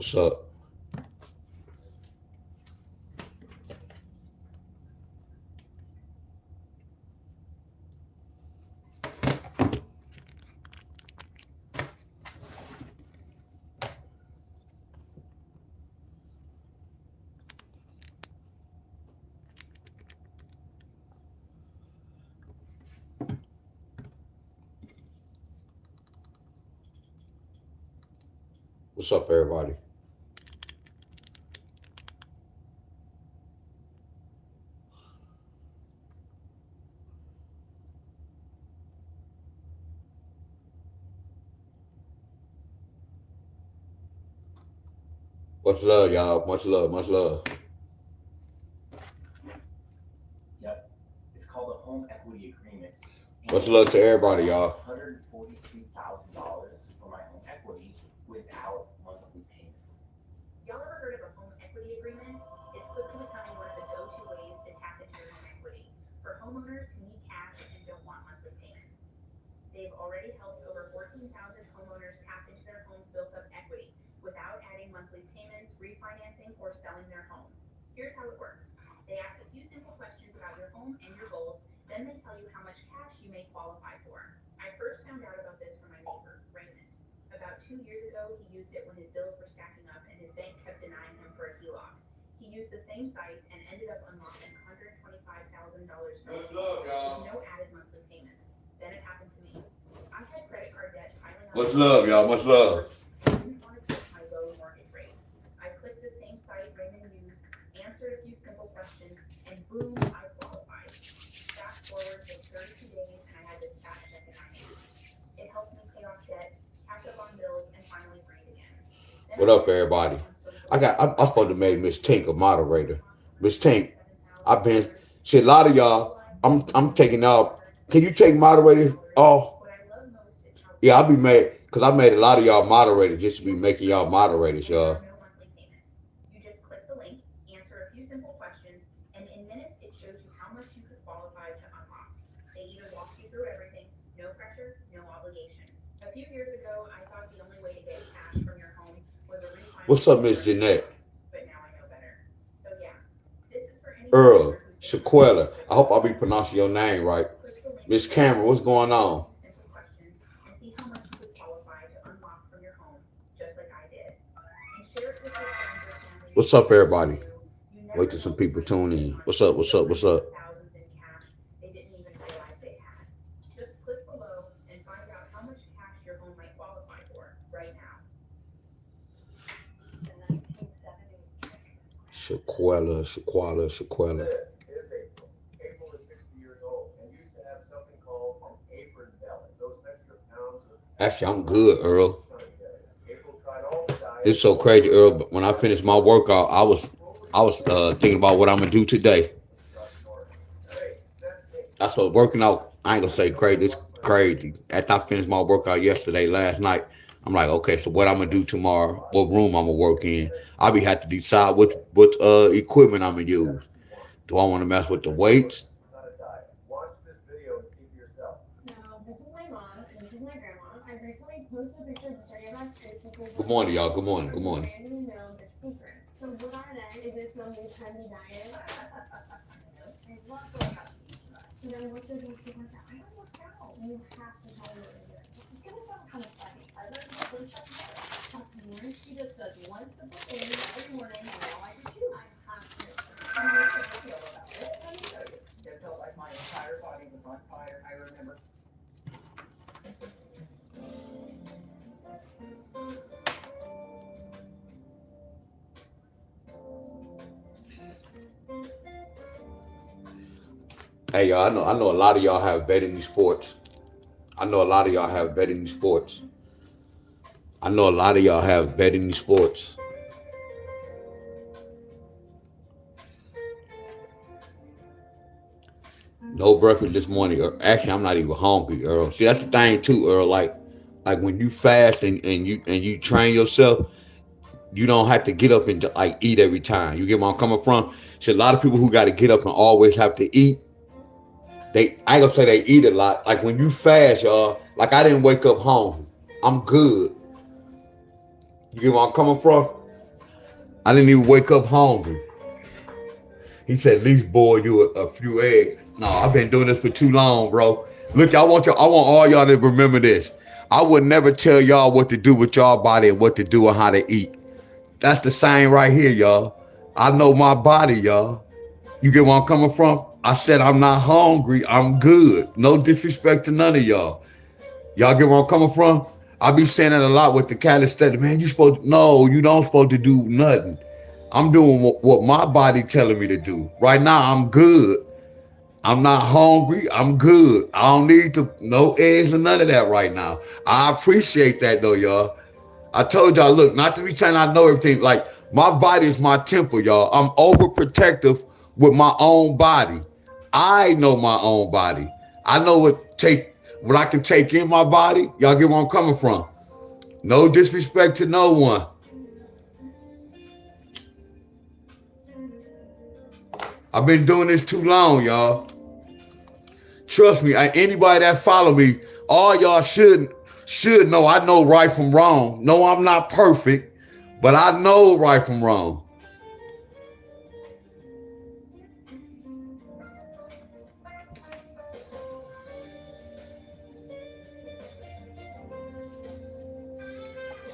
What's up? What's up, everybody? Much love, y'all. Much love. Much love. Yep. It's called a home equity agreement. Much love to everybody, y'all. $143,000 for my home equity without monthly payments. Y'all ever heard of a home equity agreement? It's quickly becoming one of the go-to ways to tap into your home equity for homeowners who need cash and don't want monthly payments. They've already helped over 14,000 homeowners tap into their home's built-up equity without adding monthly payments, refinancing, or selling their home. Here's how it works. They ask a few simple questions about your home and your goals, then they tell you how much cash you may qualify for. I first found out about this from my neighbor, Raymond. About 2 years ago, he used it when his bills were stacking up and his bank kept denying him for a HELOC. He used the same site and ended up unlocking $125,000 from his home with no added monthly payments. Then it happened to me. I had credit card debt piling up. Much love, y'all. Much love. I didn't want to touch my low mortgage rate. I clicked the same site Raymond used, answered a few simple questions, and boom, I qualified. Fast forward to 32 days, and I had this fat check in my hand. It helped me pay off debt, catch up on bills, and finally breathe again. What up, everybody? I'm supposed to make Miss Tink a moderator. Miss Tink, I've been see a lot of y'all. I'm taking out. Can you take moderators off? Yeah, I'll be made because I made a lot of y'all moderators just to be making y'all moderators, y'all. No monthly payments. You just click the link, answer a few simple questions, and in minutes it shows you how much you could qualify to unlock. They even walk you through everything, no pressure, no obligation. A few years ago, I thought the only way to get cash from your home was a refinance. What's up, Miss Jeanette? But now I know better. So yeah, this is for any Earl, Shaquella. I hope I'll be pronouncing your name right. Miss Cameron, what's going on? Simple questions and see how much you could qualify to unlock from your home, just like I did. And share it with your friends or family. What's up, everybody? Wait till some people tune in. What's up? What's up? What's up? Thousands in cash they didn't even realize they had. Just click below and find out how much cash your home might qualify for right now. The 1970s trick is Shaquella. This is April. April is 60 years old and used to have something called an apron belly. Those extra pounds of Actually, I'm good, Earl. April tried all the diets. It's so crazy, Earl. But when I finished my workout, I was thinking about what I'm gonna do today. I started working out. I ain't gonna say crazy. It's crazy. After I finished my workout last night, I'm like, okay, so what I'm gonna do tomorrow? What room I'm gonna work in? I'll be have to decide what equipment I'm gonna use. Do I want to mess with the weights? Watch this video and see for yourself. So this is my mom and this is my grandma. I recently posted a picture of the three of us. Good morning, y'all. Good morning. Good morning. And you know their secrets. So what are they? Is it some new trendy diet? I love going out to eat tonight. So then what's your go-to workout? I don't work out. You have to tell me what you're doing. This is gonna sound kind of funny. I learned how to Chuck Norris. Chuck Norris. He just does one simple thing every morning, and now I do too. I have to. I mean, I feel about it. Let me tell you, it felt like my entire body was on fire. I remember. Hey, y'all. I know a lot of y'all have bet in these sports. I know a lot of y'all have bet in these sports. No breakfast this morning. Actually, I'm not even hungry, Earl. See, that's the thing too, Earl. Like when you fast and you train yourself, you don't have to get up and like eat every time. You get where I'm coming from? See, a lot of people who got to get up and always have to eat. I ain't gonna say they eat a lot. Like when you fast, y'all. Like I didn't wake up hungry. I'm good. You get where I'm coming from? I didn't even wake up hungry. He said, at least boil you a few eggs. No, I've been doing this for too long, bro. Look, I want all y'all to remember this. I would never tell y'all what to do with y'all body and what to do and how to eat. That's the same right here, y'all. I know my body, y'all. You get where I'm coming from? I said I'm not hungry. I'm good. No disrespect to none of y'all. Y'all get where I'm coming from? I be saying that a lot with the calisthenics. Man, no, you don't supposed to do nothing. I'm doing what my body telling me to do. Right now, I'm good. I'm not hungry. I'm good. I don't need no eggs or none of that right now. I appreciate that though, y'all. I told y'all, look, not to be saying I know everything. Like, my body is my temple, y'all. I'm overprotective with my own body. I know my own body. I know what I can take in my body. Y'all get where I'm coming from. No disrespect to no one. I've been doing this too long, y'all. Trust me, anybody that follow me, all y'all should know I know right from wrong. No, I'm not perfect, but I know right from wrong.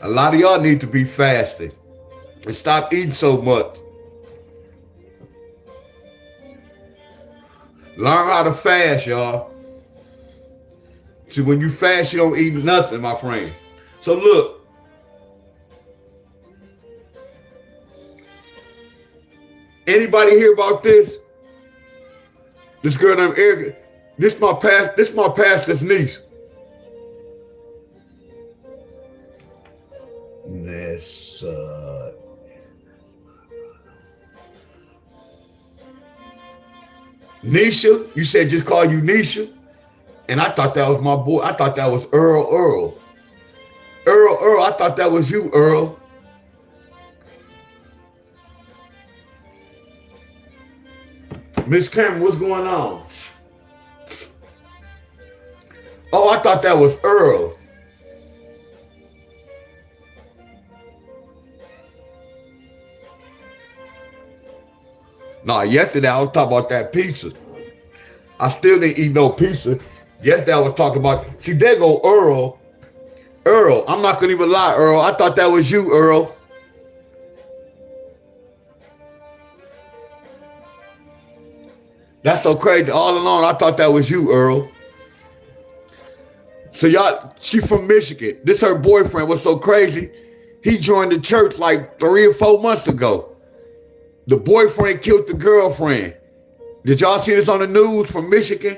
A lot of y'all need to be fasting and stop eating so much. Learn how to fast, y'all. See, when you fast, you don't eat nothing, my friends. So look, anybody hear about this? This girl named Erica. This my pastor's niece. Nisha, you said just call you Nisha? And I thought that was my boy. I thought that was Earl, I thought that was you, Earl. Miss Cameron, what's going on? Oh, I thought that was Earl. Nah, yesterday I was talking about that pizza. I still didn't eat no pizza. Yesterday I was talking about, see, there go Earl. Earl, I'm not gonna even lie, Earl. I thought that was you, Earl. That's so crazy. All along, I thought that was you, Earl. So y'all, she from Michigan. This her boyfriend. What's so crazy? He joined the church like 3 or 4 months ago. The boyfriend killed the girlfriend. Did y'all see this on the news from Michigan?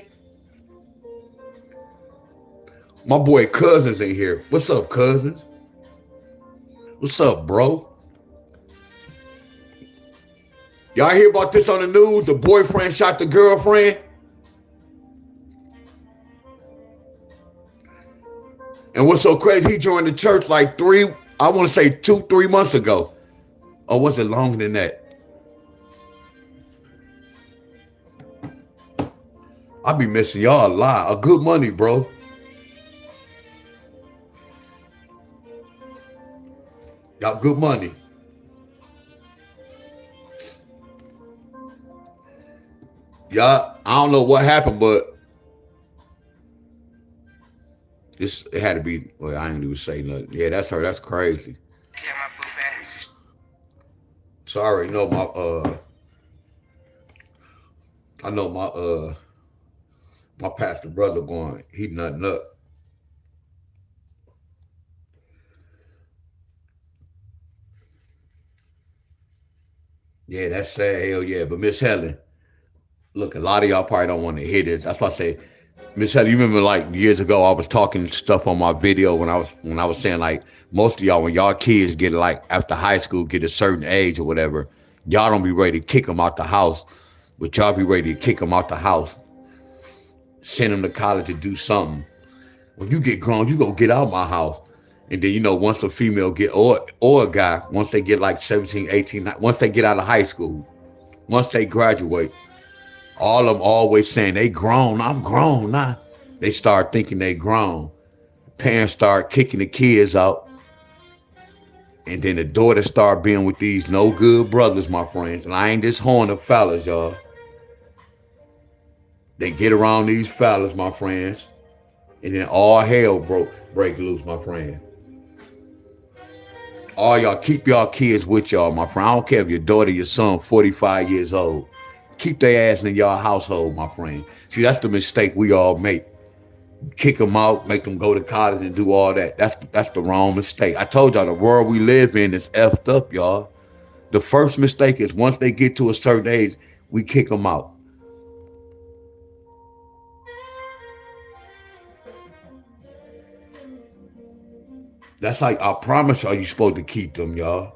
My boy Cousins in here. What's up, Cousins? What's up, bro? Y'all hear about this on the news? The boyfriend shot the girlfriend? And what's so crazy, he joined the church like 2-3 months ago. Or was it longer than that? I be missing y'all a lot. A good money, bro. Y'all good money. Y'all, I don't know what happened, but it had to be, well, I ain't even say nothing. Yeah, that's her. That's crazy. So I already know my pastor brother going, he nutting up. Yeah, that's sad. Hell yeah. But Miss Helen, look, a lot of y'all probably don't want to hear this. That's why I say, Miss Helen, you remember like years ago I was talking stuff on my video when I was saying like most of y'all, when y'all kids get like after high school, get a certain age or whatever, y'all don't be ready to kick them out the house, but y'all be ready to kick them out the house, send them to college to do something. When you get grown, you go get out my house. And then, once a female or a guy, once they get like 17, 18, once they get out of high school, once they graduate, all of them always saying they grown. I'm grown now. They start thinking they grown. Parents start kicking the kids out. And then the daughter start being with these no good brothers, my friends. And I ain't just horning the fellas, y'all. They get around these fellas, my friends. And then all hell break loose, my friend. All y'all, keep y'all kids with y'all, my friend. I don't care if your daughter, your son, 45 years old. Keep their ass in y'all household, my friend. See, that's the mistake we all make. Kick them out, make them go to college and do all that. That's the wrong mistake. I told y'all the world we live in is effed up, y'all. The first mistake is once they get to a certain age, we kick them out. That's like, I promise y'all, you supposed to keep them, y'all.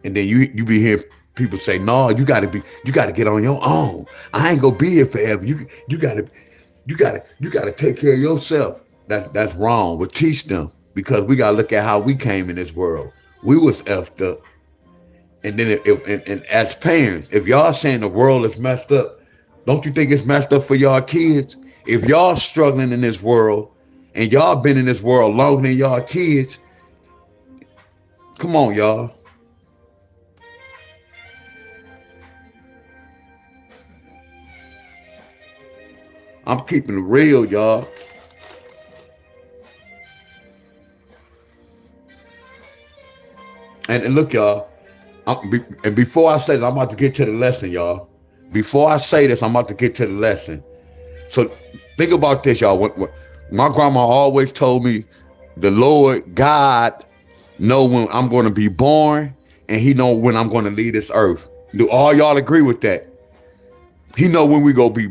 And then you be hearing people say, no, you gotta get on your own. I ain't gonna be here forever. You gotta take care of yourself. That's wrong. But teach them, because we gotta look at how we came in this world. We was effed up. And then and as parents, if y'all saying the world is messed up, don't you think it's messed up for y'all kids? If y'all struggling in this world and y'all been in this world longer than y'all kids, come on, y'all. I'm keeping it real, y'all. And look, y'all. And before I say this, I'm about to get to the lesson, y'all. Before I say this, I'm about to get to the lesson. So think about this, y'all. When my grandma always told me, the Lord God know when I'm going to be born, and He know when I'm going to leave this earth. Do all y'all agree with that? He know when we go be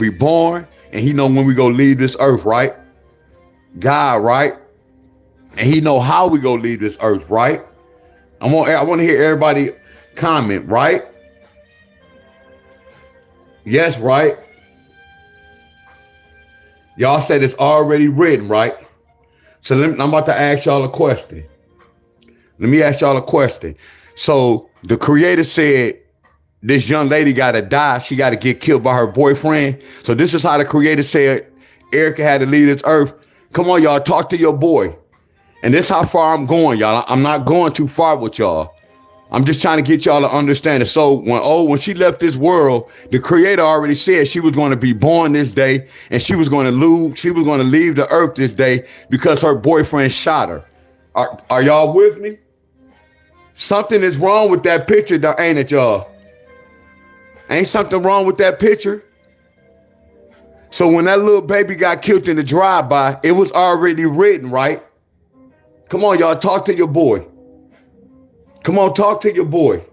born, and He know when we go leave this earth, right? God, right? And He know how we go leave this earth, right? I want to hear everybody comment, right? Yes, right? Y'all said it's already written, right? So I'm about to ask y'all a question. Let me ask y'all a question. So the Creator said this young lady got to die. She got to get killed by her boyfriend. So this is how the Creator said Erica had to leave this earth. Come on, y'all, talk to your boy. And this is how far I'm going, y'all. I'm not going too far with y'all. I'm just trying to get y'all to understand it. So when she left this world, the Creator already said she was going to be born this day, and she was going to leave the earth this day because her boyfriend shot her. Are y'all with me? Something is wrong with that picture, ain't it, y'all? Ain't something wrong with that picture? So when that little baby got killed in the drive-by, it was already written, right? Come on, y'all, talk to your boy. Come on, talk to your boy.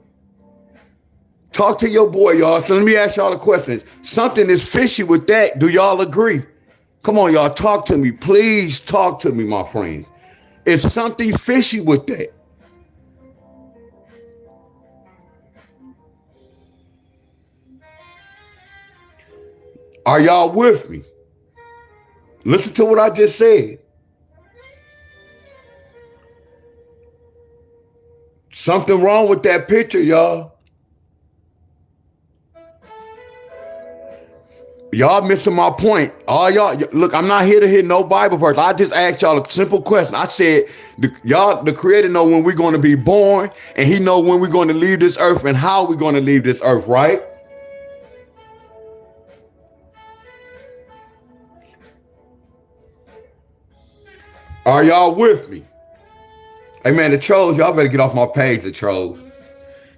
Talk to your boy, y'all. So let me ask y'all a question. Something is fishy with that. Do y'all agree? Come on, y'all, talk to me. Please talk to me, my friends. Is something fishy with that? Are y'all with me? Listen to what I just said. Something wrong with that picture, y'all. Y'all missing my point. All y'all, look, I'm not here to hit no Bible verse. I just asked y'all a simple question. I said, the Creator know when we're going to be born, and He know when we're going to leave this earth and how we're going to leave this earth, right? Are y'all with me? Hey, man, the trolls, y'all better get off my page, the trolls.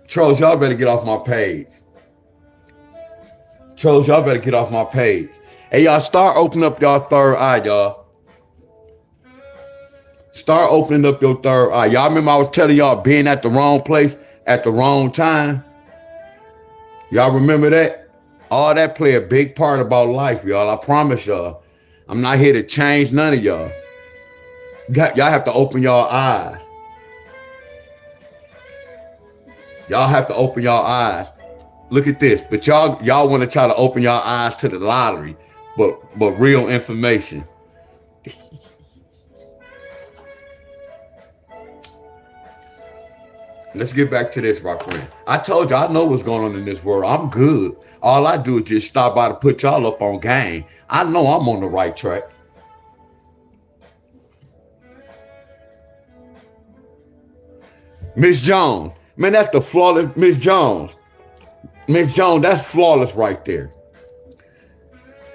Trolls, y'all better get off my page. Trolls, y'all better get off my page. Hey, y'all, start opening up y'all third eye, y'all. Start opening up your third eye. Y'all remember I was telling y'all being at the wrong place at the wrong time? Y'all remember that? All that play a big part about life, y'all. I promise y'all. I'm not here to change none of y'all. Y'all have to open y'all eyes. Y'all have to open y'all eyes. Look at this. But y'all want to try to open y'all eyes to the lottery, but real information. Let's get back to this, my friend. I told you I know what's going on in this world. I'm good. All I do is just stop by to put y'all up on game. I know I'm on the right track. Miss Jones. Man, that's the flawless Miss Jones. Miss Jones, that's flawless right there.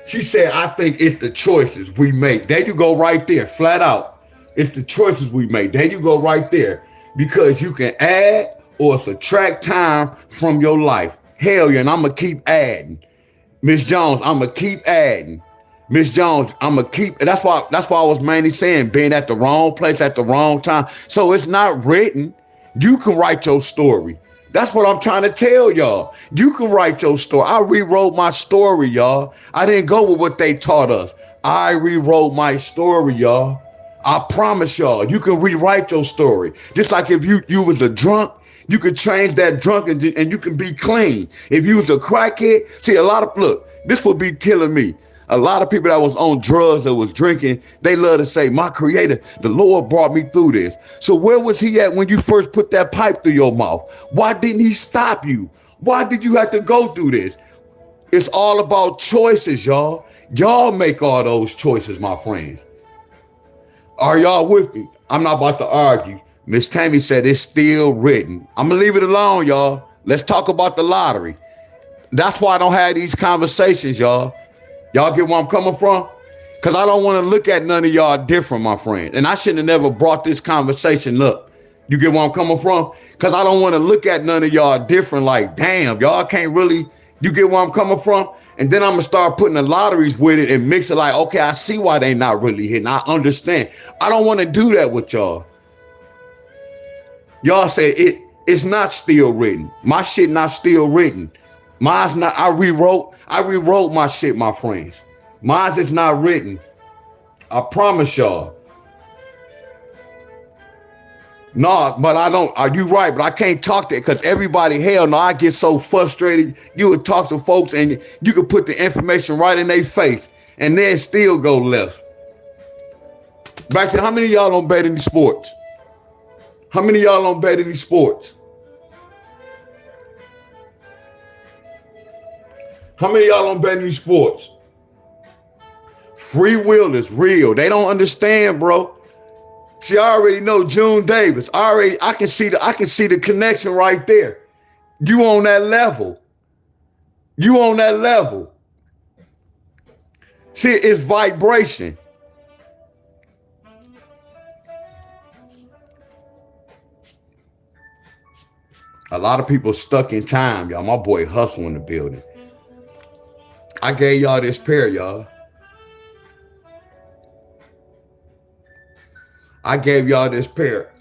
She said, I think it's the choices we make. There you go right there, flat out. It's the choices we make. There you go right there. Because you can add or subtract time from your life. Hell yeah, and I'm going to keep adding. Miss Jones, I'm going to keep adding. Miss Jones, I'm going to keep. That's why I was mainly saying being at the wrong place at the wrong time. So it's not written. You can write your story. That's what I'm trying to tell y'all. You can write your story. I rewrote my story, y'all. I didn't go with what they taught us. I rewrote my story, y'all. I promise y'all, you can rewrite your story. Just like if you was a drunk, you could change that drunk and you can be clean. If you was a crackhead, see look, this would be killing me. A lot of people that was on drugs that was drinking, they love to say, my creator, the Lord brought me through this. So where was he at when you first put that pipe through your mouth? Why didn't he stop you? Why did you have to go through this? It's all about choices, y'all. Y'all make all those choices, my friends. Are y'all with me? I'm not about to argue. Miss Tammy said it's still written. I'm going to leave it alone, y'all. Let's talk about the lottery. That's why I don't have these conversations, y'all. Y'all get where I'm coming from? Because I don't want to look at none of y'all different, my friend. And I shouldn't have never brought this conversation up. You get where I'm coming from? Because I don't want to look at none of y'all different like, damn, y'all can't really, you get where I'm coming from? And then I'm going to start putting the lotteries with it and mix it like, okay, I see why they not really hitting. I understand. I don't want to do that with y'all. Y'all say it's not still written. My shit not still written. Mine's not, I rewrote my shit, my friends. Mine's is not written. I promise y'all. No, but I don't, are you right? But I can't talk to it because everybody, hell no, I get so frustrated. You would talk to folks and you could put the information right in their face and then still go left. Back to how many of y'all don't bet any sports? How many of y'all don't bet any sports? How many of y'all don't bet any sports? Free will is real. They don't understand, bro. See, I already know June Davis. I can see the connection right there. You on that level. You on that level. See, it's vibration. A lot of people stuck in time, y'all. My boy Hustle in the building. I gave y'all this pair, y'all. I gave y'all this pair.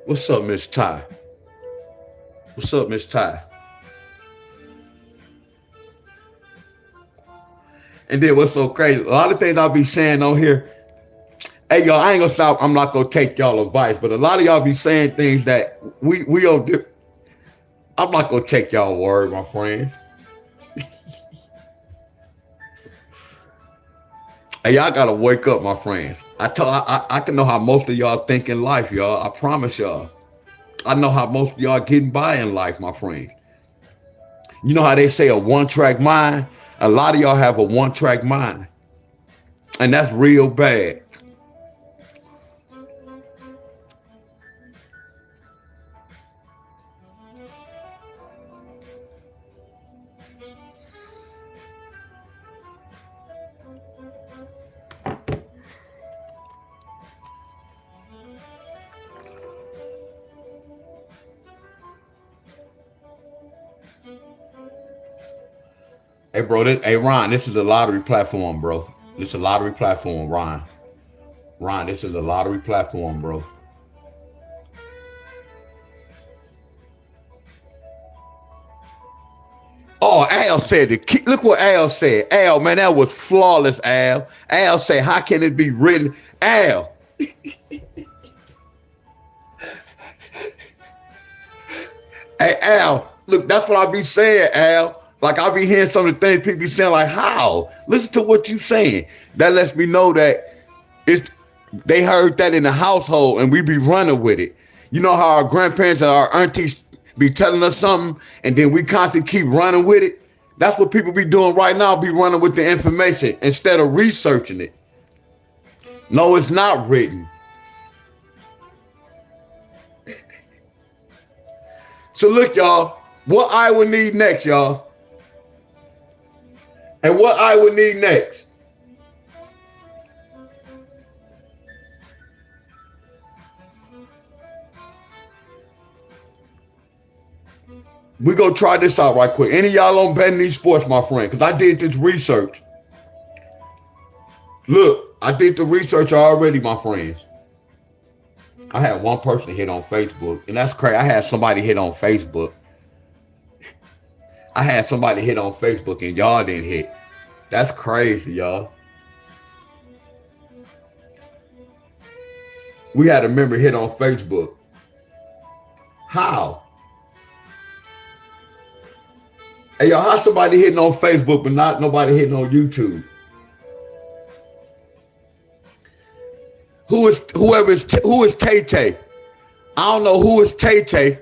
What's up, Miss Ty? What's up, Miss Ty? And then what's so crazy, a lot of things I'll be saying on here. Hey, y'all, I ain't gonna stop. I'm not gonna take y'all advice, but a lot of y'all be saying things that we don't do. I'm not gonna take y'all word, my friends. Hey, y'all gotta wake up, my friends. I can know how most of y'all think in life, y'all. I promise y'all. I know how most of y'all getting by in life, my friends. You know how they say a one-track mind? A lot of y'all have a one-track mind. And that's real bad. Hey, bro, hey, Ron, this is a lottery platform, bro. This is a lottery platform, Ron. Ron, this is a lottery platform, bro. Oh, Al said it. Look what Al said. Al, man, that was flawless, Al. Al said, how can it be written? Al. Al, look, that's what I be saying, Al. Like I be hearing some of the things people be saying, like, how? Listen to what you saying. That lets me know that it's they heard that in the household and we be running with it. You know how our grandparents and our aunties be telling us something and then we constantly keep running with it? That's what people be doing right now, be running with the information instead of researching it. No, it's not written. So look, y'all, what I would need next, y'all. And what I would need next. We go try this out right quick. Any of y'all on betting these sports, my friend? Because I did this research. Look, I did the research already, my friends. I had one person hit on Facebook, and that's crazy. I had somebody hit on Facebook. I had somebody hit on Facebook, and y'all didn't hit. That's crazy, y'all. We had a member hit on Facebook. How? Hey, y'all, how somebody hitting on Facebook, but not nobody hitting on YouTube? Who is Tay Tay? I don't know who is Tay Tay.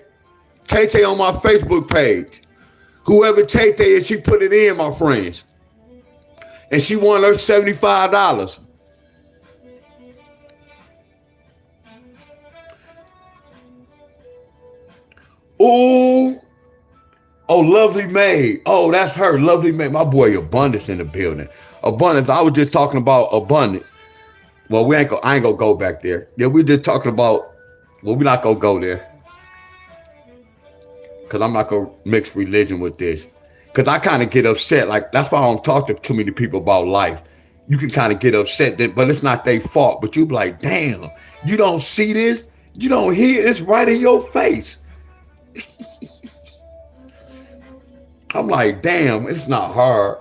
Tay Tay on my Facebook page. Whoever Tay Tay is, she put it in, my friends. And she won her $75. Ooh. Oh, Lovely Maid. Oh, that's her. Lovely Maid. My boy Abundance in the building. Abundance. I was just talking about Abundance. Well, I ain't gonna go back there. Yeah, we just talking about, well, we're not gonna go there. Cause I'm not gonna mix religion with this. Cause I kind of get upset. Like, that's why I don't talk to too many people about life. You can kind of get upset, but it's not their fault. But you be like, damn, you don't see this? You don't hear it? It's right in your face. I'm like, damn, it's not hard.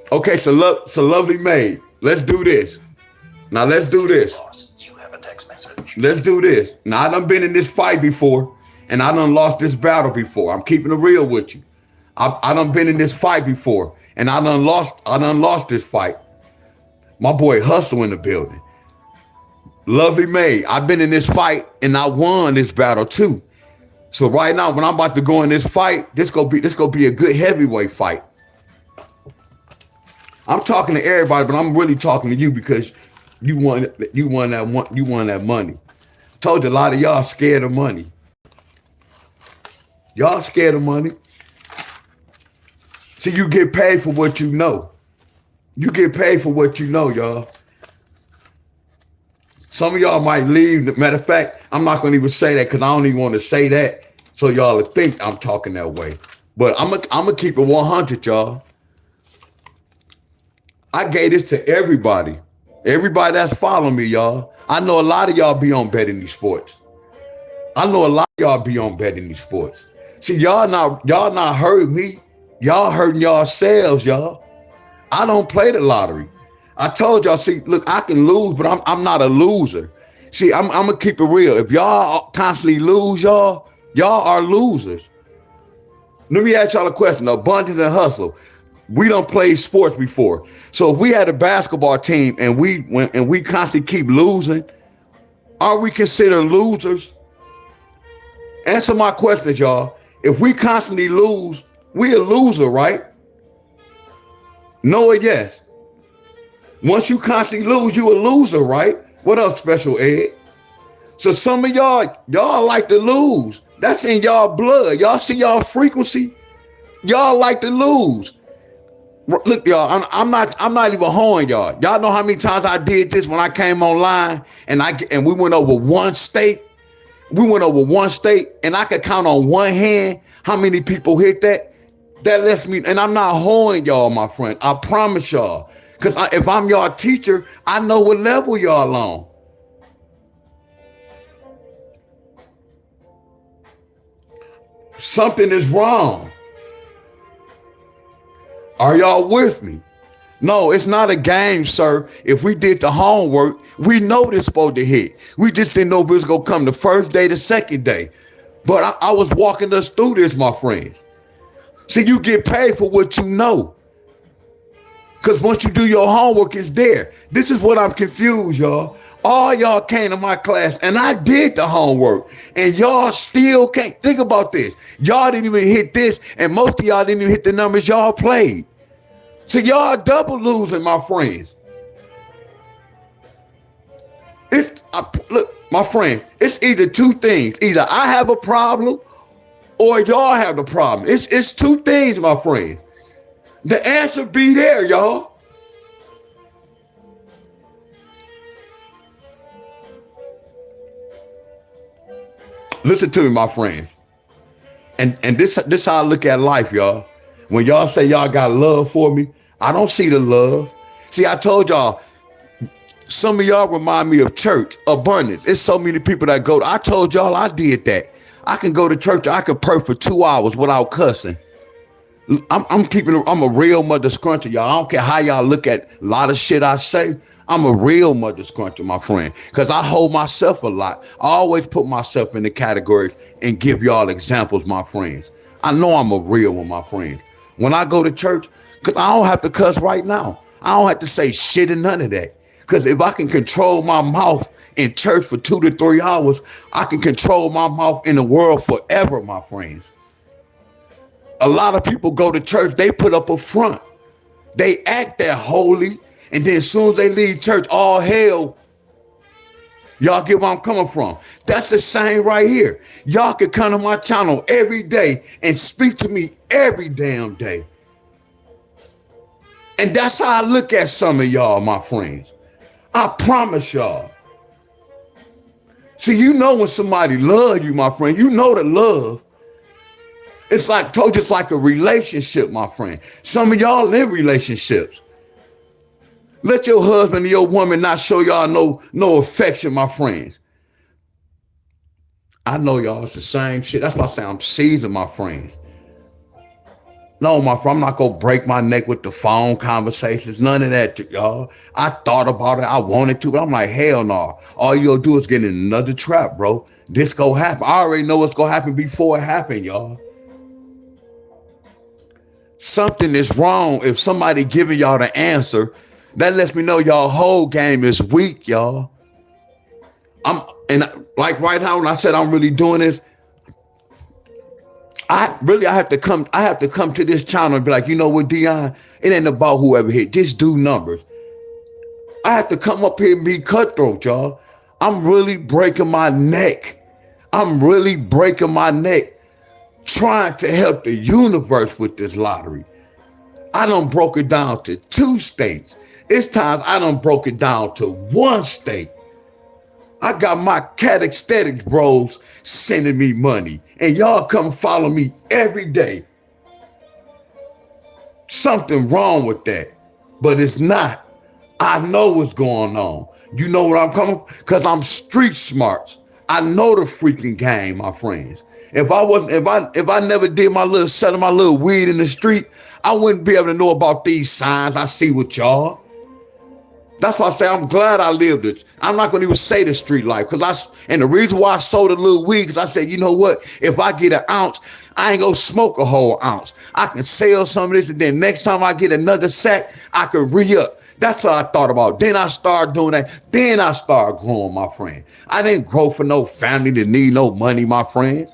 Okay, so Lovely Maid, let's do this. Now let's do this. You have a text message. Let's do this. Now I done been in this fight before, and I done lost this battle before. I'm keeping it real with you. I done been in this fight before, and I done lost this fight. My boy Hustle in the building. Lovely Maid, I've been in this fight, and I won this battle too. So right now, when I'm about to go in this fight, this gonna be a good heavyweight fight. I'm talking to everybody, but I'm really talking to you because you won that money. Told you a lot of y'all scared of money. Y'all scared of money. See, you get paid for what you know. You get paid for what you know, y'all. Some of y'all might leave. Matter of fact, I'm not going to even say that because I don't even want to say that so y'all will think I'm talking that way. But I'm gonna keep it 100, y'all. I gave this to everybody. Everybody that's following me, y'all. I know a lot of y'all be on betting these sports. I know a lot of y'all be on betting these sports. See, y'all not hurting me. Y'all hurting yourselves, y'all. I don't play the lottery. I told y'all, see, look, I can lose, but I'm not a loser. See, I'm gonna keep it real. If y'all constantly lose, y'all are losers. Let me ask y'all a question. Abundance and Hustle. We don't play sports before. So if we had a basketball team and we constantly keep losing, are we considered losers? Answer my questions, y'all. If we constantly lose, we a loser, right? No or yes? Once you constantly lose, you a loser, right? What up, Special Ed? So some of y'all like to lose. That's in y'all blood. Y'all see y'all frequency. Y'all like to lose. Look, y'all, I'm not even hoeing y'all. Y'all know how many times I did this when I came online and we went over one state. We went over one state and I could count on one hand how many people hit that. That lets me, and I'm not hoeing y'all, my friend. I promise y'all. Because if I'm y'all teacher, I know what level y'all on. Something is wrong. Are y'all with me? No, it's not a game, sir. If we did the homework, we know this supposed to hit. We just didn't know if it was going to come the first day, the second day. But I was walking us through this, my friends. See, you get paid for what you know. Because once you do your homework, it's there. This is what I'm confused, y'all. All y'all came to my class and I did the homework. And y'all still can't. Think about this. Y'all didn't even hit this. And most of y'all didn't even hit the numbers y'all played. So y'all double losing, my friends. Look, my friends, it's either two things. Either I have a problem or y'all have the problem. It's two things, my friends. The answer be there, y'all. Listen to me, my friends. And this how I look at life, y'all. When y'all say y'all got love for me, I don't see the love. See, I told y'all, some of y'all remind me of church, abundance. It's so many people that go. I told y'all I did that. I can go to church. I can pray for 2 hours without cussing. I'm a real mother scruncher, y'all. I don't care how y'all look at a lot of shit I say. I'm a real mother scruncher, my friend, because I hold myself a lot. I always put myself in the categories and give y'all examples, my friends. I know I'm a real one, my friends. When I go to church, because I don't have to cuss right now. I don't have to say shit and none of that. Because if I can control my mouth in church for 2 to 3 hours, I can control my mouth in the world forever, my friends. A lot of people go to church, they put up a front. They act that holy, and then as soon as they leave church, all hell. Y'all get where I'm coming from. That's the same right here. Y'all can come to my channel every day and speak to me every damn day. And that's how I look at some of y'all, my friends. I promise y'all. See, you know when somebody loves you, my friend, you know the love. It's like, told you, it's like a relationship, my friend. Some of y'all in relationships. Let your husband and your woman not show y'all no affection, my friends. I know y'all, it's the same shit. That's why I say I'm seasoned, my friends. No, my friend, I'm not going to break my neck with the phone conversations. None of that, y'all. I thought about it. I wanted to, but I'm like, hell no. All you'll do is get in another trap, bro. This going to happen. I already know what's going to happen before it happened, y'all. Something is wrong if somebody giving y'all the answer. That lets me know y'all whole game is weak, y'all. Like right now when I said I'm really doing this, I have to come to this channel and be like, you know what, Deon? It ain't about whoever hit. Just do numbers. I have to come up here and be cutthroat, y'all. I'm really breaking my neck. Trying to help the universe with this lottery. I done broke it down to 2 states. It's times I done broke it down to 1 state. I got my cat aesthetics bros sending me money. And y'all come follow me every day. Something wrong with that. But it's not. I know what's going on. You know what I'm coming? Because I'm street smarts. I know the freaking game, my friends. If I never did my little selling my little weed in the street, I wouldn't be able to know about these signs I see with y'all. That's why I say I'm glad I lived it. I'm not going to even say the street life and the reason why I sold a little weed because I said, you know what? If I get an ounce, I ain't going to smoke a whole ounce. I can sell some of this and then next time I get another sack, I can re-up. That's what I thought about. Then I started doing that. Then I started growing, my friend. I didn't grow for no family to need no money, my friends.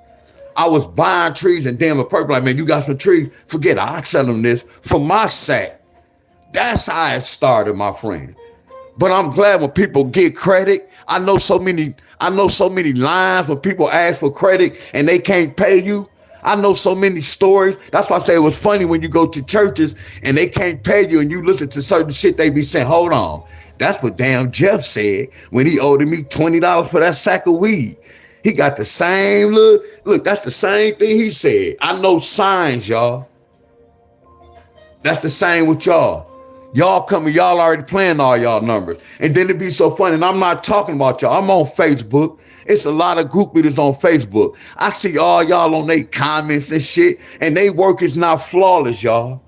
I was buying trees and damn a person like, man, you got some trees? Forget it. I'll sell them this for my sack. That's how it started, my friend. But I'm glad when people get credit. I know so many lines when people ask for credit and they can't pay you. I know so many stories. That's why I say it was funny when you go to churches and they can't pay you and you listen to certain shit they be saying, hold on. That's what damn Jeff said when he owed me $20 for that sack of weed. He got the same look, that's the same thing he said. I know signs, y'all. That's the same with y'all. Y'all coming, y'all already playing all y'all numbers. And then it be so funny. And I'm not talking about y'all. I'm on Facebook. It's a lot of group leaders on Facebook. I see all y'all on their comments and shit. And they work is not flawless, y'all.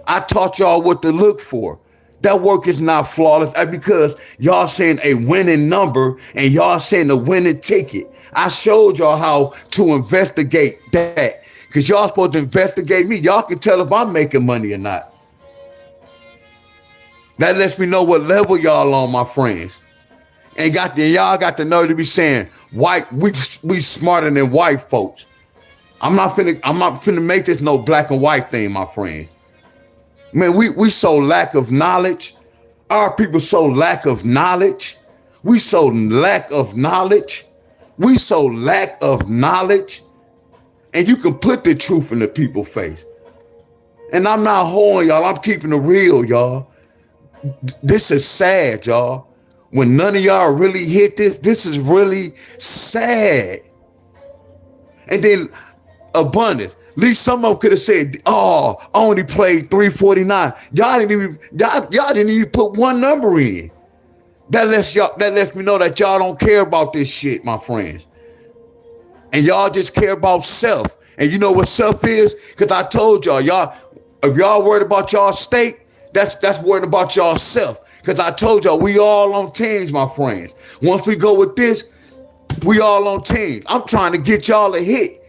I taught y'all what to look for. That work is not flawless because y'all saying a winning number and y'all saying a winning ticket. I showed y'all how to investigate that because y'all supposed to investigate me. Y'all can tell if I'm making money or not. That lets me know what level y'all on, my friends. And y'all got the nerve to be saying white, we smarter than white folks. I'm not finna make this no black and white thing, my friends. Man, we so lack of knowledge. Our people so lack of knowledge. We so lack of knowledge. We so lack of knowledge. And you can put the truth in the people's face. And I'm not holding y'all. I'm keeping it real, y'all. This is sad, y'all. When none of y'all really hit this is really sad. And then abundance. At least some of them could have said, "Oh, I only played 349." Y'all didn't even put one number in. That lets me know that y'all don't care about this shit, my friends. And y'all just care about self. And you know what self is? Because I told y'all, if y'all worried about y'all state, that's worried about y'all self. Because I told y'all, we all on teams, my friends. Once we go with this, we all on teams. I'm trying to get y'all a hit.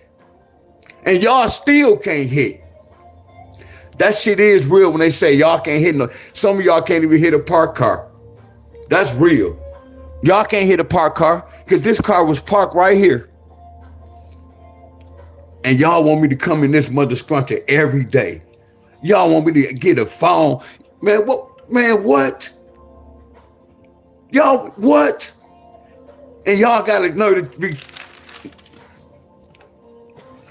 And y'all still can't hit. That shit is real when they say y'all can't hit no. Some of y'all can't even hit a parked car. That's real. Y'all can't hit a parked car because this car was parked right here. And y'all want me to come in this mother scruncher every day. Y'all want me to get a phone. Man, what? Man, what? Y'all, what? And y'all got to know to be.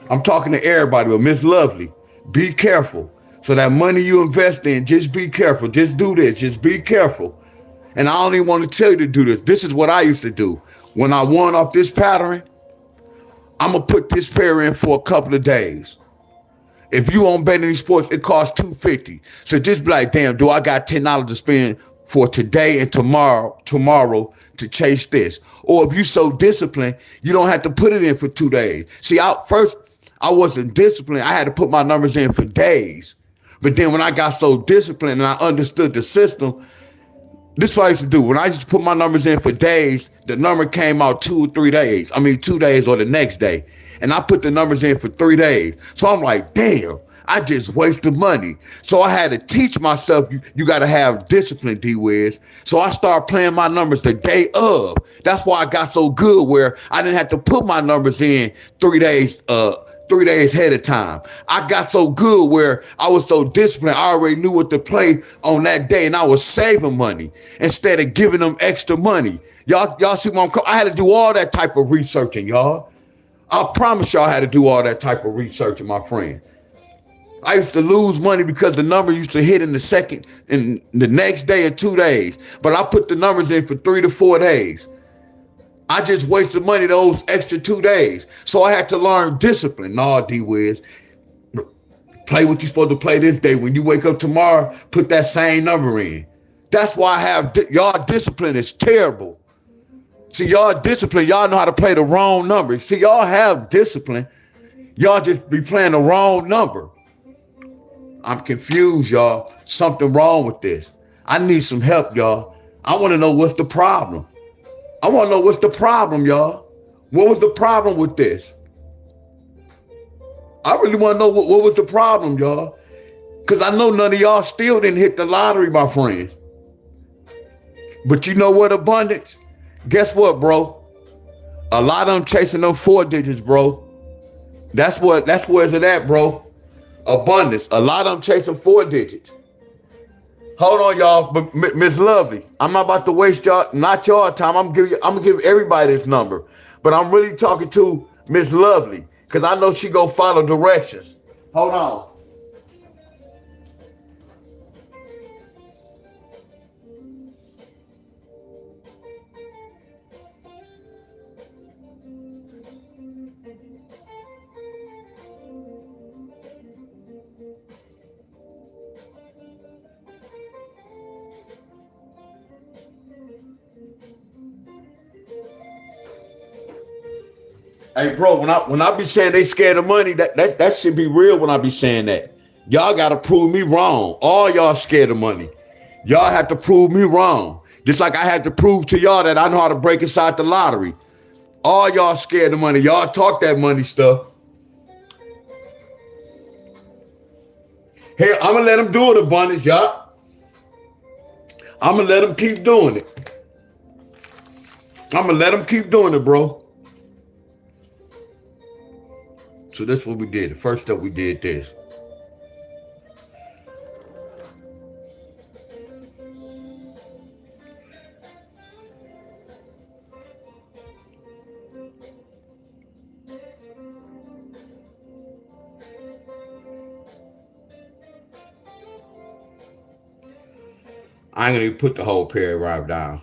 I'm talking to everybody, but Miss Lovely, be careful. So that money you invest in, just be careful. Just do this. Just be careful. And I don't even want to tell you to do this. This is what I used to do. When I won off this pattern, I'm going to put this pair in for a couple of days. If you on betting sports, it costs $250. So just be like, damn, do I got $10 to spend for today and tomorrow to chase this? Or if you so disciplined, you don't have to put it in for 2 days. See, I wasn't disciplined. I had to put my numbers in for days. But then when I got so disciplined and I understood the system, this is what I used to do. When I used to put my numbers in for days, the number came out 2 or 3 days. 2 days or the next day. And I put the numbers in for 3 days. So I'm like, damn, I just wasted money. So I had to teach myself, you got to have discipline, D-Wiz. So I started playing my numbers the day of. That's why I got so good where I didn't have to put my numbers in 3 days 3 days ahead of time. I got so good where I was so disciplined. I already knew what to play on that day, and I was saving money instead of giving them extra money. Y'all see what I had to do all that type of researching, y'all. I promise y'all I had to do all that type of researching, my friend. I used to lose money because the number used to hit in the next day or 2 days. But I put the numbers in for 3 to 4 days. I just wasted money those extra 2 days. So I had to learn discipline. Nah, D-Wiz. Play what you're supposed to play this day. When you wake up tomorrow, put that same number in. That's why I have y'all discipline is terrible. See, y'all discipline, y'all know how to play the wrong number. See, y'all have discipline. Y'all just be playing the wrong number. I'm confused, y'all. Something wrong with this. I need some help, y'all. I want to know what's the problem. I want to know what's the problem, y'all. What was the problem with this? I really want to know what was the problem, y'all. Because I know none of y'all still didn't hit the lottery, my friends. But you know what, abundance? Guess what, bro? A lot of them chasing them 4 digits, bro. That's where's it at, bro. Abundance. A lot of them chasing 4 digits. Hold on, y'all. But Miss Lovely, I'm not about to waste not y'all time. I'm gonna give everybody this number. But I'm really talking to Miss Lovely because I know she gonna follow directions. Hold on. Hey, bro, when I be saying they scared of money, that should be real when I be saying that. Y'all got to prove me wrong. All y'all scared of money. Y'all have to prove me wrong. Just like I had to prove to y'all that I know how to break inside the lottery. All y'all scared of money. Y'all talk that money stuff. Hey, I'm going to let them do it, abundance, y'all. I'm going to let them keep doing it. I'm going to let them keep doing it, bro. So that's what we did. The first step we did this. I ain't gonna even put the whole paragraph down.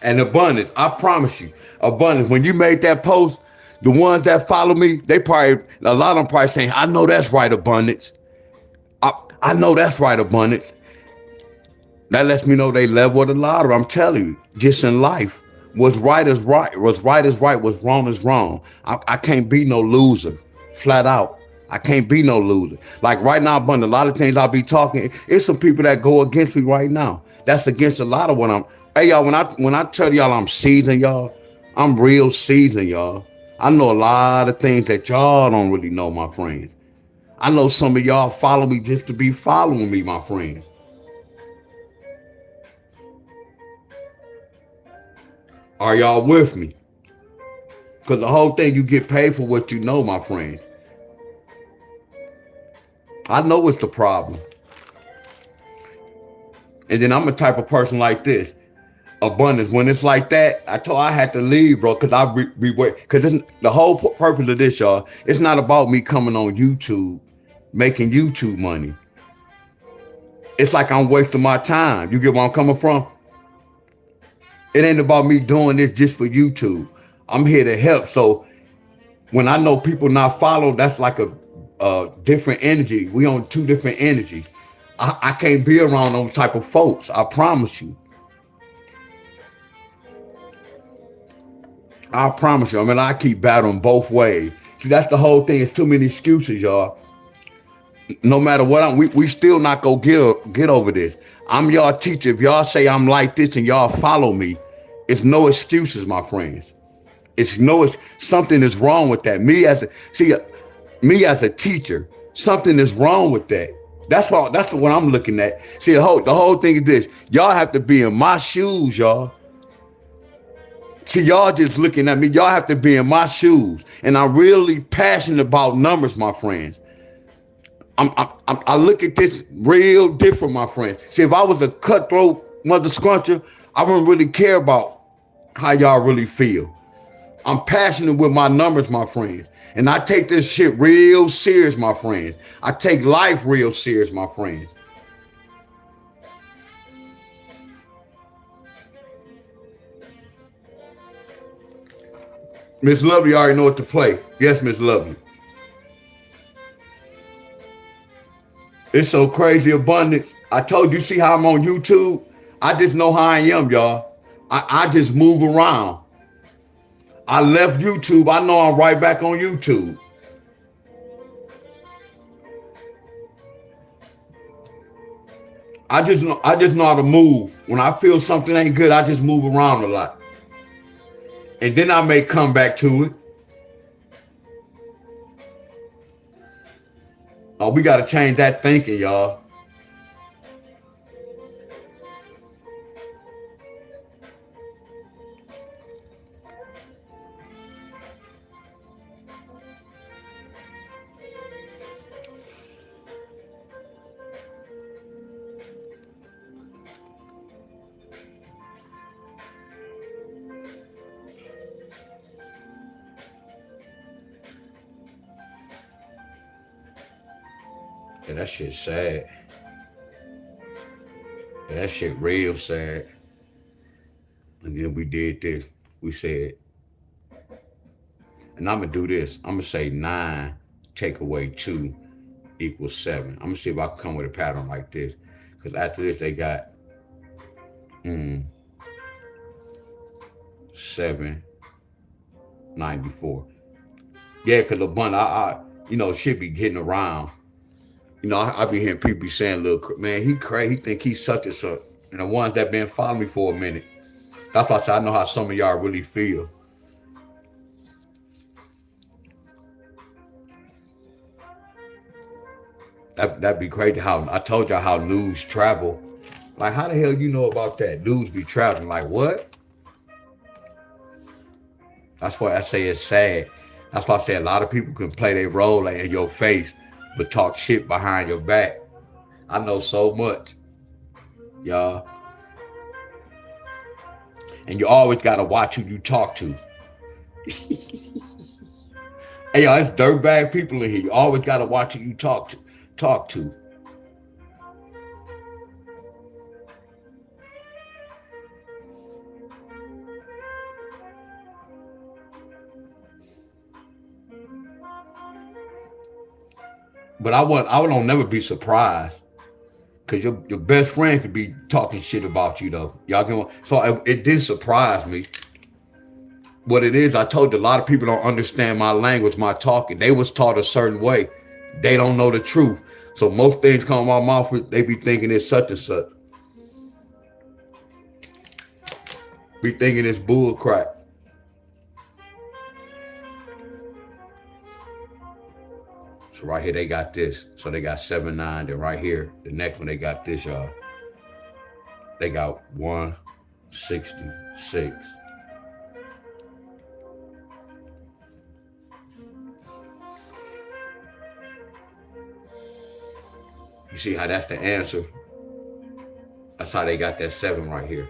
And abundance, I promise you, abundance. When you made that post, the ones that follow me, they probably, a lot of them probably saying, I know that's right, abundance. I know that's right, abundance. That lets me know they level of the lottery. I'm telling you, just in life, what's right is right. What's right is right. What's wrong is wrong. I can't be no loser, flat out. I can't be no loser. Like right now, abundance, a lot of things I'll be talking, it's some people that go against me right now. That's against a lot of what I'm. Hey y'all, when I tell y'all I'm seasoned, y'all, I'm real seasoned, y'all. I know a lot of things that y'all don't really know, my friends. I know some of y'all follow me just to be following me, my friends. Are y'all with me? Because the whole thing, you get paid for what you know, my friends. I know it's the problem. And then I'm a type of person like this. Abundance. When it's like that, I had to leave, bro, because I be wait. Because the whole purpose of this, y'all, it's not about me coming on YouTube, making YouTube money. It's like I'm wasting my time. You get where I'm coming from? It ain't about me doing this just for YouTube. I'm here to help. So when I know people not follow, that's like a different energy. We on two different energies. I can't be around those type of folks. I promise you. I promise you. I mean, I keep battling both ways. See, that's the whole thing. It's too many excuses, y'all. No matter what, we still not gonna get over this. I'm y'all teacher. If y'all say I'm like this and y'all follow me, it's no excuses, my friends. Something is wrong with that. Me as a teacher, something is wrong with that. That's what I'm looking at. See, the whole thing is this. Y'all have to be in my shoes, y'all. See, y'all just looking at me. Y'all have to be in my shoes. And I'm really passionate about numbers, my friends. I look at this real different, my friends. See, if I was a cutthroat mother scruncher, I wouldn't really care about how y'all really feel. I'm passionate with my numbers, my friends. And I take this shit real serious, my friends. I take life real serious, my friends. Miss Lovely already know what to play. Yes, Miss Lovely. It's so crazy abundance. I told you, see how I'm on YouTube? I just know how I am, y'all. I just move around. I left YouTube. I know I'm right back on YouTube. I just know how to move. When I feel something ain't good, I just move around a lot. And then I may come back to it. Oh, we got to change that thinking, y'all. Yeah, that shit sad. Yeah, that shit real sad. And then we did this. We said, and I'm gonna do this. I'm gonna say 9 take away 2 equals 7. I'm gonna see if I can come with a pattern like this. Because after this, they got 794. Yeah, because the bun, shit be getting around. I be hearing people be saying, look, man, he crazy. He think he's such and such. And the ones that been following me for a minute, that's why I say I know how some of y'all really feel. That'd be crazy how I told y'all how news travel. Like, how the hell you know about that? News be traveling. Like, what? That's why I say it's sad. That's why I say a lot of people can play their role like in your face, but talk shit behind your back. I know so much, y'all. And you always gotta watch who you talk to. Hey, y'all, it's dirtbag people in here. You always gotta watch who you talk to. But I would never be surprised. Cause your best friend could be talking shit about you though. So it didn't surprise me. What it is, I told you a lot of people don't understand my language, my talking. They was taught a certain way. They don't know the truth. So most things come out my mouth, they be thinking it's such and such. Be thinking it's bull crap. So right here they got this. So they got 7, 9. Then right here, the next one they got this, y'all. They got 166. You see how that's the answer? That's how they got that 7 right here.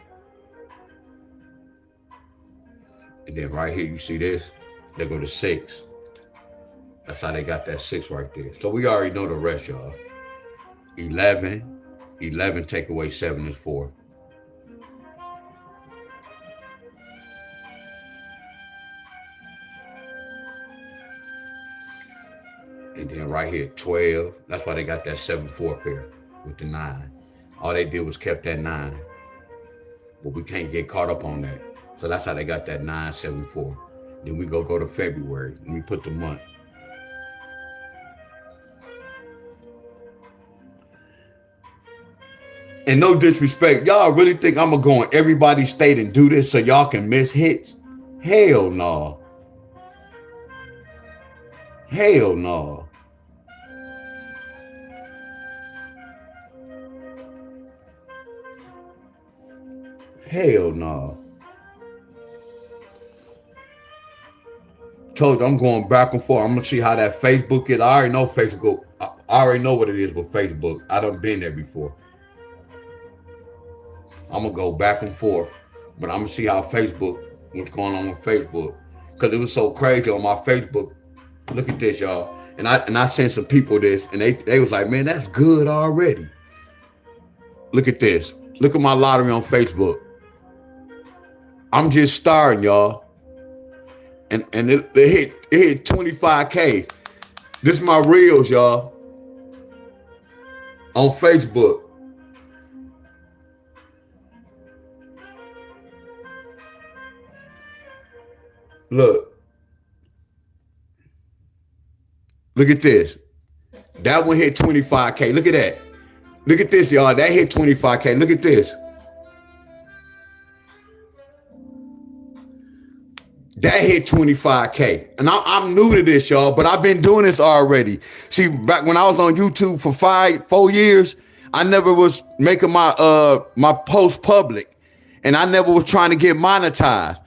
And then right here, you see this? They go to 6. That's how they got that 6 right there. So we already know the rest, y'all. 11. 11 take away 7 is 4. And then right here, 12. That's why they got that 7-4 pair with the 9. All they did was kept that 9. But we can't get caught up on that. So that's how they got that 974. Then we go to February and we put the month. And no disrespect, y'all really think I'm gonna go in everybody's state and do this so y'all can miss hits? Hell no. Hell no. Hell no. Told you I'm going back and forth. I'm gonna see how that Facebook is. I already know Facebook. I already know what it is with Facebook. I done been there before. I'm gonna go back and forth, but I'm gonna see how Facebook, what's going on with Facebook, because it was so crazy on my Facebook. Look at this, y'all. And I sent some people this, and they was like, man, that's good already. Look at this. Look at my lottery on Facebook. I'm just starting, y'all. And it hit 25K. This is my reels, y'all. On Facebook. Look at this. That one hit 25K. Look at that. Look at this, y'all. That hit 25K. Look at this. That hit 25K. And I'm new to this, y'all, but I've been doing this already. See, back when I was on YouTube for 4 years, I never was making my post public. And I never was trying to get monetized.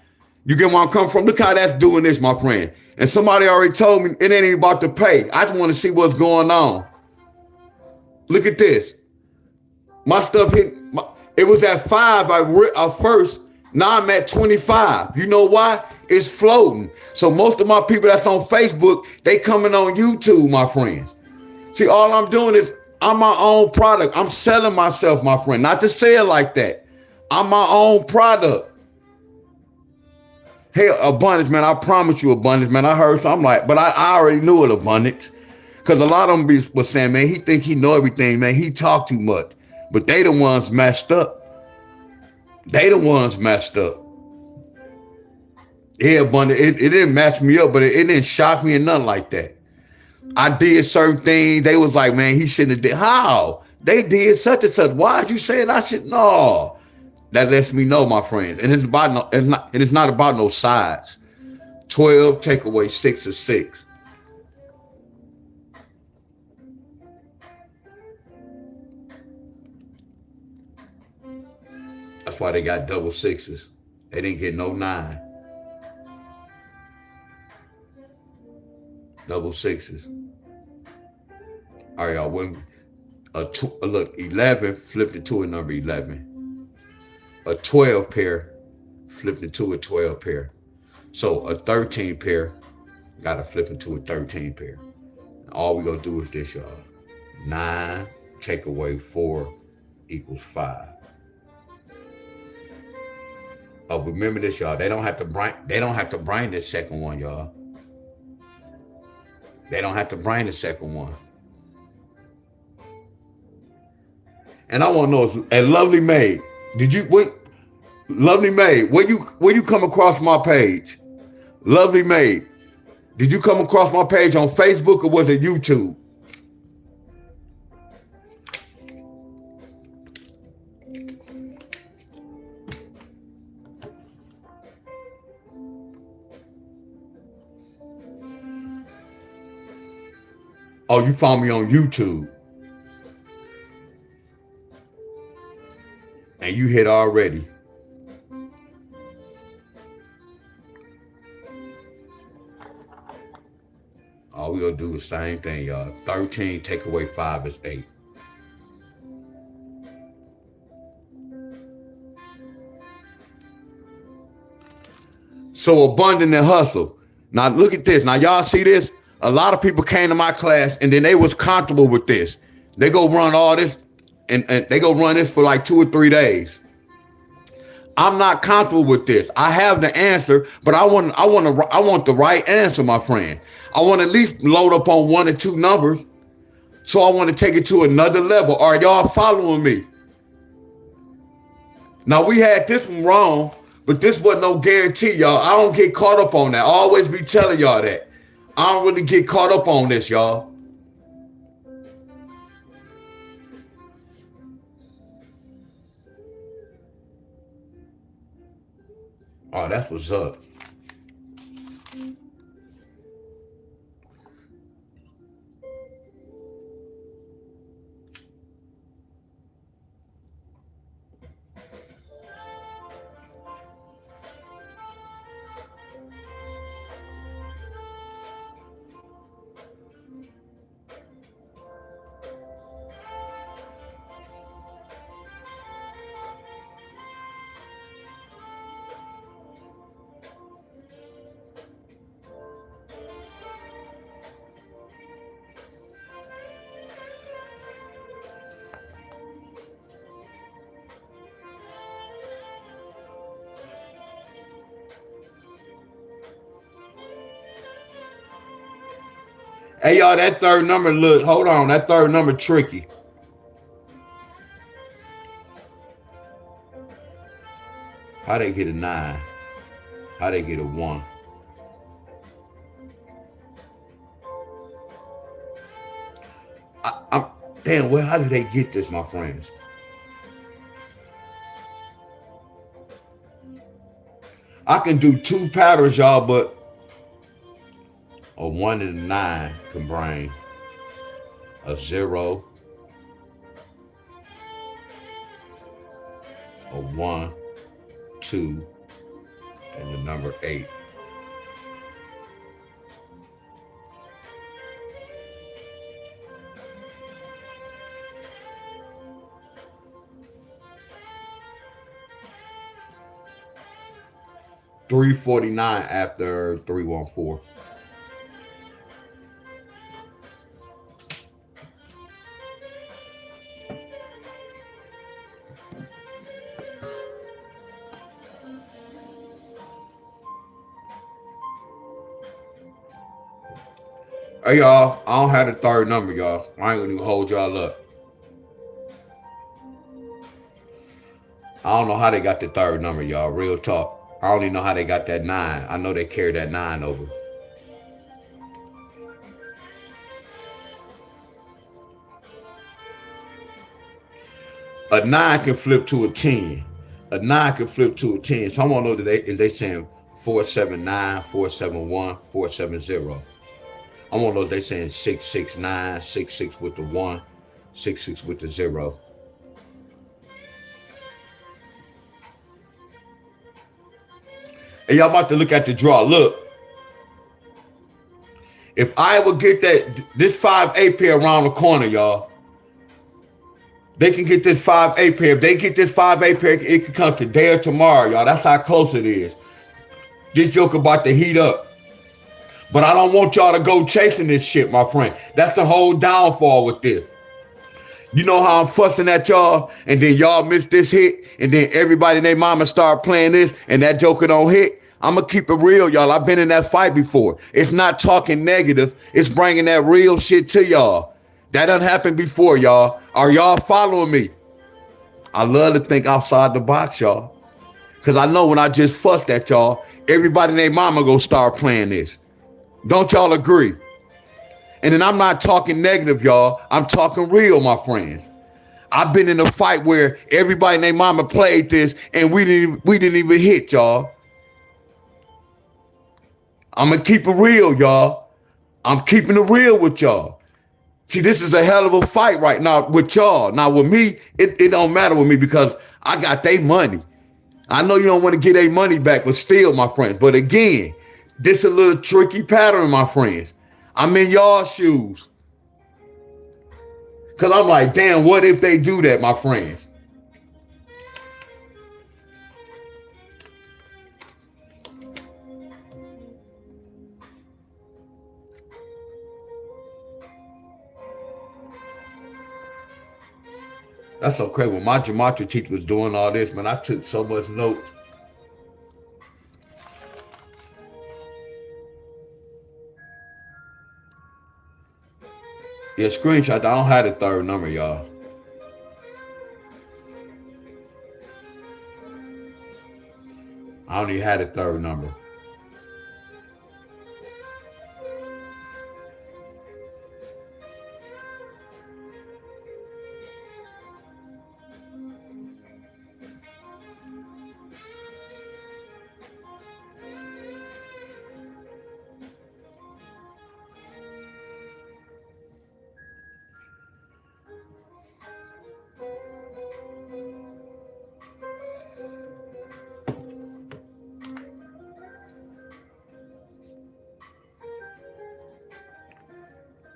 You get where I'm coming from? Look how that's doing this, my friend. And somebody already told me it ain't even about to pay. I just want to see what's going on. Look at this. My stuff hit, it was at 5 at first. Now I'm at 25. You know why? It's floating. So most of my people that's on Facebook, they coming on YouTube, my friends. See, all I'm doing is I'm my own product. I'm selling myself, my friend. Not to say it like that. I'm my own product. Hey, abundance, man. I promise you abundance, man. I heard something like, but I already knew it, abundance. Because a lot of them was saying, man, he think he know everything, man. He talk too much. But they the ones messed up. They the ones messed up. Yeah, abundance. It didn't mess me up, but it didn't shock me or nothing like that. I did certain things. They was like, man, he shouldn't have did. How? They did such and such. Why are you saying I should? No. That lets me know, my friends. And it's about no, it's not about no sides. 12 take away 6 is 6. That's why they got double sixes. They didn't get no 9. Double sixes. All right, y'all. When look, 11 flipped into a number 11. A 12 pair flipped into a 12 pair. So a 13 pair got to flip into a 13 pair. All we gonna do is this, y'all. 9 take away 4 equals 5. Oh, remember this, y'all. They don't have to bring this second one, y'all. They don't have to bring the second one. And I want to know, and Lovely Maid, Lovely Maid, where you come across my page? Lovely Maid, did you come across my page on Facebook or was it YouTube? Oh, you found me on YouTube. And you hit already. All we gonna do is the same thing, y'all. 13 take away 5 is 8. So abundant and hustle. Now look at this. Now y'all see this? A lot of people came to my class and then they was comfortable with this. They go run all this and they go run this for like 2 or 3 days. I'm not comfortable with this. I have the answer, but I want the right answer, my friend. I want to at least load up on 1 or 2 numbers. So I want to take it to another level. Are y'all following me? Now we had this one wrong, but this wasn't no guarantee, y'all. I don't get caught up on that. I always be telling y'all that. I don't really get caught up on this, y'all. Oh, that's what's up. Hey, y'all, that third number, look, hold on. That third number tricky. How they get a 9? How they get a 1? Damn, well, how did they get this, my friends? I can do 2 patterns, y'all, but a 1 and a 9 can bring a 0, a 1, 2, and the number 8. $349 after 314. Hey y'all, I don't have the third number, y'all. I ain't gonna even hold y'all up. I don't know how they got the third number, y'all. Real talk. I don't even know how they got that 9. I know they carry that 9 over. A 9 can flip to a 10. A 9 can flip to a 10. So I want to know that they saying 479, 471, 470. I want to know if they saying 669, 66 with the 1, 66 with the 0. And y'all about to look at the draw. Look, if I ever get this 5A pair around the corner, y'all, they can get this 5A pair. If they get this 5A pair, it can come today or tomorrow, y'all. That's how close it is. This joke about to heat up. But I don't want y'all to go chasing this shit, my friend. That's the whole downfall with this. You know how I'm fussing at y'all, and then y'all miss this hit, and then everybody and their mama start playing this, and that joker don't hit. I'm going to keep it real, y'all. I've been in that fight before. It's not talking negative. It's bringing that real shit to y'all. That done happened before, y'all. Are y'all following me? I love to think outside the box, y'all. Because I know when I just fussed at y'all, everybody and their mama go start playing this. Don't y'all agree? And then I'm not talking negative, y'all. I'm talking real, my friends. I've been in a fight where everybody and their mama played this, and we didn't even hit, y'all. I'm going to keep it real, y'all. I'm keeping it real with y'all. See, this is a hell of a fight right now with y'all. Now, with me, it don't matter with me because I got their money. I know you don't want to get their money back, but still, my friends. But again, this is a little tricky pattern, my friends. I'm in y'all's shoes. Because I'm like, damn, what if they do that, my friends? That's so crazy. When my Gematria teacher was doing all this, man, I took so much notes. Yeah, screenshot. I don't have the third number, y'all. I don't even have the third number.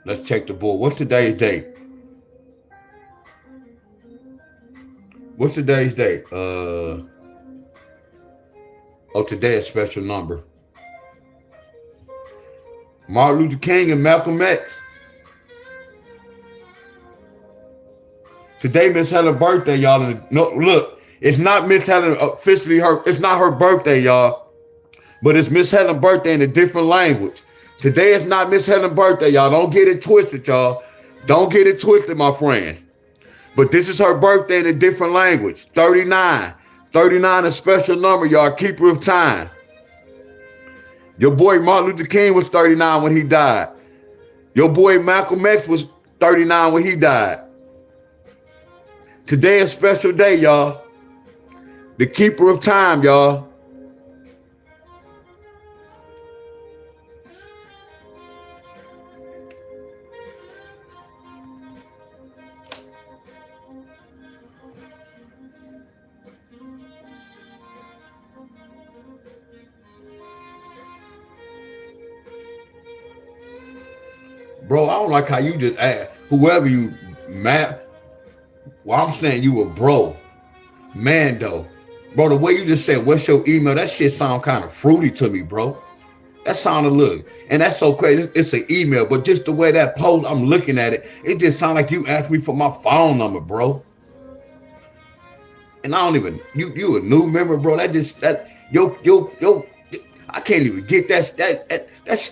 Let's check the board. What's today's date? What's today's date? Today is special number. Martin Luther King and Malcolm X. Today, Miss Helen's birthday, y'all. No, look, it's not Miss Helen officially it's not her birthday, y'all. But it's Miss Helen's birthday in a different language. Today is not Miss Helen's birthday, y'all. Don't get it twisted, y'all. Don't get it twisted, my friend. But this is her birthday in a different language. 39. 39 is a special number, y'all. Keeper of time. Your boy Martin Luther King was 39 when he died. Your boy Malcolm X was 39 when he died. Today is a special day, y'all. The keeper of time, y'all. Bro, I don't like how you just ask whoever you map. Well, I'm saying you a bro. Mando. Bro, the way you just said, what's your email? That shit sound kind of fruity to me, bro. That sounded look. And that's so crazy. It's an email, but just the way that post, I'm looking at it, it just sound like you asked me for my phone number, bro. And I don't even, you a new member, bro. I I can't even get that's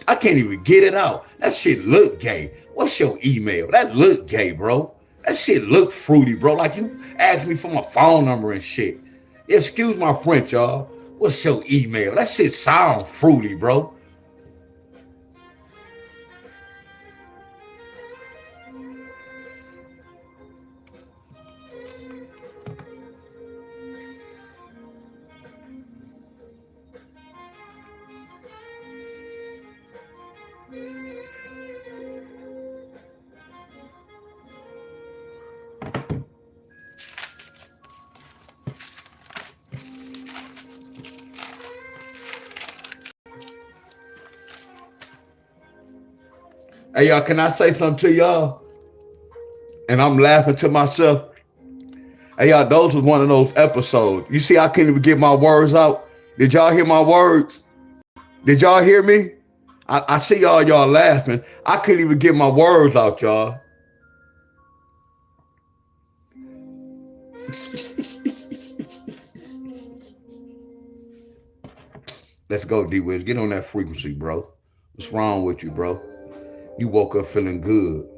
I can't even get it out. That shit look gay. What's your email? That look gay, bro. That shit look fruity, bro. Like you asked me for my phone number and shit. Excuse my French, y'all. What's your email? That shit sound fruity, bro. Hey, y'all, can I say something to y'all? And I'm laughing to myself. Hey, y'all, those was one of those episodes. You see, I couldn't even get my words out. Did y'all hear my words? Did y'all hear me? I see y'all laughing. I couldn't even get my words out, y'all. Let's go, D-Wiz. Get on that frequency, bro. What's wrong with you, bro? You woke up feeling good.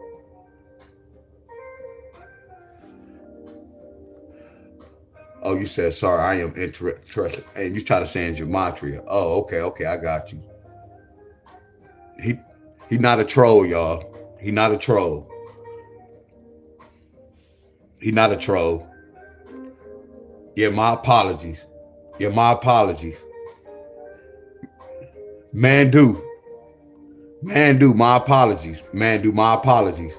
Oh, you said, sorry, I am interested. And you try to say in Gematria. Oh, okay, I got you. He not a troll, y'all. He not a troll. He not a troll. Yeah, my apologies. Yeah, my apologies. Man, do, my apologies. Man, do, my apologies.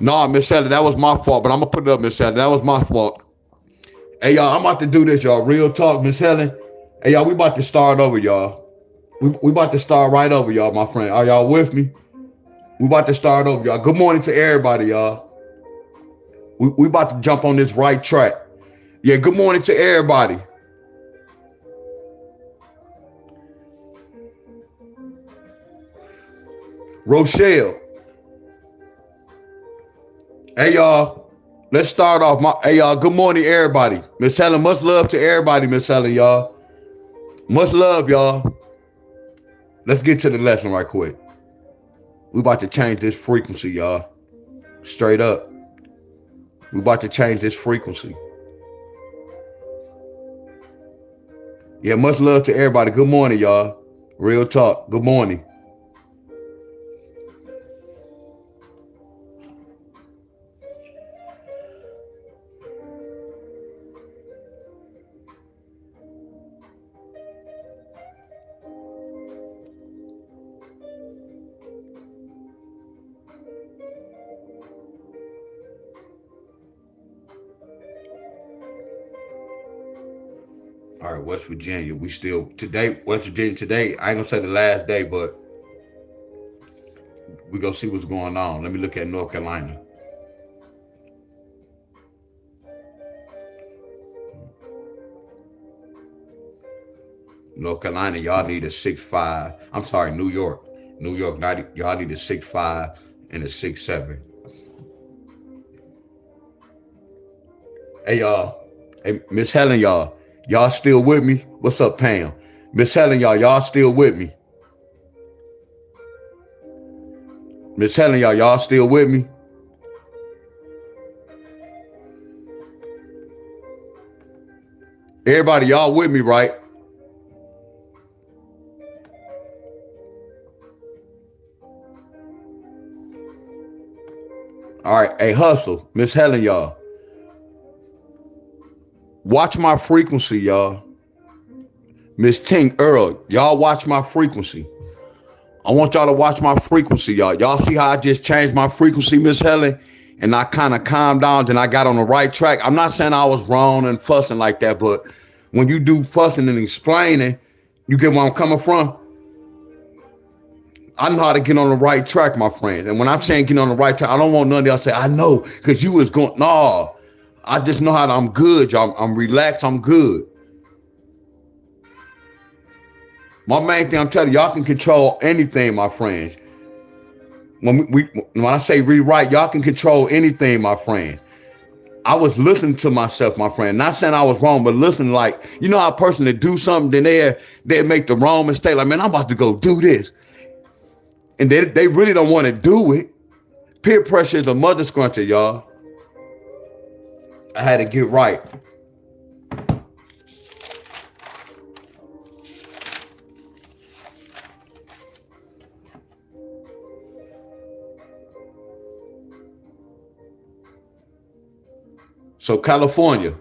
No, Miss Sally, that was my fault, but I'm going to put it up, Miss Sally. That was my fault. Hey, y'all, I'm about to do this, y'all. Real talk, Miss Helen. Hey, y'all, we about to start over, y'all. We about to start right over, y'all, my friend. Are y'all with me? We about to start over, y'all. Good morning to everybody, y'all. We about to jump on this right track. Yeah, good morning to everybody. Rochelle. Hey, y'all. Let's start off. Hey, y'all, good morning, everybody. Miss Helen, much love to everybody, Miss Helen, y'all. Much love, y'all. Let's get to the lesson right quick. We about to change this frequency, y'all. Straight up. We about to change this frequency. Yeah, much love to everybody. Good morning, y'all. Real talk. Good morning. All right, West Virginia. We still today, West Virginia today. I ain't gonna say the last day, but we gonna see what's going on. Let me look at North Carolina. North Carolina, y'all need a 6'5". I'm sorry, New York. New York, y'all need a 6'5" and a 6'7". Hey, y'all. Hey, Miss Helen, y'all. Y'all still with me? What's up, Pam? Miss Helen, y'all still with me? Miss Helen, y'all still with me? Everybody, y'all with me, right? All right, hey, hustle. Miss Helen, y'all. Watch my frequency, y'all. Miss Ting, Earl, y'all watch my frequency. I want y'all to watch my frequency, y'all. Y'all see how I just changed my frequency, Miss Helen? And I kind of calmed down and I got on the right track. I'm not saying I was wrong and fussing like that, but when you do fussing and explaining, you get where I'm coming from? I know how to get on the right track, my friends. And when I'm saying get on the right track, I don't want none of y'all to say, I know, because you was going, no. I just know how I'm good, y'all. I'm relaxed, I'm good. My main thing I'm telling you, y'all can control anything, my friends. When I say rewrite, y'all can control anything, my friends. I was listening to myself, my friend. Not saying I was wrong, but listening like, you know how a person to do something, then they make the wrong mistake. Like, man, I'm about to go do this. And they really don't want to do it. Peer pressure is a mother scruncher, y'all. I had to get right. So California,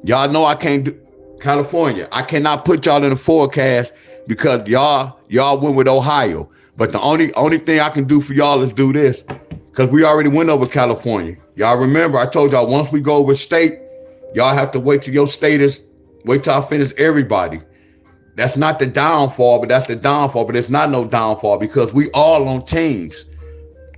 y'all know I can't do California. I cannot put y'all in the forecast because y'all went with Ohio. But the only thing I can do for y'all is do this, because we already went over California. Y'all remember I told y'all once we go over state, y'all have to wait till your state is wait till I finish everybody. That's not the downfall, but that's the downfall. But it's not no downfall because we all on teams.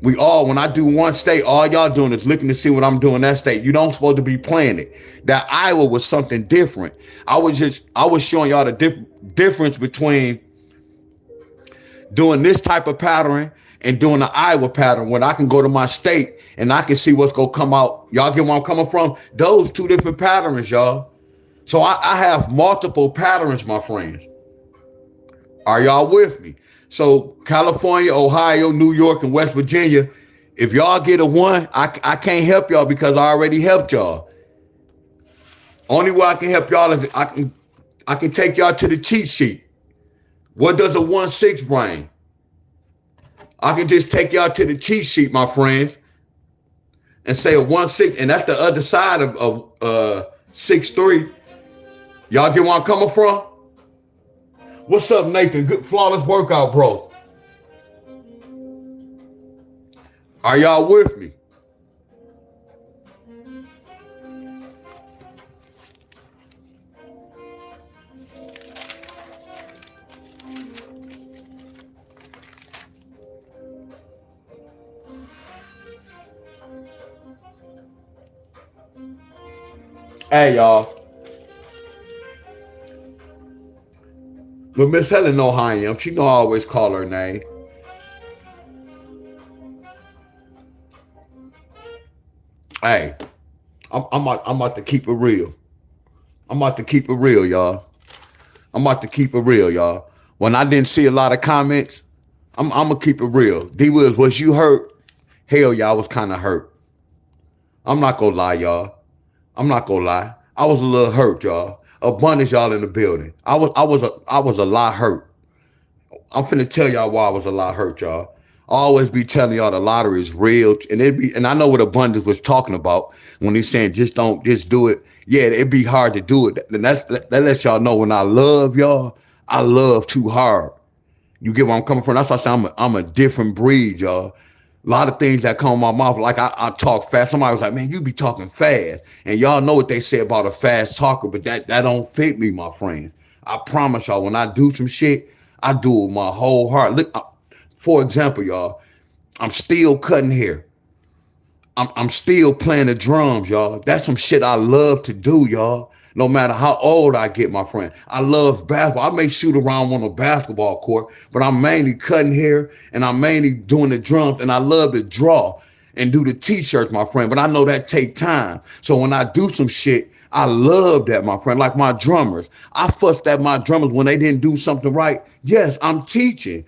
We all, when I do one state, all y'all doing is looking to see what I'm doing in that state. You don't supposed to be playing it. That Iowa was something different. I was showing y'all the difference between doing this type of pattern and doing the Iowa pattern when I can go to my state and I can see what's going to come out. Y'all get where I'm coming from? Those two different patterns, y'all. So I have multiple patterns, my friends. Are y'all with me? So California, Ohio, New York, and West Virginia, if y'all get a 1, I can't help y'all because I already helped y'all. Only way I can help y'all is I can take y'all to the cheat sheet. What does a 1-6 bring? I can just take y'all to the cheat sheet, my friends, and say a 1-6, and that's the other side of 6-3. Y'all get where I'm coming from? What's up, Nathan? Good, flawless workout, bro. Are y'all with me? Hey, y'all. But Miss Helen know how I am. She know I always call her name. Hey, I'm about to keep it real. I'm about to keep it real, y'all. I'm about to keep it real, y'all. When I didn't see a lot of comments, I'm gonna keep it real. D Wills, was you hurt? Hell, y'all was kind of hurt. I'm not gonna lie, y'all. I'm not gonna lie. I was a little hurt, y'all. Abundance, y'all in the building. I was a lot hurt. I'm finna tell y'all why I was a lot hurt, y'all. I always be telling y'all the lottery is real, and I know what Abundance was talking about when he's saying just do it. Yeah, it'd be hard to do it. And that lets y'all know when I love y'all, I love too hard. You get where I'm coming from? That's why I say I'm a different breed, y'all. A lot of things that come out my mouth, like I talk fast. Somebody was like, man, you be talking fast. And y'all know what they say about a fast talker, but that don't fit me, my friend. I promise y'all, when I do some shit, I do it with my whole heart. Look, for example, y'all, I'm still cutting hair. I'm still playing the drums, y'all. That's some shit I love to do, y'all. No matter how old I get, my friend. I love basketball. I may shoot around on a basketball court, but I'm mainly cutting hair and I'm mainly doing the drums, and I love to draw and do the t-shirts, my friend. But I know that take time. So when I do some shit, I love that, my friend. Like my drummers. I fussed at my drummers when they didn't do something right. Yes, I'm teaching.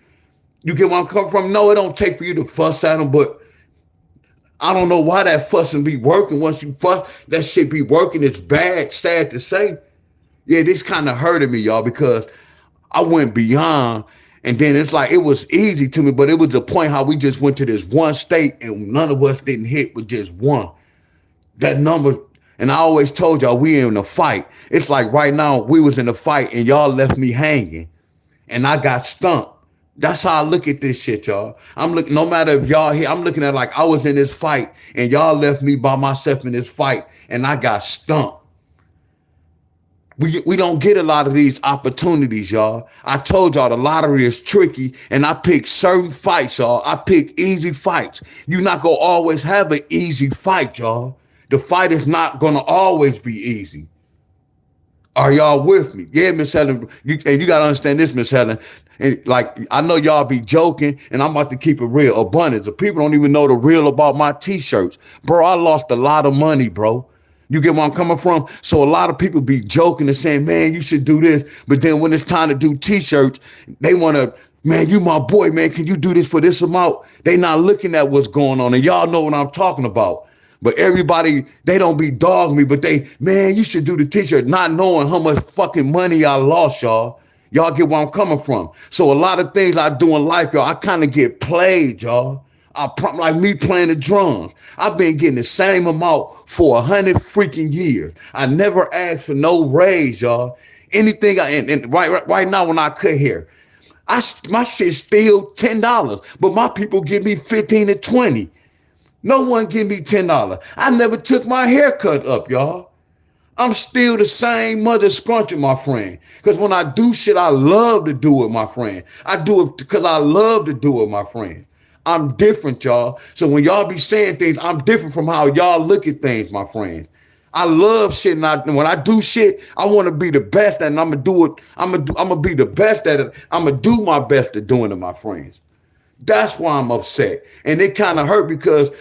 You get where I'm coming from? No, it don't take for you to fuss at them, but I don't know why that fussing be working. Once you fuss, that shit be working. It's bad, sad to say. Yeah, this kind of hurted me, y'all, because I went beyond. And then it's like, it was easy to me, but it was the point how we just went to this one state and none of us didn't hit with just one. That number, and I always told y'all, we in a fight. It's like right now, we was in a fight and y'all left me hanging and I got stumped. That's how I look at this shit, y'all. I'm looking, no matter if y'all here, I'm looking at like I was in this fight and y'all left me by myself in this fight and I got stumped. We don't get a lot of these opportunities, y'all. I told y'all the lottery is tricky and I pick certain fights, y'all. I pick easy fights. You're not going to always have an easy fight, y'all. The fight is not going to always be easy. Are y'all with me? Yeah, Miss Helen. And you got to understand this, Miss Helen. And like, I know y'all be joking, and I'm about to keep it real. Abundance. The people don't even know the real about my t-shirts. Bro, I lost a lot of money, bro. You get where I'm coming from? So a lot of people be joking and saying, man, you should do this. But then when it's time to do t-shirts, they want to, man, you my boy, man, can you do this for this amount? They not looking at what's going on. And y'all know what I'm talking about. But everybody, they don't be dogging me, but they, man, you should do the t-shirt, not knowing how much fucking money I lost, y'all. Y'all get where I'm coming from. So a lot of things I do in life, y'all, I kind of get played, y'all. Like me playing the drums. I've been getting the same amount for 100 freaking years. I never asked for no raise, y'all. Anything and right now when I cut hair, my shit's still $10, but my people give me 15 to 20. No one give me $10. I never took my haircut up, y'all. I'm still the same mother scruncher, my friend. Because when I do shit, I love to do it, my friend. I do it because I love to do it, my friend. I'm different, y'all. So when y'all be saying things, I'm different from how y'all look at things, my friends. I love shit, and when I do shit, I want to be the best, and I'm gonna do it. I'm gonna be the best at it. I'm gonna do my best at doing it, my friends. That's why I'm upset, and it kind of hurt because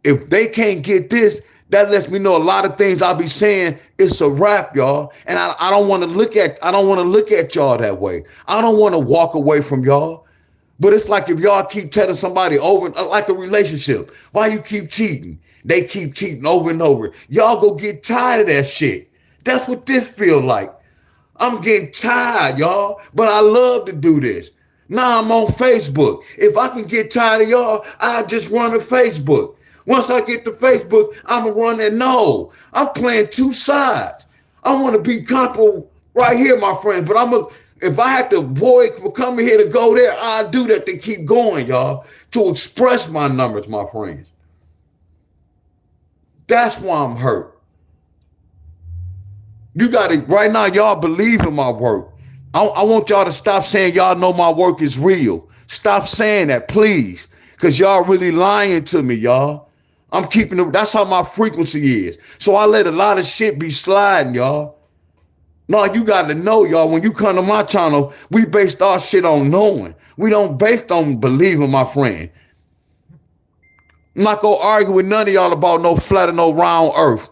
if they can't get this, that lets me know a lot of things I'll be saying. It's a wrap, y'all, and I don't want to look at y'all that way. I don't want to walk away from y'all. But it's like if y'all keep telling somebody over, like a relationship, why you keep cheating? They keep cheating over and over. Y'all go get tired of that shit. That's what this feel like. I'm getting tired, y'all, but I love to do this. Now I'm on Facebook. If I can get tired of y'all, I'll just run to Facebook. Once I get to Facebook, I'm going to run that. No, I'm playing two sides. I want to be comfortable right here, my friends, but if I have to avoid coming here to go there, I'll do that to keep going, y'all, to express my numbers, my friends. That's why I'm hurt. You got to, right now, y'all believe in my work. I want y'all to stop saying y'all know my work is real. Stop saying that, please, because y'all really lying to me, y'all. I'm keeping it, that's how my frequency is. So I let a lot of shit be sliding, y'all. No, you got to know, y'all, when you come to my channel, we based our shit on knowing. We don't based on believing, my friend. I'm not going to argue with none of y'all about no flat or no round earth.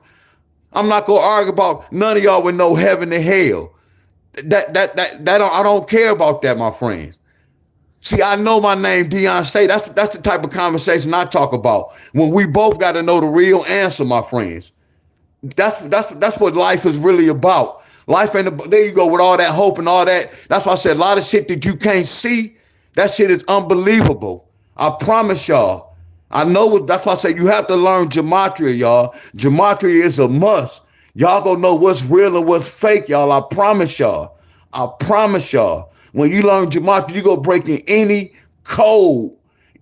I'm not going to argue about none of y'all with no heaven and hell. I don't care about that, my friends. See, I know my name, Deon Staley. That's the type of conversation I talk about. When we both got to know the real answer, my friends. That's what life is really about. Life ain't, there you go with all that hope and all that. That's why I said a lot of shit that you can't see, that shit is unbelievable. I promise y'all. I know that's why I say you have to learn Gematria, y'all. Gematria is a must. Y'all gonna know what's real and what's fake, y'all. I promise y'all. I promise y'all. When you learn Gematria, you go break in any code,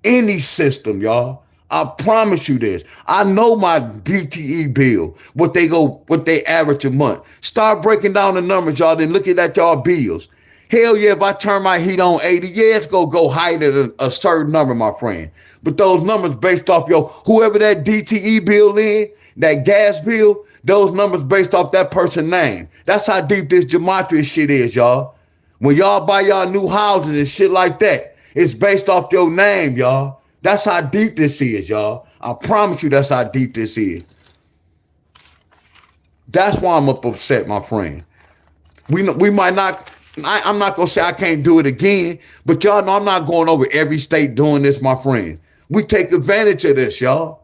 any system, y'all. I promise you this. I know my DTE bill, what they average a month. Start breaking down the numbers, y'all, then looking at y'all bills. Hell yeah, if I turn my heat on 80, yeah, it's gonna go higher than a certain number, my friend. But those numbers based off whoever that DTE bill in, that gas bill, those numbers based off that person's name. That's how deep this Gematria shit is, y'all. When y'all buy y'all new houses and shit like that, it's based off your name, y'all. That's how deep this is, y'all. I promise you that's how deep this is. That's why I'm upset, my friend. We might not, I'm not going to say I can't do it again, but y'all know I'm not going over every state doing this, my friend. We take advantage of this, y'all.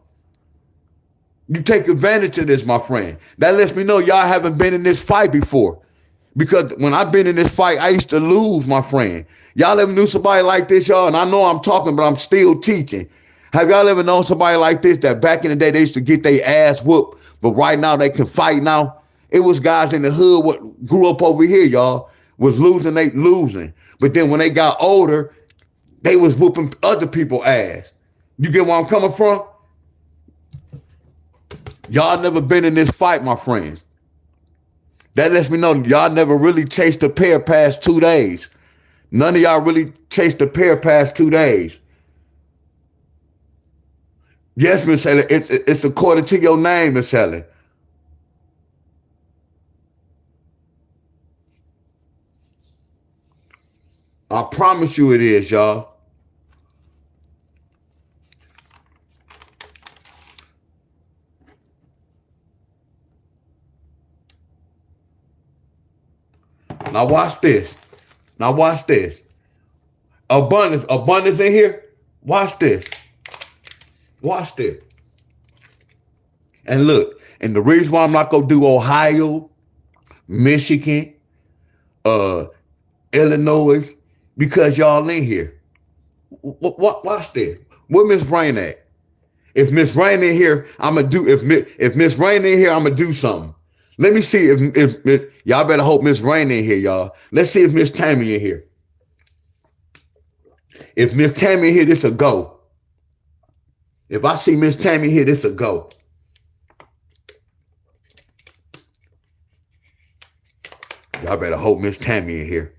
You take advantage of this, my friend. That lets me know y'all haven't been in this fight before. Because when I've been in this fight, I used to lose, my friend. Y'all ever knew somebody like this, y'all? And I know I'm talking, but I'm still teaching. Have y'all ever known somebody like this that back in the day, they used to get their ass whooped, but right now they can fight now? It was guys in the hood what grew up over here, y'all, was losing. But then when they got older, they was whooping other people's ass. You get where I'm coming from? Y'all never been in this fight, my friends. That lets me know y'all never really chased a pair past 2 days. None of y'all really chased a pair past 2 days. Yes, Miss Helen, it's according to your name, Miss Helen. I promise you it is, y'all. Now watch this. Now watch this. Abundance in here. Watch this. Watch this. And look, and the reason why I'm not gonna do Ohio, Michigan, Illinois, because y'all in here. Watch this. Where Miss Rain at? If Miss Rain in here, I'm gonna do. If Miss Rain in here, I'm gonna do something. Let me see if y'all better hope Miss Rain in here, y'all. Let's see if Miss Tammy in here. If Miss Tammy in here, this a go. If I see Miss Tammy here, this a go. Y'all better hope Miss Tammy in here.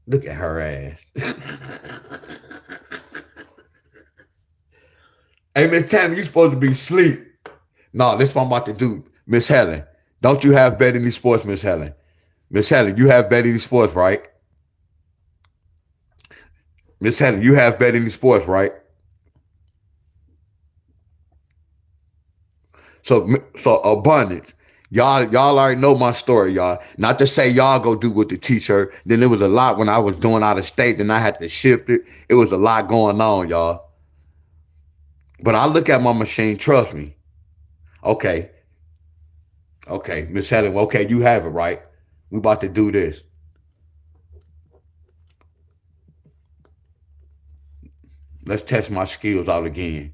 Look at her ass. Hey, Miss Tammy, you supposed to be asleep. No, this is what I'm about to do. Miss Helen, don't you have bet any sports, Miss Helen? Miss Helen, you have bet any sports, right? Miss Helen, you have bet any sports, right? So abundance. Y'all already know my story, y'all. Not to say y'all go do with the t-shirt. Then there was a lot when I was doing out of state, then I had to shift it. It was a lot going on, y'all. But I look at my machine, trust me. Okay, Miss Helen, okay, you have it, right? We about to do this. Let's test my skills out again.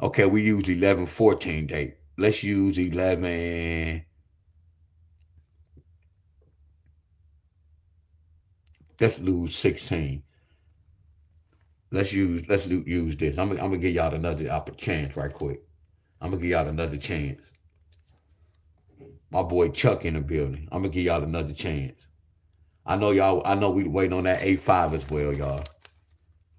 Okay, we use 11-14 date. Let's use 11. Let's lose 16. Let's use this. I'm gonna give y'all another chance right quick. I'm gonna give y'all another chance. My boy Chuck in the building. I'm gonna give y'all another chance. I know we waiting on that A5 as well, y'all.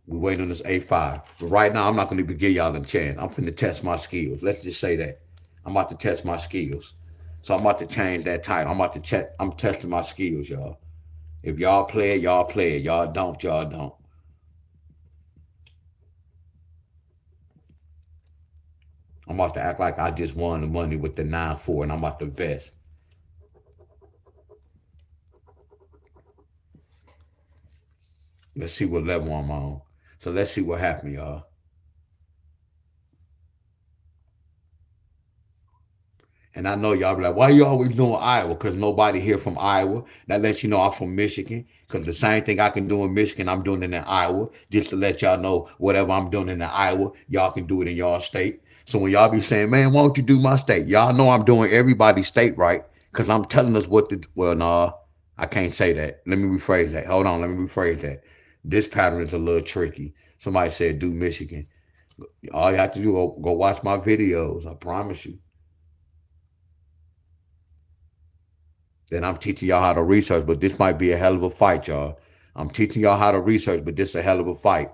We waiting on this A5. But right now, I'm not gonna even give y'all a chance. I'm finna test my skills. Let's just say that. I'm about to test my skills. So I'm about to change that title. I'm about to check. I'm testing my skills, y'all. If y'all play it, y'all play it. Y'all don't, y'all don't. I'm about to act like I just won the money with the 9-4 and I'm about to vest. Let's see what level I'm on. So let's see what happened, y'all. And I know y'all be like, why you always doing Iowa? Because nobody here from Iowa. That lets you know I'm from Michigan. Because the same thing I can do in Michigan, I'm doing it in Iowa. Just to let y'all know whatever I'm doing in Iowa, y'all can do it in y'all state. So when y'all be saying, man, why don't you do my state? Y'all know I'm doing everybody's state right. Because I'm telling us what to do. Well, no, I can't say that. Let me rephrase that. Hold on, let me rephrase that. This pattern is a little tricky. Somebody said do Michigan. All you have to do, go watch my videos. I promise you. Then I'm teaching y'all how to research, but this might be a hell of a fight, y'all. I'm teaching y'all how to research, but this is a hell of a fight.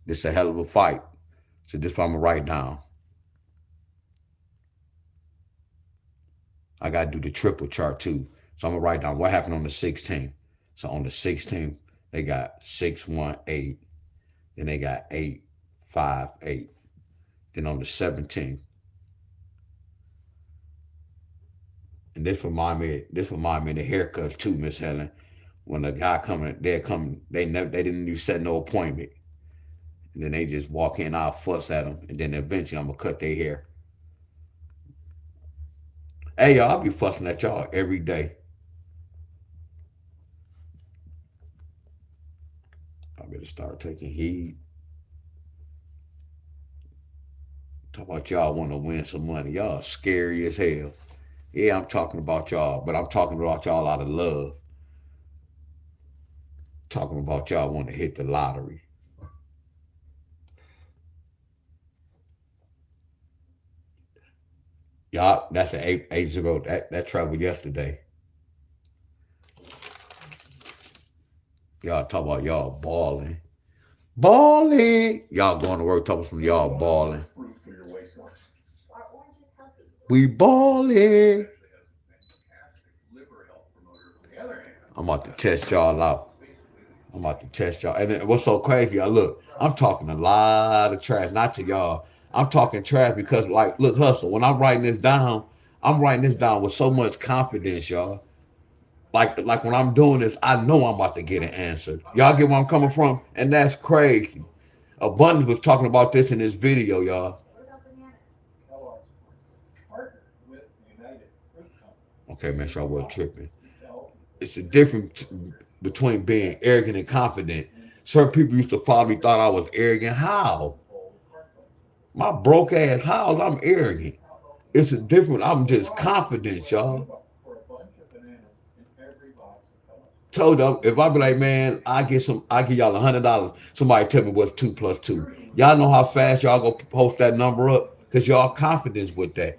This is a hell of a fight. So this is what I'm going to write down. I got to do the triple chart too. So I'm going to write down what happened on the 16th. So on the 16th, they got 618. Then they got 858. Then on the 17th, and this remind me of the haircuts too, Miss Helen. When the guy they didn't even set no appointment. And then they just walk in, I'll fuss at them, and then eventually I'm gonna cut their hair. Hey y'all, I'll be fussing at y'all every day. I better start taking heed. Talk about y'all want to win some money. Y'all scary as hell. Yeah, I'm talking about y'all, but I'm talking about y'all out of love. Talking about y'all want to hit the lottery. Y'all, that's an 880. That traveled yesterday. Y'all talk about y'all balling. Balling. Y'all going to work talking from y'all balling. We balling. I'm about to test y'all out. I'm about to test y'all. And what's so crazy, look, I'm talking a lot of trash, not to y'all. I'm talking trash because, like, look, Hustle, when I'm writing this down with so much confidence, y'all. Like when I'm doing this, I know I'm about to get an answer. Y'all get where I'm coming from? And that's crazy. Abundance was talking about this in this video, y'all. What about bananas? Kellogg's partnered with the United Fruit Company Okay, man, so I wasn't tripping. to develop It's a difference between being arrogant and confident. Certain people used to follow me, thought I was arrogant. How? control of parkland. My broke ass house, I'm arrogant. It's a different, I'm just confident, y'all. For a bunch of bananas in every box of Kellogg's. Told them, if I be like, man, I give y'all $100. Somebody tell me what's 2 plus 2. Y'all know how fast y'all go post that number up? Because y'all confidence with that.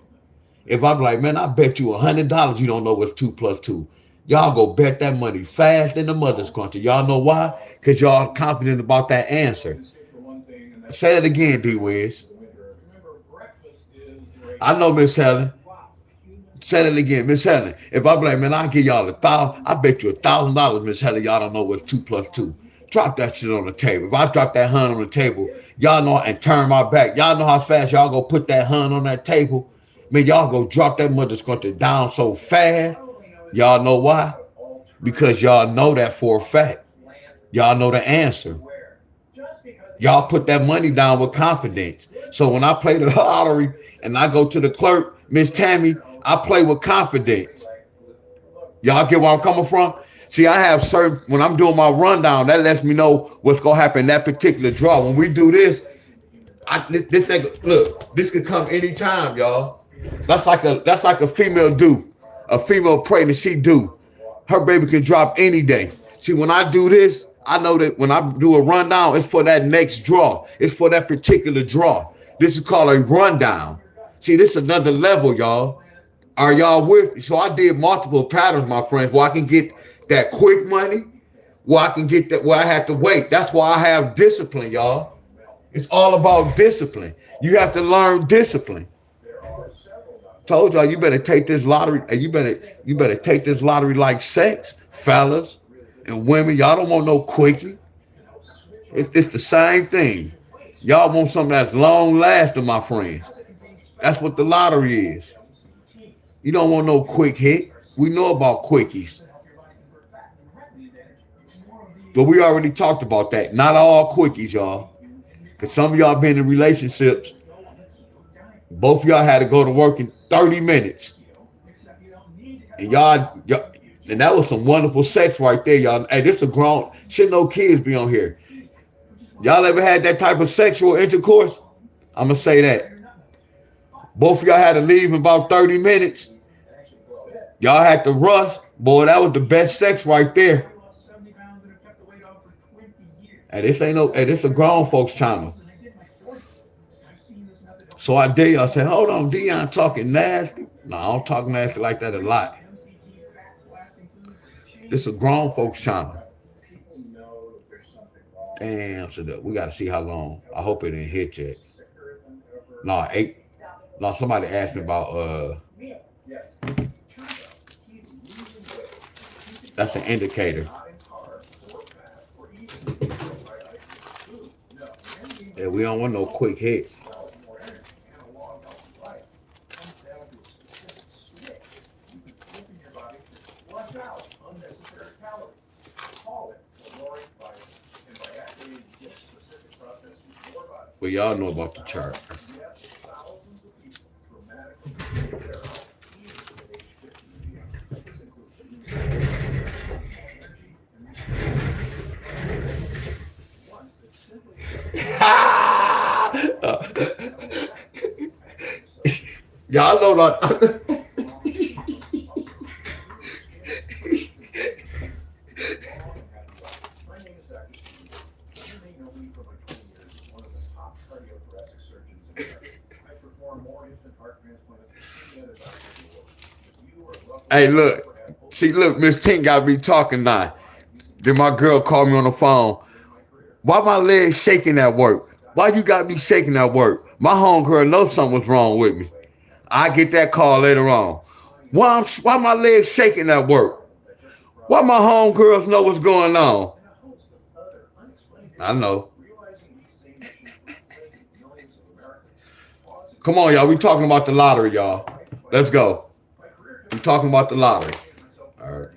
If I be like, man, I bet you $100 you don't know what's 2 plus 2. Y'all go bet that money fast in the mother's country. Y'all know why? Because y'all confident about that answer. For one thing, and that's Say that again, D-Wiz. the winter. Remember, breakfast is the I know, Miss Helen. wow. Humans Say that again, Miss Helen. If I be like, man, I'll give y'all $1,000. I bet you $1,000, Miss Helen. Y'all don't know what's 2 plus 2. Drop that shit on the table. If I drop that hun on the table, y'all know, and turn my back. Y'all know how fast y'all go put that hun on that table. Man, y'all go drop that mother's country down so fast. Y'all know why? Because y'all know that for a fact. Y'all know the answer. where just because Y'all put that money down with confidence. So when I play the lottery and I go to the clerk, Miss Tammy, I play with confidence. Y'all get where I'm coming from? See, I have certain, when I'm doing my rundown, that lets me know what's going to happen in that particular draw. When we do this, this thing, look, this could come anytime, y'all. That's like a female do. A female pregnant, she do. Her baby can drop any day. See, when I do this, I know that when I do a rundown, it's for that next draw. It's for that particular draw. This is called a rundown. See, this is another level, y'all. Are y'all with me? So I did multiple patterns, my friends, where I can get that quick money, where I can get that where I have to wait. That's why I have discipline, y'all. It's all about discipline. You have to learn discipline. Told y'all you better take this lottery, and you better take this lottery like sex, fellas and women. Y'all don't want no quickie. It's the same thing. Y'all want something that's long lasting, my friends. That's what the lottery is. You don't want no quick hit. We know about quickies. But we already talked about that. Not all quickies, y'all. Because some of y'all been in relationships. Both of y'all had to go to work in 30 minutes. And and that was some wonderful sex right there, y'all. Hey, this a grown, shit, no kids be on here. Y'all ever had that type of sexual intercourse? I'm going to say that. Both of y'all had to leave in about 30 minutes. Y'all had to rush. Boy, that was the best sex right there. And this ain't no, this a grown folks channel. So I dare y'all say, hold on, Deon talking nasty. No, I don't talk nasty like that a lot. This a grown folks channel. Damn, so we got to see how long. I hope it didn't hit yet. No, 8. No, somebody asked me about, that's an indicator. Yeah, we don't want no quick hit. Well, y'all know about the chart. Y'all know that. Hey, look. See, look, Miss Tink got me talking now. Then my girl called me on the phone. Why my legs shaking at work? Why you got me shaking at work? My homegirl knows something was wrong with me. I get that call later on. Why my legs shaking at work? Why my homegirls know what's going on? I know. Come on, y'all. We talking about the lottery, y'all. Let's go. We talking about the lottery. All right.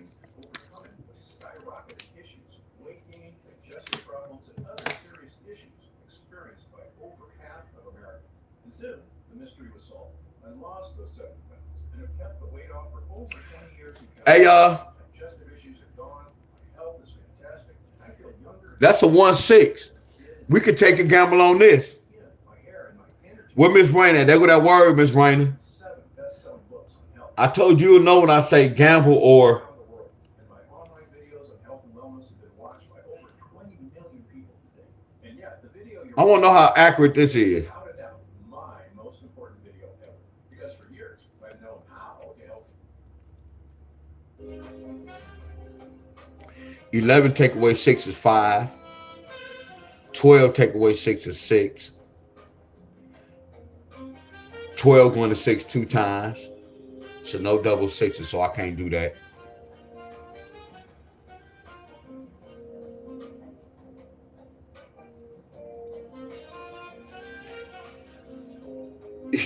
Soon, the mystery was solved. I lost those 7 pounds and have kept the weight off for over 20 years. Hey, y'all. Digestive issues are gone. My health is fantastic. I feel younger. That's a 1-6. We could take a gamble on this. My hair and my energy. What Miss Rainer? There go that word, Miss Rainer. 7 best-selling books on health. I told you to know when I say gamble or. Around the world. And my online videos on health and wellness have been watched by over 20 million people today. And yet, the video you're I want to know how accurate this is. without a doubt my most important video ever. Because for years, I've known how to help you. 11 take away 6 is 5. 12 take away 6 is 6. 12 going to 6 2 times. So no double sixes, so I can't do that.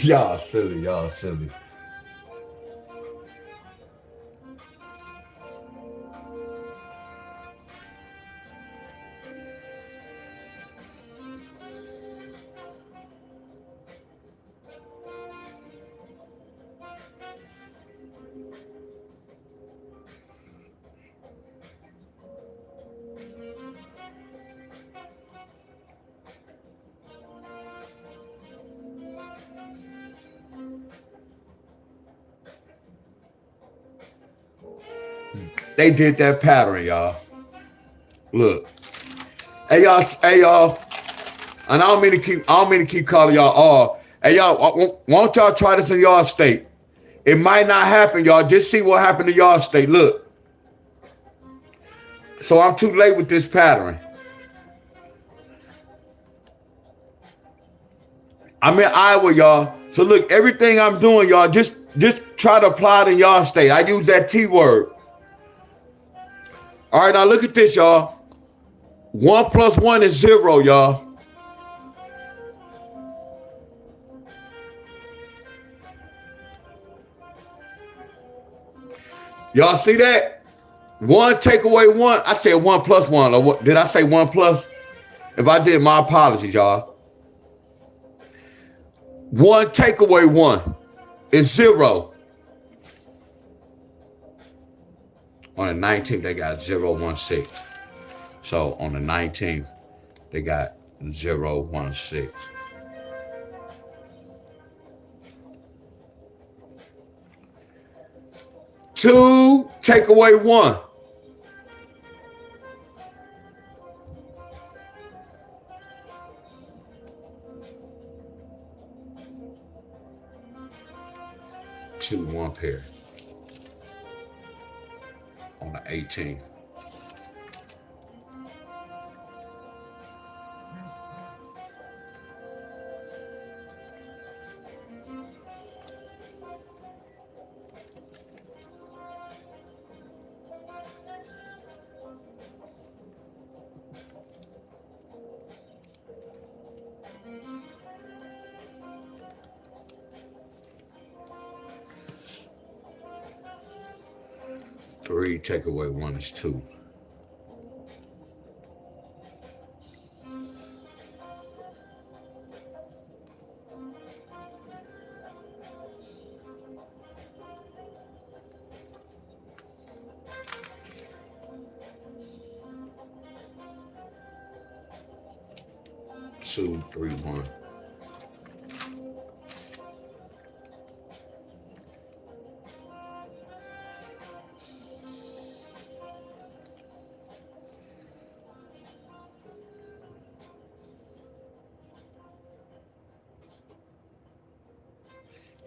Y'all silly, y'all silly. They did that pattern, y'all. Look. Hey y'all. And I don't mean to keep calling y'all all. Hey y'all, why don't y'all try this in y'all state? It might not happen, y'all. Just see what happened to y'all state. Look. So I'm too late with this pattern. I'm in Iowa, y'all. So look, everything I'm doing, y'all, just try to apply it in y'all state. I use that T word. All right, now look at this, y'all. 1 + 1 is 0, y'all. Y'all see that? 1 take away 1. I said 1 + 1. Or what? Did I say 1 plus? If I did, my apologies, y'all. 1 take away 1 is 0. On the 19th, they got 016. So on the 19th, they got 016. Two take away 1. Two, 1 pair. On the 18th. Three take away 1 is 2. Two, 3, 1.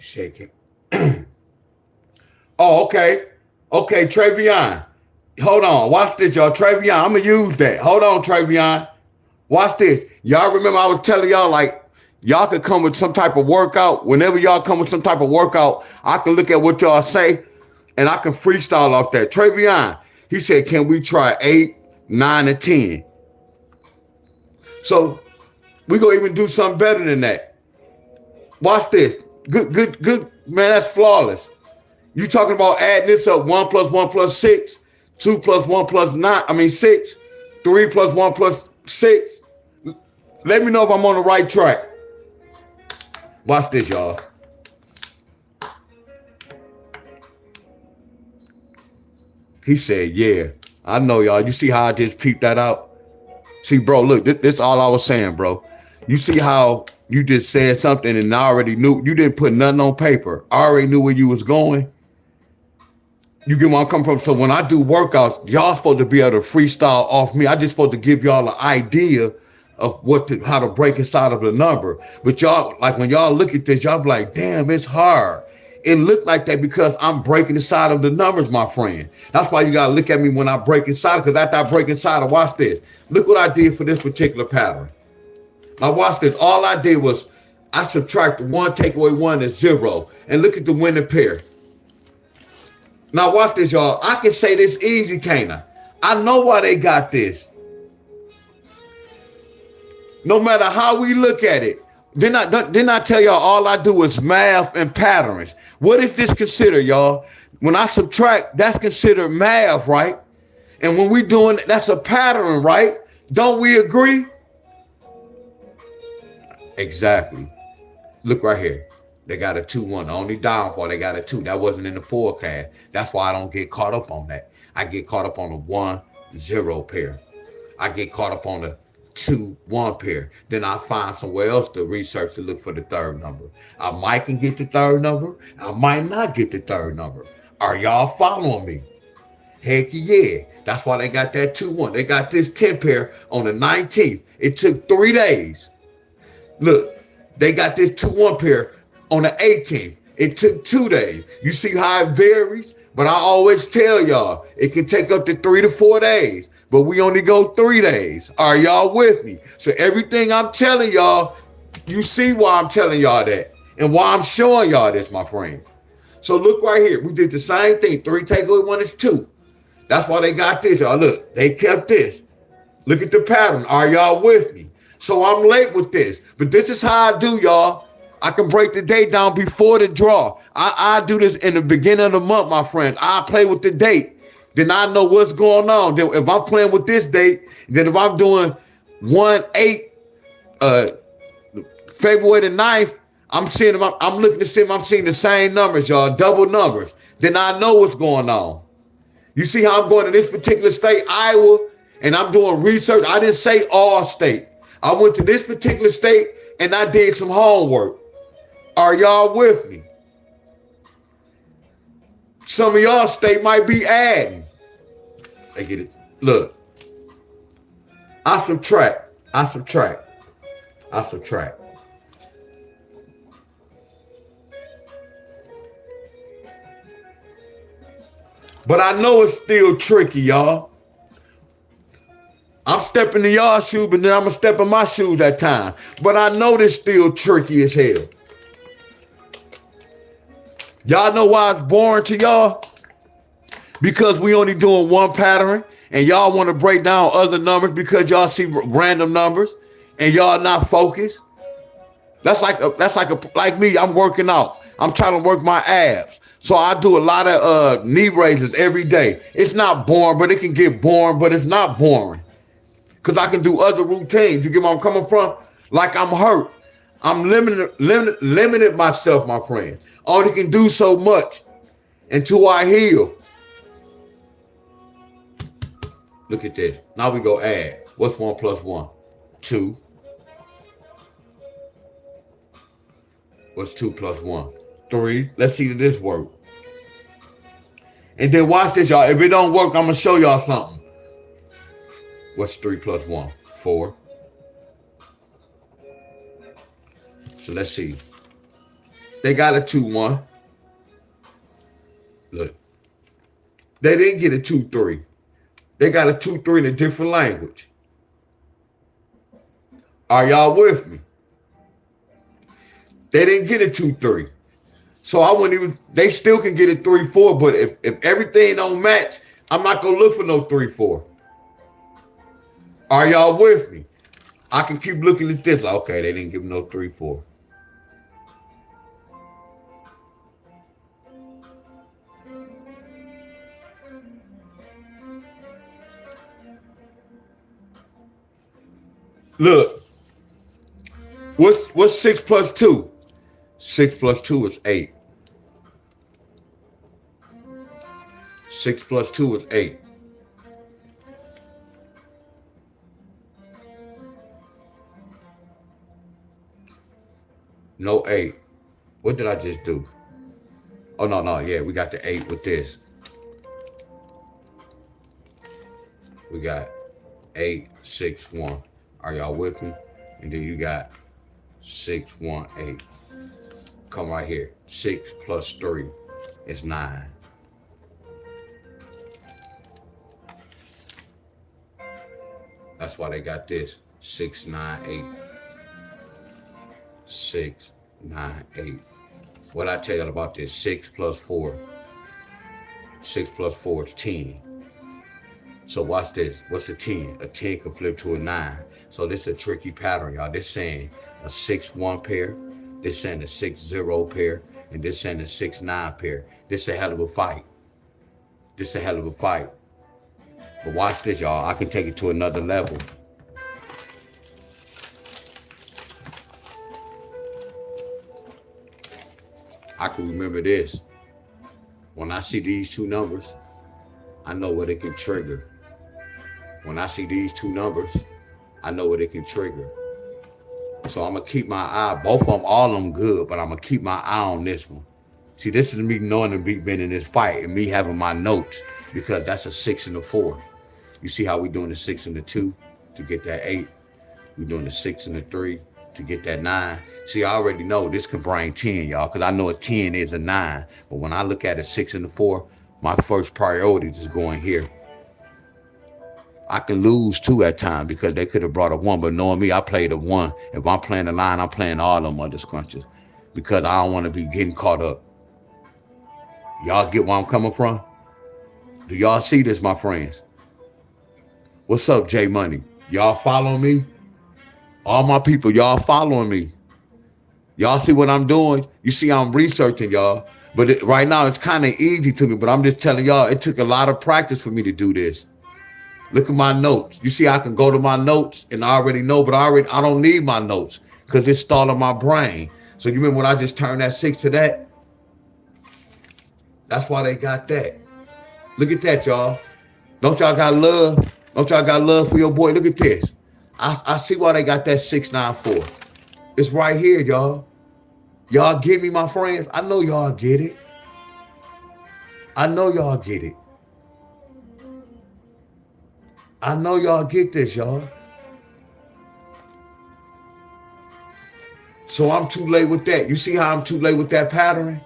Shaking. Oh, okay. Okay, Travion. Hold on. Watch this, y'all. Travion, I'm going to use that. Hold on, Travion. Watch this. Y'all remember I was telling y'all, like, y'all could come with some type of workout. Whenever y'all come with some type of workout, I can look at what y'all say, and I can freestyle off that. Travion, he said, can we try 8, 9, and 10? So we going to even do something better than that. Watch this. Good, man, that's flawless. You talking about adding this up, 1 + 1 + 6, 2 + 1 + 9, 6, 3 + 1 + 6. Let me know if I'm on the right track. Watch this, y'all. He said, yeah, I know, y'all. You see how I just peeped that out? See, bro, look, this all I was saying, bro. You see how you just said something and I already knew. You didn't put nothing on paper. I already knew where you was going. You get where I'm coming from? So when I do workouts, y'all supposed to be able to freestyle off me. I just supposed to give y'all an idea of how to break inside of the number. But y'all, like when y'all look at this, y'all be like, damn, it's hard. It looked like that because I'm breaking inside of the numbers, my friend. That's why you gotta look at me when I break inside, because after I break inside, watch this. Look what I did for this particular pattern. Now watch this. All I did was I subtracted 1, take away 1 is 0. And look at the winning pair. Now watch this, y'all. I can say this easy, can't I? I know why they got this. No matter how we look at it. Didn't I tell y'all all I do is math and patterns? What is this considered, y'all? When I subtract, that's considered math, right? And when we doing, that's a pattern, right? Don't we agree? Exactly. Look right here. They got a 2-1. The only downfall, they got a 2. That wasn't in the forecast. That's why I don't get caught up on that. I get caught up on the 1-0 pair. I get caught up on the 2-1 pair. Then I find somewhere else to research to look for the third number. I might can get the third number. I might not get the third number. Are y'all following me? Heck yeah. That's why they got that 2-1. They got this 10 pair on the 19th. It took 3 days. Look, they got this 2-1 pair on the 18th. It took 2 days. You see how it varies? But I always tell y'all, it can take up to 3 to 4 days. But we only go 3 days. Are y'all with me? So everything I'm telling y'all, you see why I'm telling y'all that. And why I'm showing y'all this, my friend. So look right here. We did the same thing. 3 take away 1 is 2. That's why they got this, y'all. Look, they kept this. Look at the pattern. Are y'all with me? So I'm late with this. But this is how I do, y'all. I can break the date down before the draw. I do this in the beginning of the month, my friends. I play with the date. Then I know what's going on. Then if I'm playing with this date, then if I'm doing 1-8, February the 9th, I'm looking to see if I'm seeing the same numbers, y'all, double numbers. Then I know what's going on. You see how I'm going to this particular state, Iowa, and I'm doing research. I didn't say all state. I went to this particular state and I did some homework. Are y'all with me? Some of y'all state might be adding. I get it. Look, I subtract. But I know it's still tricky, y'all. I'm stepping in y'all shoes, but then I'm going to step in my shoes at time. But I know this still tricky as hell. Y'all know why it's boring to y'all? Because we only doing one pattern, and y'all want to break down other numbers because y'all see random numbers, and y'all not focused. That's like me. I'm working out. I'm trying to work my abs. So I do a lot of knee raises every day. It's not boring, but it can get boring, but it's not boring. Because I can do other routines. You get where I'm coming from? Like I'm hurt. I'm limited myself, my friend. Only can do so much until I heal. Look at this. Now we go add. What's 1 plus 1? 2. What's 2 plus 1? 3. Let's see if this works. And then watch this, y'all. If it don't work, I'm going to show y'all something. What's 3 plus 1? 4. So let's see. They got a 2-1. Look. They didn't get a 2-3. They got a 2-3 in a different language. Are y'all with me? They didn't get a 2-3. So I wouldn't even, they still can get a 3-4, but if everything don't match, I'm not going to look for no 3-4. Are y'all with me? I can keep looking at this. Like, okay, they didn't give no 3-4. Look, what's 6 plus 2? 6 plus 2 is 8. 6 plus 2 is 8. No 8. What did I just do? Oh, no. Yeah, we got the 8 with this. We got 8, 6, 1. Are y'all with me? And then you got 6, 1, 8. Come right here. 6 plus 3 is 9. That's why they got this. 6, 9, 8. 6, 9, 8. What I tell y'all about this? 6 plus 4. 6 plus 4 is 10. So watch this. What's a 10? A 10 can flip to a 9. So this is a tricky pattern, y'all. This saying a 6-1 pair. This saying a 6-0 pair. And this saying a 6-9 pair. This is a hell of a fight. This is a hell of a fight. But watch this, y'all. I can take it to another level. I can remember this. When I see these two numbers, I know what it can trigger. When I see these two numbers, I know what it can trigger. So I'm going to keep my eye, both of them, all of them good, but I'm going to keep my eye on this one. See, this is me knowing and being in this fight and me having my notes, because that's a 6 and a 4. You see how we doing the 6 and the 2 to get that 8. We doing the 6 and the 3 to get that 9. See, I already know this can bring 10, y'all, because I know a 10 is a 9. But when I look at a 6 and a 4, my first priority is going here. I can lose 2 at times because they could have brought a 1, but knowing me, I played a 1. If I'm playing the line, I'm playing all them other scrunches because I don't want to be getting caught up. Y'all get where I'm coming from? Do y'all see this, my friends? What's up, J Money? Y'all following me? All my people, y'all following me? Y'all see what I'm doing? You see I'm researching, y'all. But right now, it's kind of easy to me, but I'm just telling y'all, it took a lot of practice for me to do this. Look at my notes. You see, I can go to my notes and I already know, but I don't need my notes because it's stalling my brain. So you remember when I just turned that 6 to that? That's why they got that. Look at that, y'all. Don't y'all got love? Don't y'all got love for your boy? Look at this. I see why they got that 694. It's right here, y'all. Y'all get me, my friends? I know y'all get it. I know y'all get it. I know y'all get this, y'all. So I'm too late with that. You see how I'm too late with that pattern?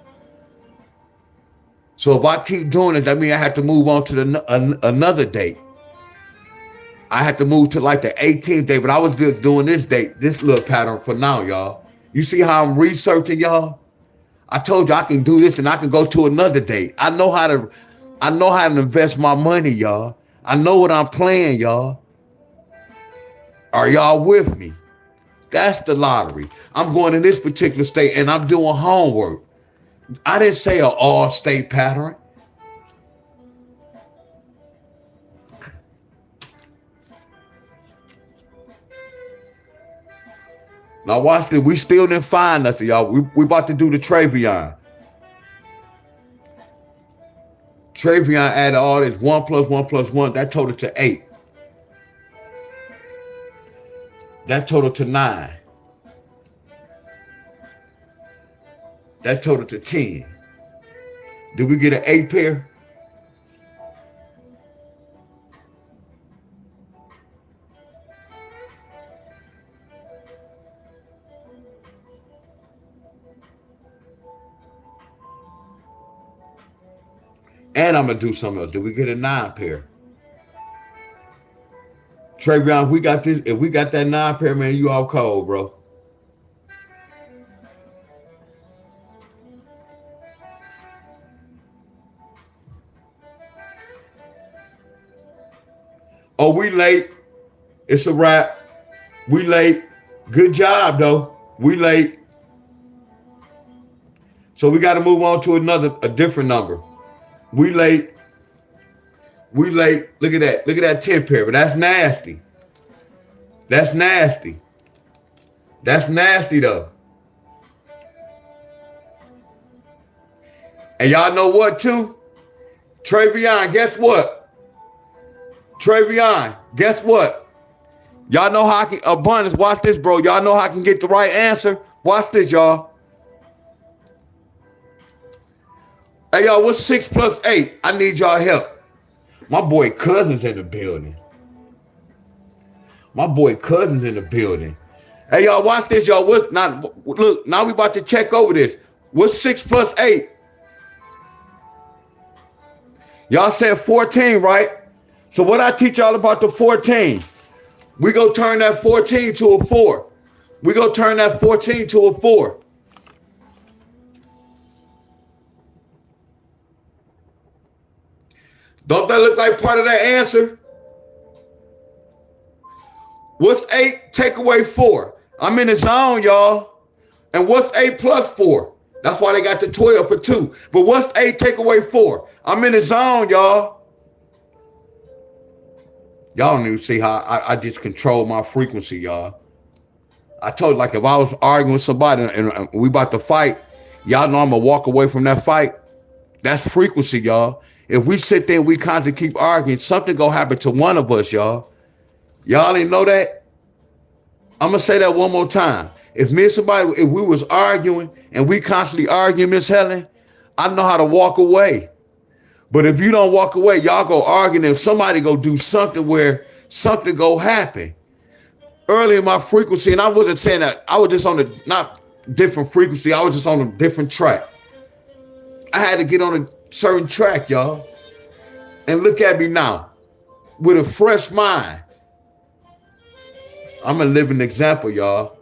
So if I keep doing it, that means I have to move on to another date. I have to move to like the 18th day, but I was just doing this date, this little pattern for now, y'all. You see how I'm researching, y'all? I told you I can do this and I can go to another date. I know how to invest my money, y'all. I know what I'm playing, y'all. Are y'all with me? That's the lottery. I'm going in this particular state and I'm doing homework. I didn't say an all-state pattern. Now watch this. We still didn't find nothing, y'all. We about to do the Travion. Travion added all this 1 plus 1 plus 1. That totaled to 8. That totaled to 9. That totaled to 10. Did we get an 8 pair? And I'm going to do something else. Did we get a 9 pair? Travion, if we got that 9 pair, man, you all cold, bro. Oh, we late. It's a wrap. We late. Good job, though. We late. So we got to move on to a different number. We late. We late. Look at that. Look at that 10 pair. But that's nasty. That's nasty. That's nasty, though. And y'all know what too? Travion, guess what? Travion, guess what? Y'all know how I can, abundance, watch this, bro. Y'all know how I can get the right answer. Watch this, y'all. Hey, y'all, what's 6 plus 8? I need y'all help. My boy Cousin's in the building. My boy Cousin's in the building. Hey, y'all, watch this, y'all. Look, now we about to check over this. What's 6 plus 8? Y'all said 14, right? So what I teach y'all about the 14, we go turn that 14 to a 4. We go turn that 14 to a 4. Don't that look like part of that answer? What's 8 take away 4? I'm in the zone, y'all. And what's 8 plus 4? That's why they got the 12 for 2. But what's 8 take away 4? I'm in the zone, y'all. Y'all don't even see how I just control my frequency, y'all. I told you, like, if I was arguing with somebody and we about to fight, y'all know I'm going to walk away from that fight. That's frequency, y'all. If we sit there and we constantly keep arguing, something going to happen to one of us, y'all. Y'all didn't know that? I'm going to say that one more time. If we was arguing and we constantly arguing, Miss Helen, I know how to walk away. But if you don't walk away, y'all go arguing and somebody go do something where something go happen. Early in my frequency, and I wasn't saying that, I was just on a not different frequency, I was just on a different track. I had to get on a certain track, y'all. And look at me now, with a fresh mind. I'm a living example, y'all.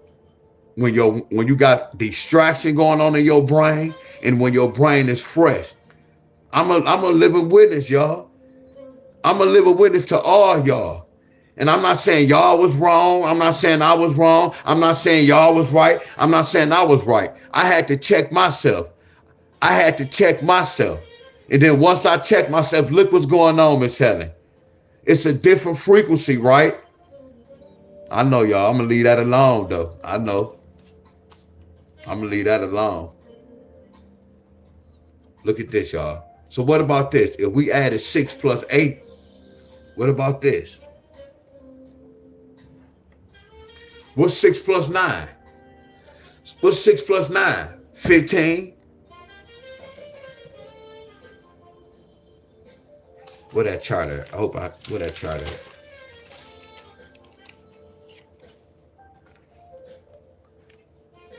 When you got distraction going on in your brain, and when your brain is fresh, I'm a living witness, y'all. I'm a living witness to all y'all. And I'm not saying y'all was wrong. I'm not saying I was wrong. I'm not saying y'all was right. I'm not saying I was right. I had to check myself. And then once I checked myself, look what's going on, Miss Helen. It's a different frequency, right? I know, y'all. I'm going to leave that alone, though. I know. I'm going to leave that alone. Look at this, y'all. So what about this? If we added 6 plus 8, what about this? What's 6 plus 9? What's 6 plus 9? 15. Where that chart at? Where that chart at?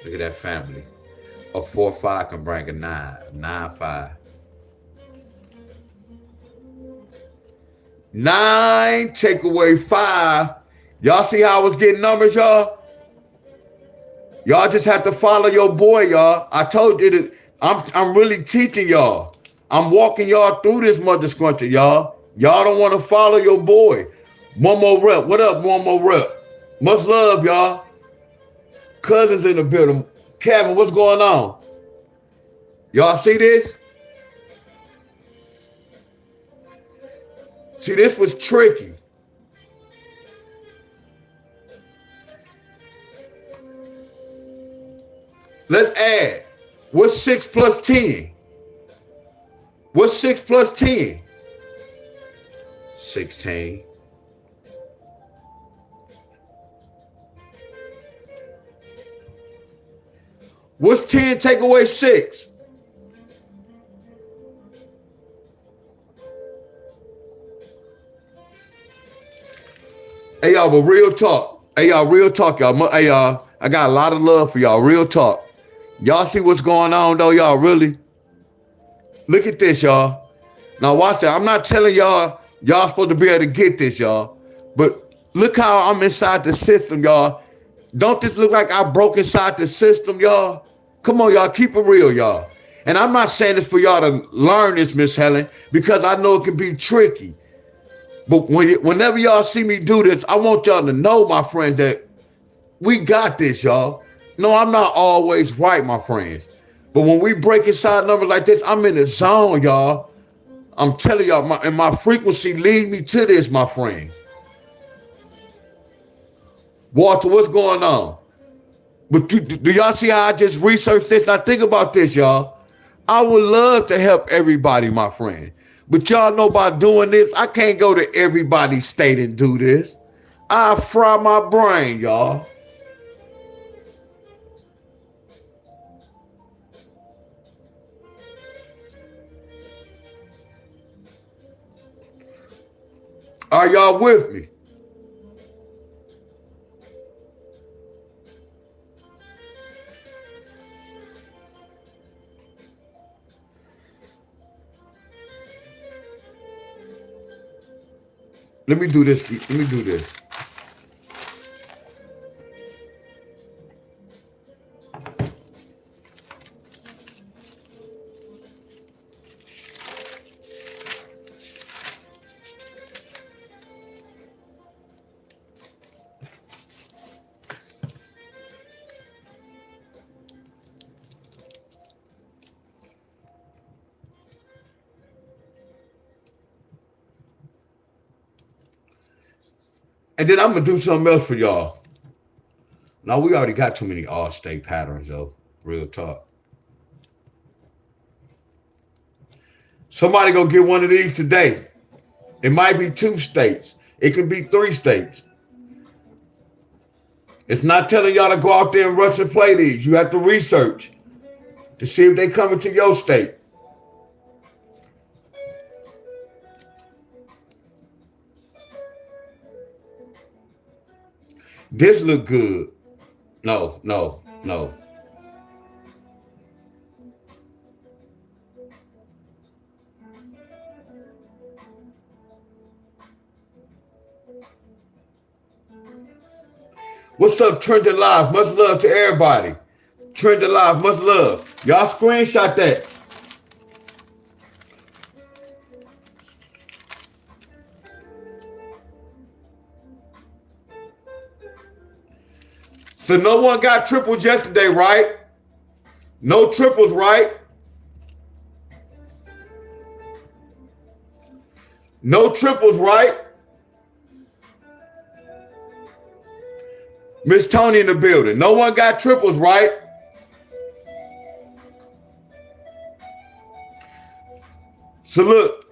Look at that family. A 4-5 can bring a 9. 9-5. 9 take away 5. Y'all see how I was getting numbers, y'all? Y'all just have to follow your boy, y'all. I told you that I'm really teaching y'all. I'm walking y'all through this mother scruncher, y'all. Y'all don't want to follow your boy. One more rep. What up, one more rep? Much love, y'all. Cousins in the building. Kevin, what's going on? Y'all see this? See, this was tricky. Let's add. What's 6 plus 10? What's 6 plus 10? 16. What's 10 take away 6? Hey, y'all, but real talk. Hey, y'all, real talk, y'all. Hey, y'all, I got a lot of love for y'all. Real talk. Y'all see what's going on, though, y'all, really? Look at this, y'all. Now, watch that. I'm not telling y'all supposed to be able to get this, y'all. But look how I'm inside the system, y'all. Don't this look like I broke inside the system, y'all? Come on, y'all. Keep it real, y'all. And I'm not saying this for y'all to learn this, Miss Helen, because I know it can be tricky. But whenever y'all see me do this, I want y'all to know, my friend, that we got this, y'all. No, I'm not always right, my friends. But when we break inside numbers like this, I'm in the zone, y'all. I'm telling y'all, my frequency lead me to this, my friend. Walter, what's going on? But do y'all see how I just researched this? Now think about this, y'all. I would love to help everybody, my friend. But y'all know about doing this. I can't go to everybody's state and do this. I fry my brain, y'all. Are y'all with me? Let me do this. Let me do this. And then I'm going to do something else for y'all. Now, we already got too many all-state patterns, though. Real talk. Somebody go get one of these today. It might be 2 states. It could be 3 states. It's not telling y'all to go out there and rush and play these. You have to research to see if they come into your state. This look good. No. What's up, Trending Live? Much love to everybody. Trending Live, much love. Y'all screenshot that. So no one got triples yesterday, right? No triples, right? No triples, right? Miss Tony in the building. No one got triples, right? So look,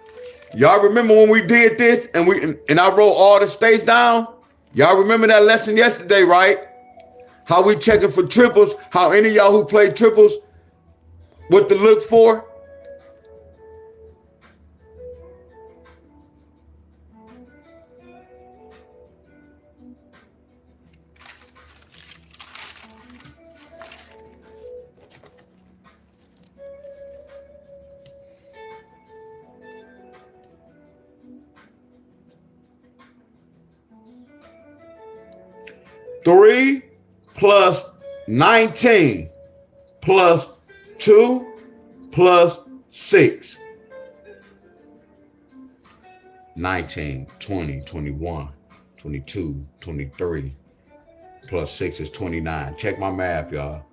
y'all remember when we did this and I wrote all the states down? Y'all remember that lesson yesterday, right? How we checking for triples, how any of y'all who play triples, what to look for? Three plus 19 plus 2 plus 6. 19, 20, 21, 22, 23 plus 6 is 29. Check my math, y'all.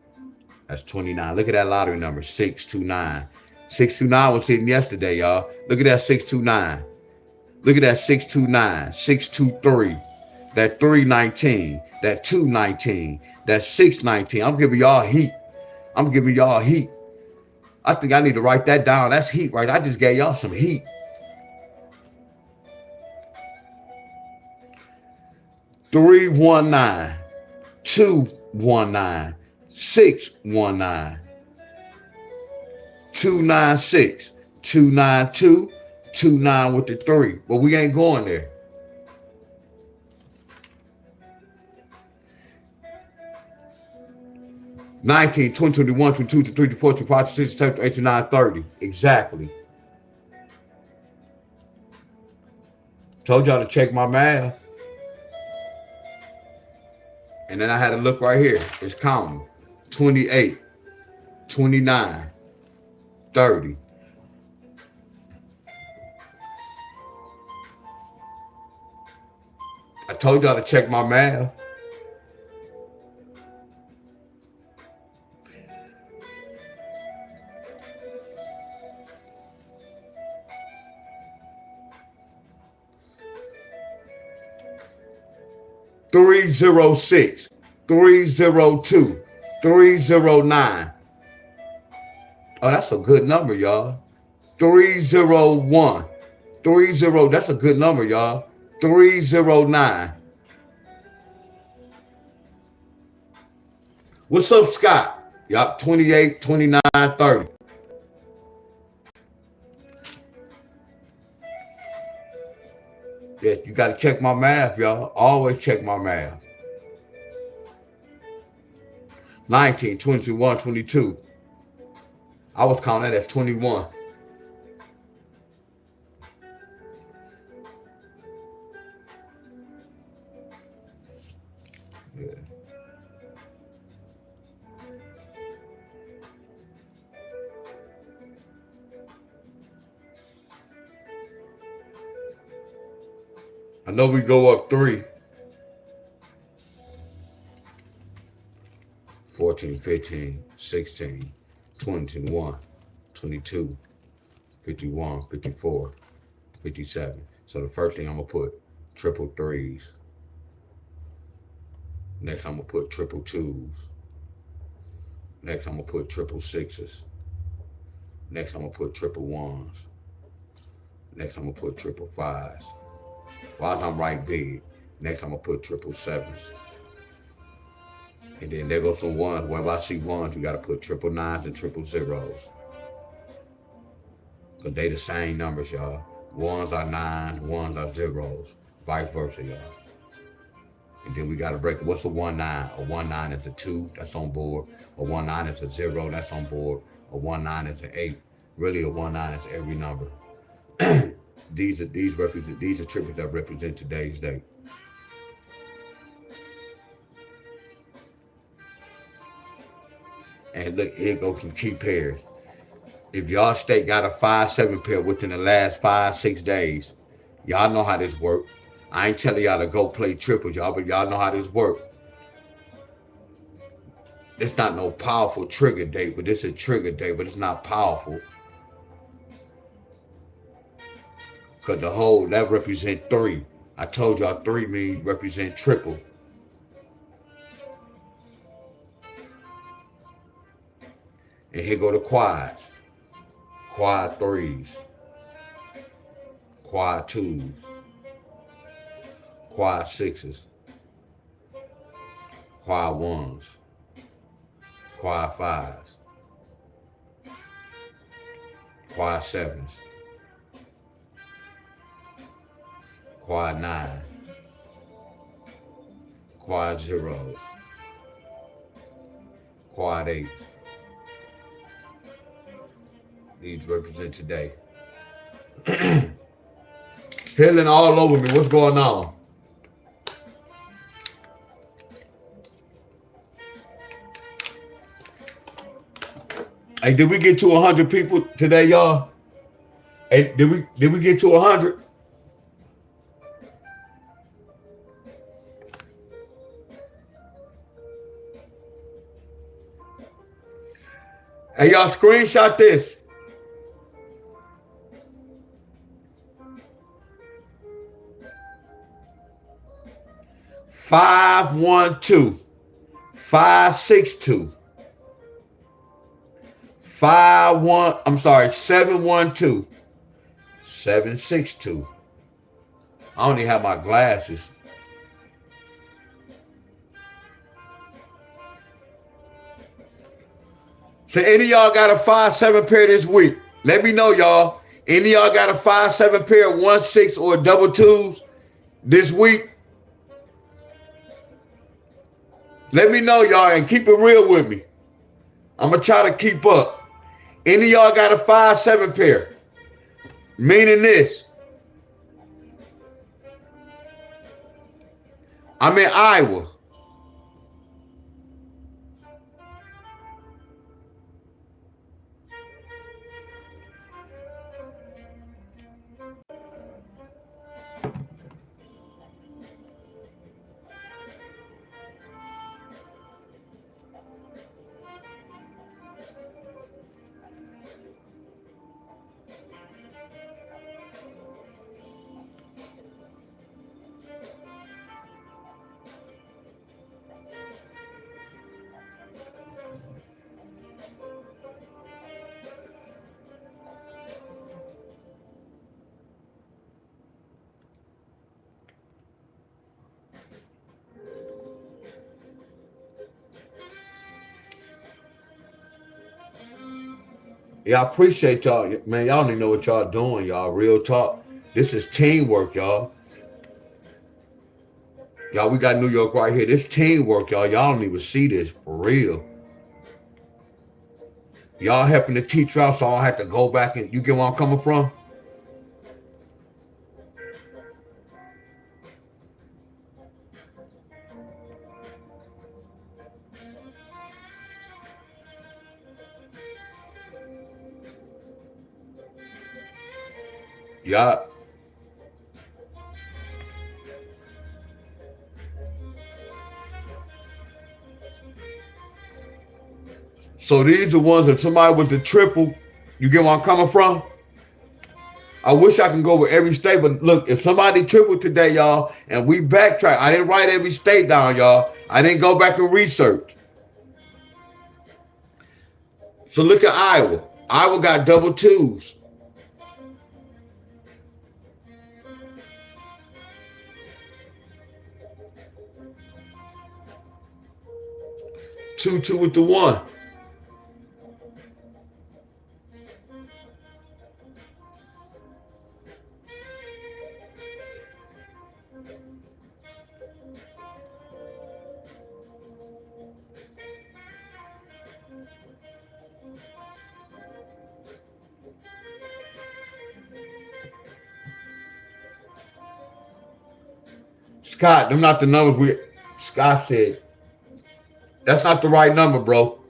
That's 29. Look at that lottery number, 629. 629 was hitting yesterday, y'all. Look at that 629. Look at that 629, 623, that 319, that 219, that 619. I'm giving y'all heat. I'm giving y'all heat. I think I need to write that down. That's heat, right? I just gave y'all some heat. Three one nine, 219, 619, 296, 292, 29 with the 3. But we ain't going there. $19, $20, $21, $22, $23, $24, $25, $26, $27, $29, $30. Exactly. Told y'all to check my math. And then I had to look right here. It's counting. 28, 29, 30. I told y'all to check my math. $306, $302, $309, Oh, that's a good number, y'all. 301. 30. That's a good number, y'all. 309. What's up, Scott? Yup, 28, 29, 30. Yeah, you got to check my math, y'all. Always check my math. 19, 21, 22. I was counting that as 21. Yeah. I know we go up 3. 14, 15, 16, 21, 22, 51, 54, 57. So the first thing I'm going to put triple threes. Next, I'm going to put triple twos. Next, I'm going to put triple sixes. Next, I'm going to put triple ones. Next, I'm going to put triple fives. While I'm right big. Next, I'm going to put triple sevens. And then there goes some ones. Whenever I see ones, you got to put triple nines and triple zeros. Because they the same numbers, y'all. Ones are nines, ones are zeros. Vice versa, y'all. And then we got to break it. What's a 1-9? A 1-9 is a 2, that's on board. A 1-9 is a 0, that's on board. A 1-9 is an 8. Really, a 1-9 is every number. These are triples that represent today's date. And look, here goes some key pairs. If y'all state got a 5-7 pair within the last 5-6 days, y'all know how this work. I ain't telling y'all to go play triples, y'all, but y'all know how this work. It's not no powerful trigger date, but it's a trigger date, but it's not powerful. Because the whole, that represent 3. I told y'all 3 means represent triple. And here go the quads. Quad 3s. Quad 2s. Quad 6s. Quad 1s. Quad 5s. Quad 7s. Quad 9. Quad 0s. Quad 8s. These represent today. Healing all over me. What's going on? Hey, did we get to 100 people today, y'all? Hey, did we get to 100? Hey, y'all screenshot this. 512 562 712 762. I don't even have my glasses. So any of y'all got a 5-7 pair this week? Let me know, y'all. Any of y'all got a 5-7 pair, 1-6 or double twos this week? Let me know, y'all, and keep it real with me. I'm going to try to keep up. Any of y'all got a 5-7 pair? Meaning this. I'm in Iowa. Yeah, I appreciate y'all. Man, y'all don't even know what y'all doing, y'all. Real talk. This is teamwork, y'all. Y'all, we got New York right here. This teamwork, y'all. Y'all don't even see this for real. Y'all helping to teach us, so I don't have to go back and you get where I'm coming from? Yeah. So these are ones if somebody was a triple, you get where I'm coming from? I wish I can go with every state, but look, if somebody tripled today, y'all, and we backtrack, I didn't write every state down, y'all. I didn't go back and research. So look at Iowa. Iowa got double twos. Two with the one. Scott, them not the numbers Scott said. That's not the right number, bro.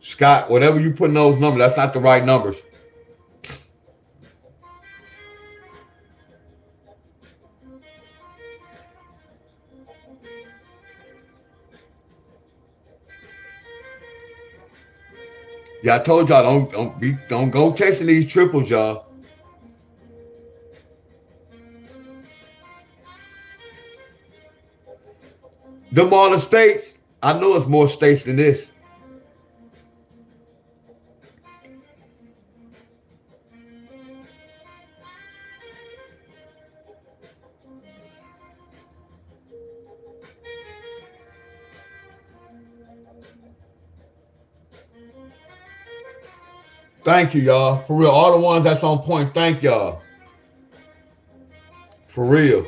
Scott, whatever you put in those numbers, that's not the right numbers. Yeah, I told y'all don't go chasing these triples, y'all. Them all the states. I know it's more states than this. Thank you, y'all. For real. All the ones that's on point, thank y'all. For real.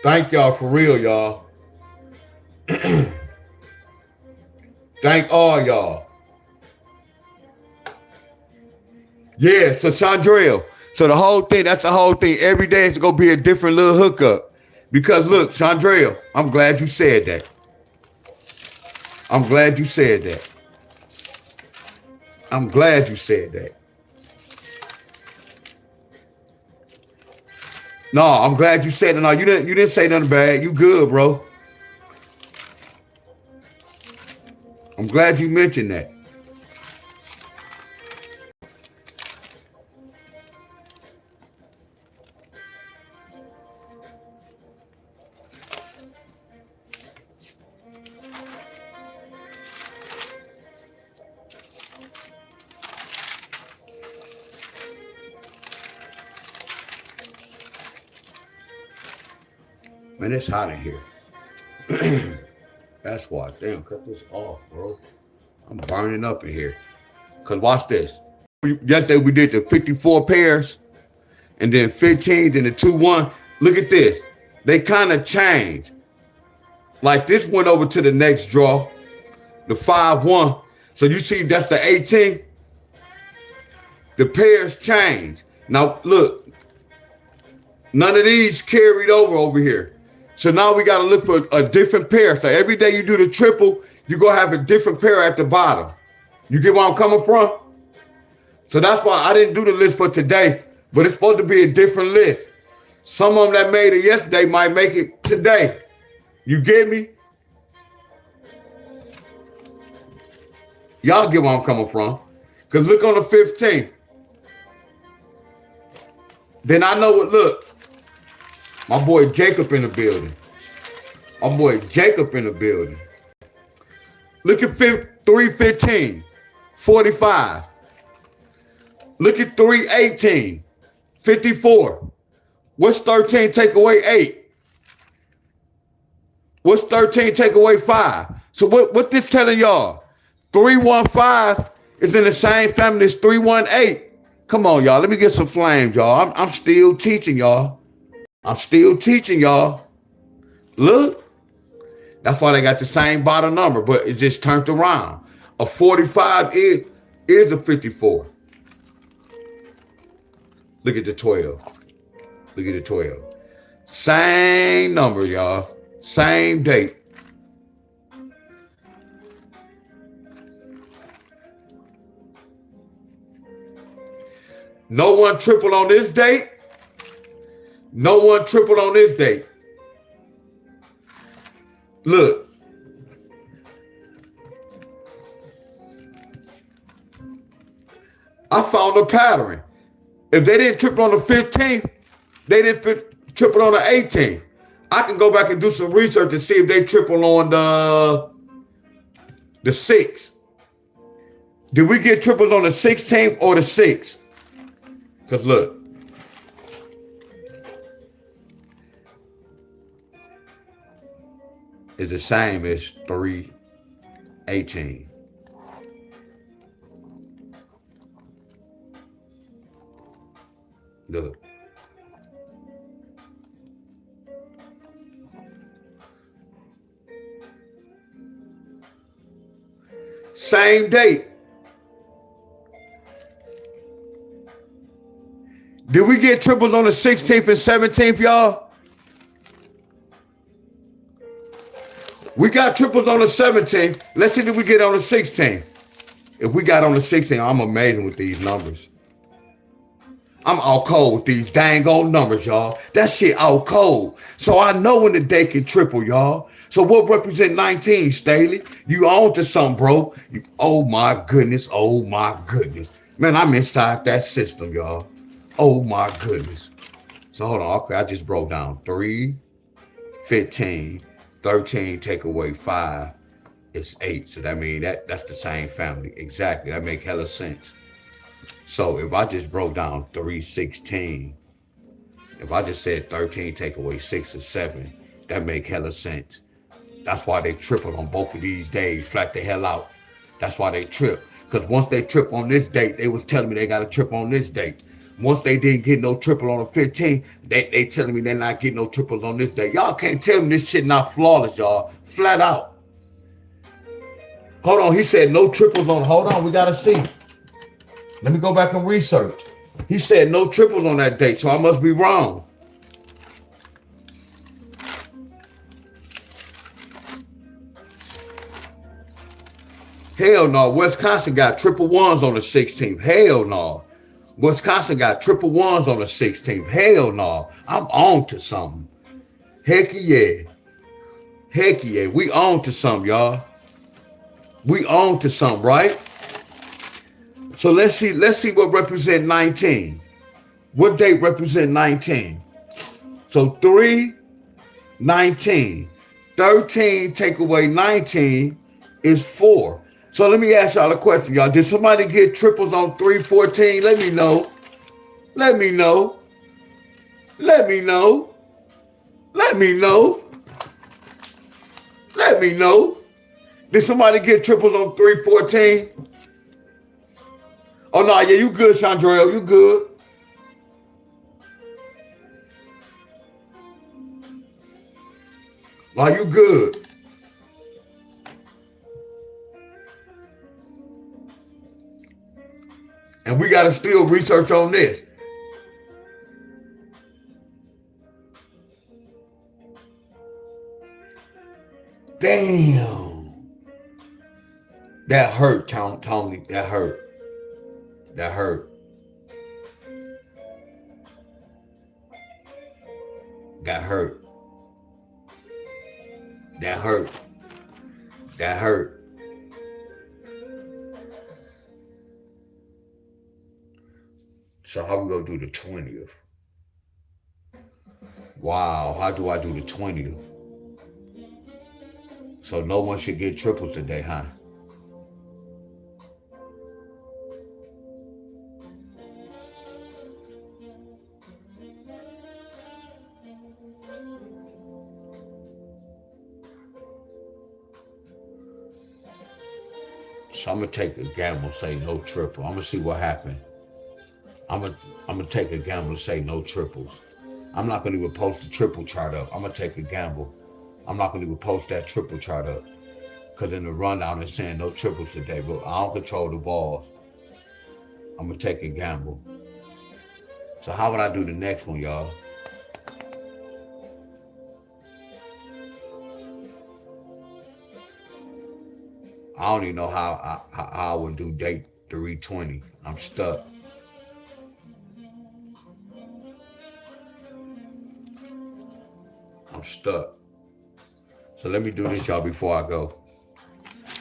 Thank y'all for real, y'all. Thank all y'all. Yeah, so Chandrell. So the whole thing, that's the whole thing. Every day it's going to be a different little hookup. Because look, Chandrell, I'm glad you said that. I'm glad you said that. I'm glad you said that. No, I'm glad you said it. No, you didn't say nothing bad. You good, bro. I'm glad you mentioned that. Man, it's hot in here. That's why. Damn, cut this off, bro. I'm burning up in here. Because watch this. Yesterday we did the 54 pairs and then 15, then the 2-1. Look at this. They kind of changed. Like this went over to the next draw, the 5-1. So you see that's the 18. The pairs changed. Now look, none of these carried over here. So now we got to look for a different pair. So every day you do the triple, you're going to have a different pair at the bottom. You get where I'm coming from? So that's why I didn't do the list for today, but it's supposed to be a different list. Some of them that made it yesterday might make it today. You get me? Y'all get where I'm coming from. Because look on the 15th. Then I know what, look. My boy Jacob in the building. My boy Jacob in the building. Look at 315, 45. Look at 318, 54. What's 13 take away 8? What's 13 take away 5? So what this telling y'all? 315 is in the same family as 318. Come on, y'all. Let me get some flames, y'all. I'm still teaching y'all. I'm still teaching y'all. Look, that's why they got the same bottom number, but it just turned around. A 45 is a 54. Look at the 12. Look at the 12. Same number, y'all. Same date. No one tripled on this date. No one tripled on this date. Look. I found a pattern. If they didn't triple on the 15th, they didn't triple on the 18th. I can go back and do some research and see if they triple on the 6th. Did we get triples on the 16th or the 6th? Because look. It's the same as 318. Look. Same date. Did we get triples on the 16th and 17th, y'all? We got triples on the 17th. Let's see if we get on the 16th. If we got on the 16th, I'm amazing with these numbers. I'm out cold with these dang old numbers, y'all. That shit out cold. So I know when the day can triple, y'all. So what represent 19, Staley? You on to something, bro. Oh my goodness. Oh my goodness. Man, I'm inside that system, y'all. Oh my goodness. So hold on. Okay, I just broke down 3, 15, 13, take away 5. It's 8. So that means that's the same family. Exactly. That make hella sense. So if I just broke down 316, if I just said 13 take away 6 or 7, that make hella sense. That's why they tripled on both of these days, flat the hell out. That's why they trip. Because once they trip on this date, they was telling me they got to trip on this date. Once they didn't get no triple on the 15th, they telling me they're not getting no triples on this date. Y'all can't tell me this shit not flawless, y'all. Flat out. Hold on, he said no triples on. Hold on, we got to see. Let me go back and research. He said no triples on that date, so I must be wrong. Hell no. Wisconsin got triple ones on the 16th. Hell no. Wisconsin got triple ones on the 16th. Hell no. I'm on to something. Heck yeah. Heck yeah. We on to something, y'all. We on to something, right? So let's see what represent 19. What date represent 19? So 3, 19. 13 take away 19 is 4. So let me ask y'all a question, y'all. Did somebody get triples on 314? Let me know. Let me know. Let me know. Let me know. Let me know. Did somebody get triples on 314? Oh, no, yeah, you good, Chandrell. You good. No, you good. And we got to still research on this. Damn. That hurt, Tony. That hurt. That hurt. That hurt. That hurt. That hurt. So how we gonna do the 20th? Wow, how do I do the 20th? So no one should get triples today, huh? So I'm gonna take a gamble, say no triple. I'm gonna see what happens. I'm gonna take a gamble, say no triples. I'm not gonna even post the triple chart up. I'm gonna take a gamble. I'm not gonna even post that triple chart up. Cause in the rundown it's saying no triples today, but I don't control the balls. I'm gonna take a gamble. So how would I do the next one, y'all? I don't even know how I would do date 320. I'm stuck. I'm stuck. So let me do this, y'all, before I go.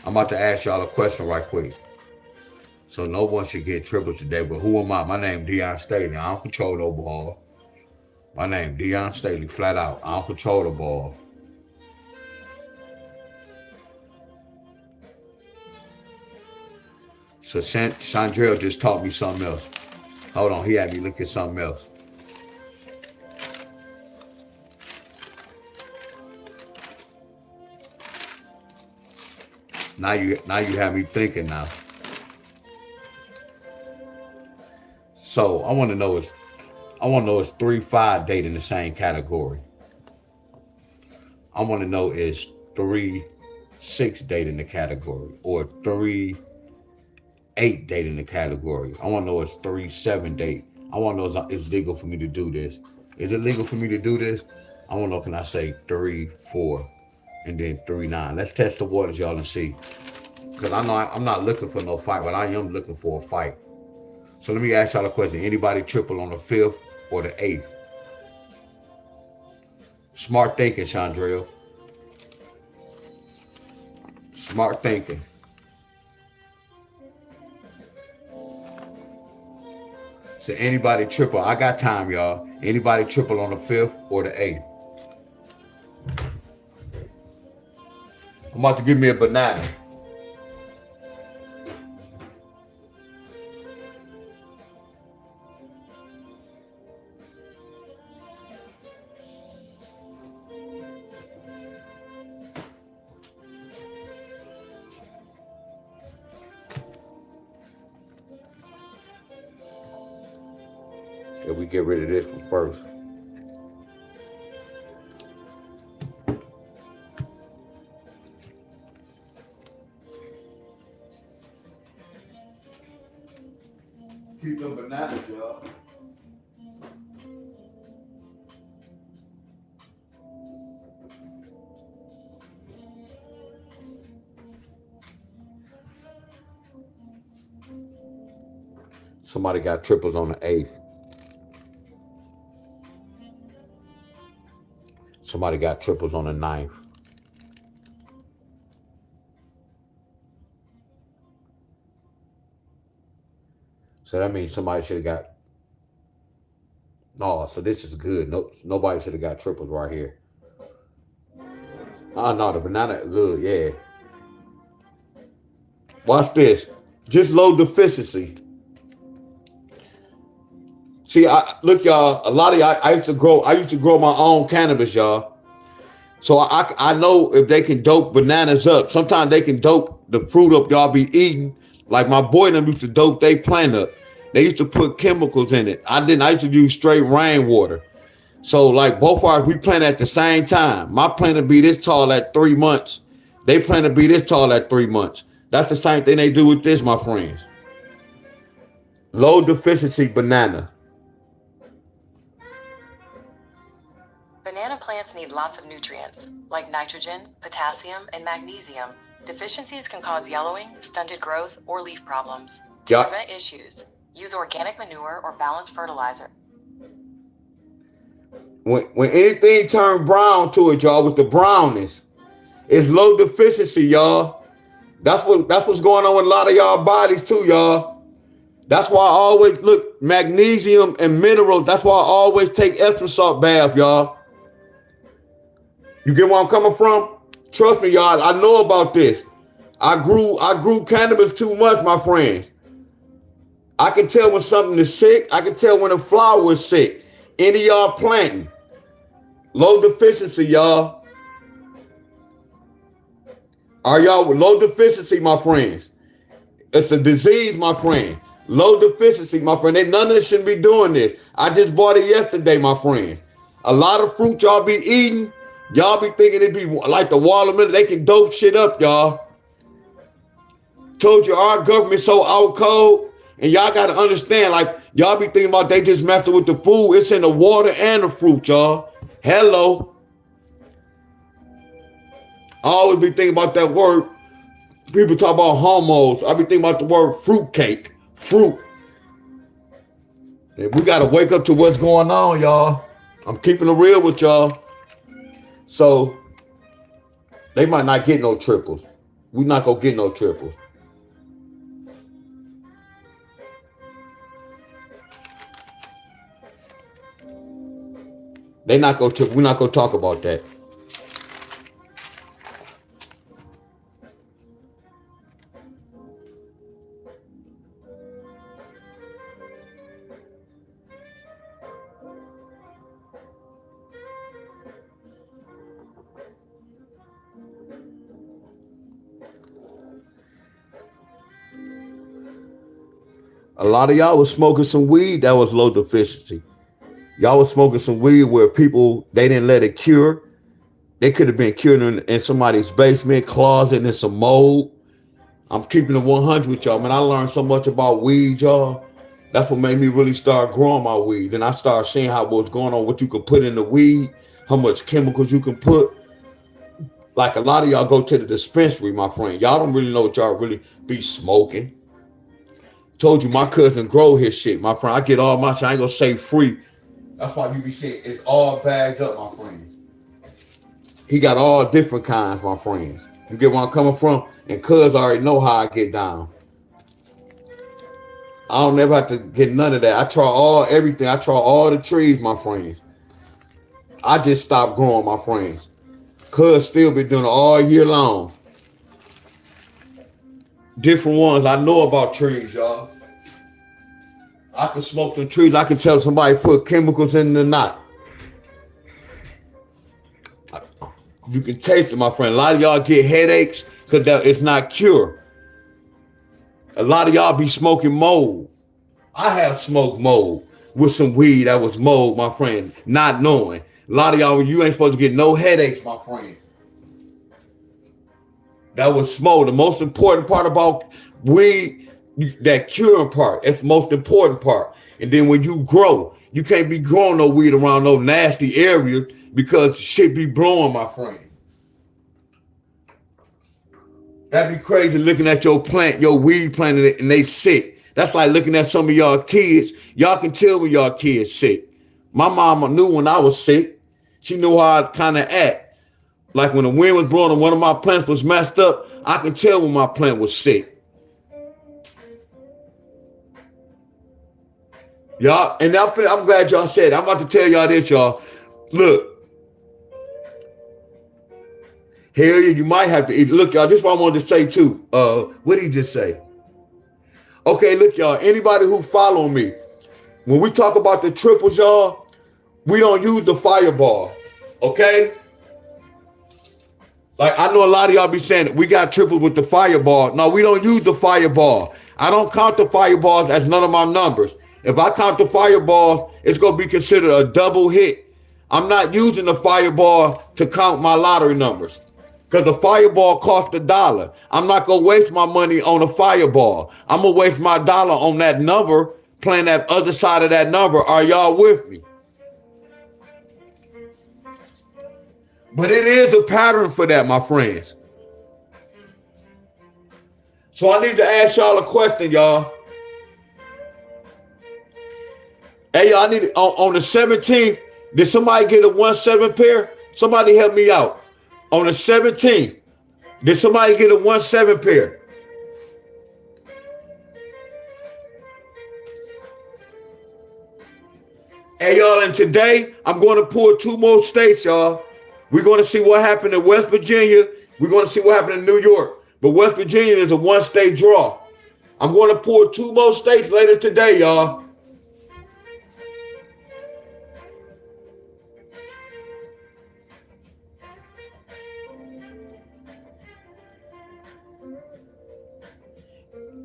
I'm about to ask y'all a question right quick. So no one should get triples today, but who am I? My name Deon Staley. I don't control no ball. My name Deon Staley, flat out. I don't control the ball. So Sandrell just taught me something else. Hold on, he had me look at something else. Now you have me thinking now. So I want to know is 3-5 date in the same category. I want to know is 3-6 date in the category, or 3-8 date in the category. I want to know is 3-7 date. I want to know is it legal for me to do this. Is it legal for me to do this? I want to know, can I say 3-4 and then 3-9? Let's test the waters, y'all, and see. Because I know I'm not looking for no fight, but I am looking for a fight. So let me ask y'all a question. Anybody triple on the 5th or the 8th? Smart thinking, Chandrell. Smart thinking. So anybody triple? I got time, y'all. Anybody triple on the 5th or the 8th? I'm about to give me a banana. If we get rid of this one first. Keep them bananas, y'all. Somebody got triples on the 8th. Somebody got triples on the 9th. So that means somebody should have got. No, so this is good. No, nobody should have got triples right here. Oh no, the banana good, yeah. Watch this. Just low deficiency. See, look, y'all. A lot of y'all. I used to grow my own cannabis, y'all. So I know if they can dope bananas up. Sometimes they can dope the fruit up y'all be eating. Like my boy them used to dope they plant up. They used to put chemicals in it. I didn't. I used to use straight rainwater. So like both ours, we plant at the same time. My plant to be this tall at 3 months. They plant to be this tall at 3 months. That's the same thing they do with this, my friends. Low deficiency banana. Banana plants need lots of nutrients, like nitrogen, potassium, and magnesium. Deficiencies can cause yellowing, stunted growth, or leaf problems. To prevent issues, use organic manure or balanced fertilizer. When anything turn brown to it, y'all, with the brownness, it's low deficiency, y'all. That's what's going on with a lot of y'all bodies too, y'all. That's why I always look magnesium and minerals. That's why I always take Epsom salt bath, y'all. You get where I'm coming from? Trust me, y'all. I know about this. I grew cannabis too much, my friends. I can tell when something is sick. I can tell when a flower is sick. Any of y'all planting. Low deficiency, y'all. Are y'all with low deficiency, my friends? It's a disease, my friend. Low deficiency, my friend. None of us shouldn't be doing this. I just bought it yesterday, my friends. A lot of fruit y'all be eating, y'all be thinking it be like the watermelon. They can dope shit up, y'all. Told you our government so out cold, and y'all got to understand, like, y'all be thinking about they just messing with the food. It's in the water and the fruit, y'all. Hello. I always be thinking about that word. People talk about hormones. I be thinking about the word fruitcake. Fruit. And we got to wake up to what's going on, y'all. I'm keeping it real with y'all. So, they might not get no triples. We not going to get no triples. We're not going to talk about that. A lot of y'all was smoking some weed that was low deficiency. Y'all was smoking some weed where people, they didn't let it cure. They could have been cured in somebody's basement, closet, in some mold. I'm keeping it 100 with y'all, man. I learned so much about weed, y'all. That's what made me really start growing my weed. And I started seeing how what's going on, what you can put in the weed, how much chemicals you can put. Like a lot of y'all go to the dispensary, my friend. Y'all don't really know what y'all really be smoking. Told you my cousin grow his shit, my friend. I get all my shit. I ain't gonna say free. That's why you be seeing it's all bagged up, my friends. He got all different kinds, my friends. You get where I'm coming from? And cuz already know how I get down. I don't never have to get none of that. I try everything. I try all the trees, my friends. I just stopped growing, my friends. Cuz still been doing it all year long. Different ones. I know about trees, y'all. I can smoke some trees. I can tell somebody put chemicals in the knot. You can taste it, my friend. A lot of y'all get headaches because it's not cured. A lot of y'all be smoking mold. I have smoked mold with some weed that was mold, my friend, not knowing. A lot of y'all, you ain't supposed to get no headaches, my friend. That was mold. The most important part about weed, that curing part, it's the most important part. And then when you grow, you can't be growing no weed around no nasty areas because shit be blowing, my friend. That'd be crazy looking at your plant, your weed plant, and they sick. That's like looking at some of y'all kids. Y'all can tell when y'all kids sick. My mama knew when I was sick. She knew how I kind of act. Like when the wind was blowing and one of my plants was messed up, I can tell when my plant was sick. Y'all, and I'm glad y'all said it. I'm about to tell y'all this, y'all. Look. Hell yeah, you might have to eat. Look, y'all, this is what I wanted to say too. What did he just say? Okay, look, y'all, anybody who follow me, when we talk about the triples, y'all, we don't use the fireball, okay? Like, I know a lot of y'all be saying, we got triples with the fireball. No, we don't use the fireball. I don't count the fireballs as none of my numbers. If I count the fireballs, it's going to be considered a double hit. I'm not using the fireball to count my lottery numbers. Because the fireball cost $1. I'm not going to waste my money on a fireball. I'm going to waste my dollar on that number, playing that other side of that number. Are y'all with me? But it is a pattern for that, my friends. So I need to ask y'all a question, y'all. Hey, y'all, I need to, on the 17th, did somebody get a 1-7 pair? Somebody help me out. On the 17th, did somebody get a 1-7 pair? Hey, y'all, and today, I'm going to pull 2 more states, y'all. We're going to see what happened in West Virginia. We're going to see what happened in New York. But West Virginia is a 1-state draw. I'm going to pull 2 more states later today, y'all.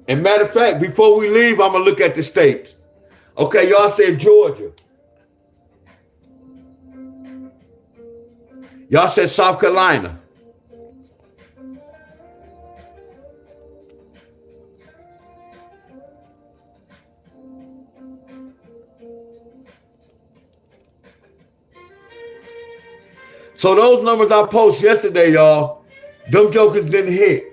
And matter of fact, before we leave, I'm gonna look at the states. Okay, y'all said Georgia. Y'all said South Carolina. So those numbers I posted yesterday, y'all, them jokers didn't hit.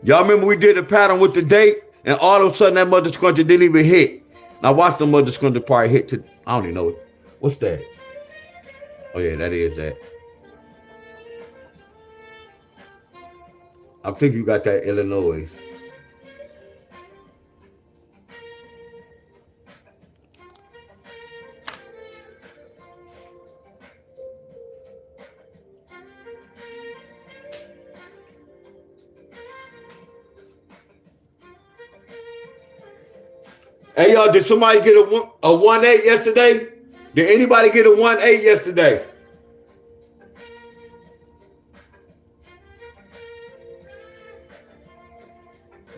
Y'all remember we did a pattern with the date, and all of a sudden that mother scruncher didn't even hit. Now watch the mother scruncher probably hit to, I don't even know. What's that? Oh yeah, that is that. I think you got that Illinois. Hey y'all, did somebody get a 1-8 yesterday? Did anybody get a 1-8 yesterday?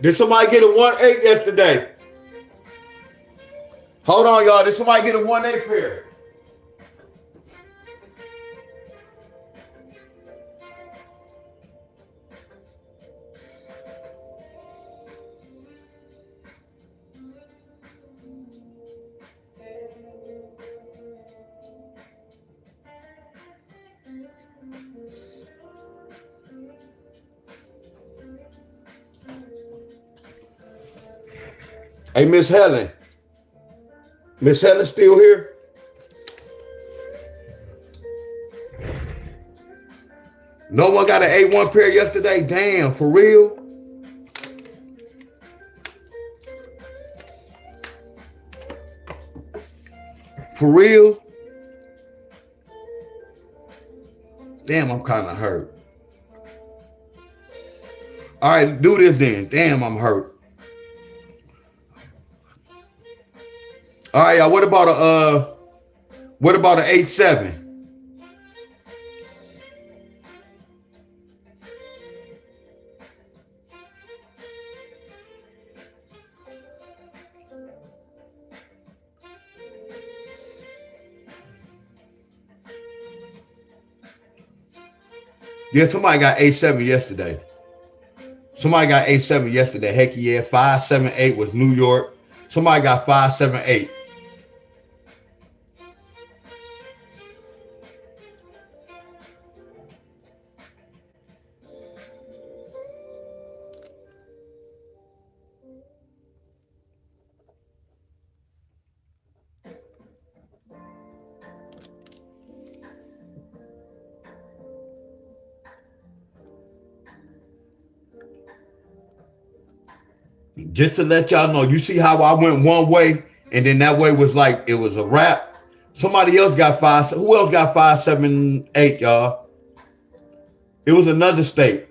Did somebody get a 1-8 yesterday? Hold on, y'all. Did somebody get a 1-8 pair? Hey, Miss Helen. Miss Helen still here? No one got an A1 pair yesterday? Damn, for real? For real? Damn, I'm kind of hurt. All right, do this then. Damn, I'm hurt. All right, y'all. What about an 8-7? Yeah, somebody got 8-7 yesterday. Somebody got 8-7 yesterday. Heck yeah, 5-7-8 was New York. Somebody got 5-7-8. Just to let y'all know, you see how I went one way and then that way was like it was a wrap. Somebody else got 5. Who else got 5-7-8, y'all? It was another state.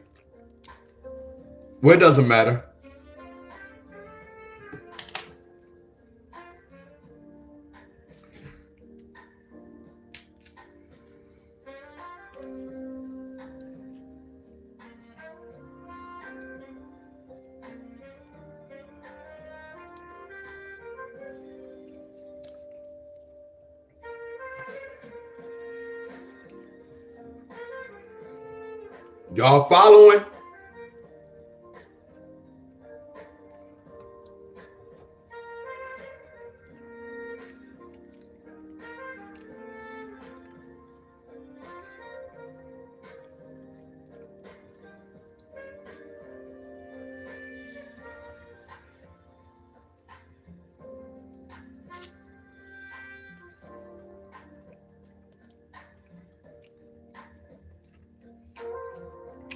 Well, it doesn't matter. Y'all following?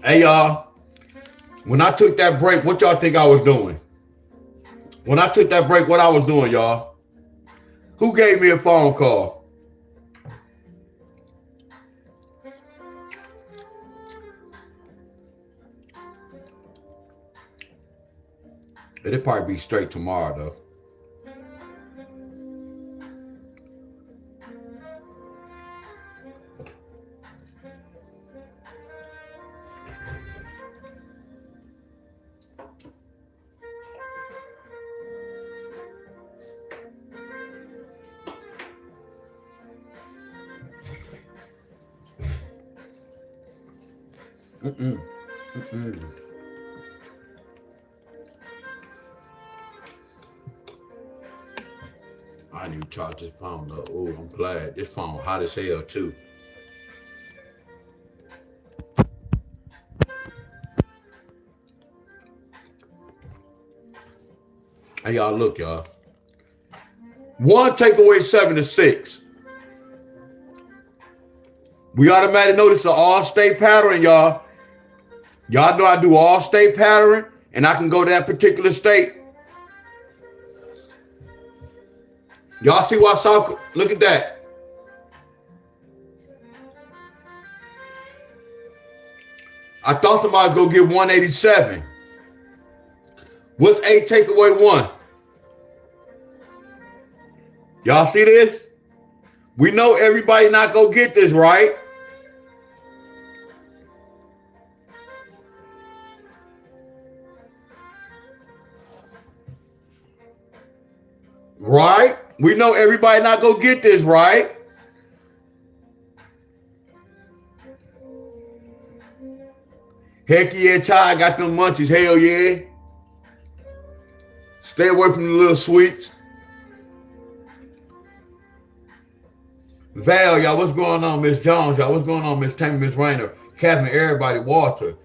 Hey, y'all. When I took that break, what y'all think I was doing? When I took that break, what I was doing, y'all? Who gave me a phone call? It'll probably be straight tomorrow, though. I need to charge this phone though. Oh, I'm glad. This phone hot as hell too. Hey y'all, look, y'all. One takeaway 7 to 6. We automatically notice the all-state pattern, y'all. Y'all know I do all-state pattern, and I can go to that particular state. Y'all see why South? Look at that. I thought somebody was gonna get 187. What's 8 take away 1? Y'all see this? We know everybody not gonna get this, right? Right? We know everybody not gonna get this, right? Heck yeah, Ty got them munchies. Hell yeah. Stay away from the little sweets. Val, y'all, what's going on? Miss Jones, y'all, what's going on? Miss Tammy, Miss Rainer, Captain, everybody, Walter.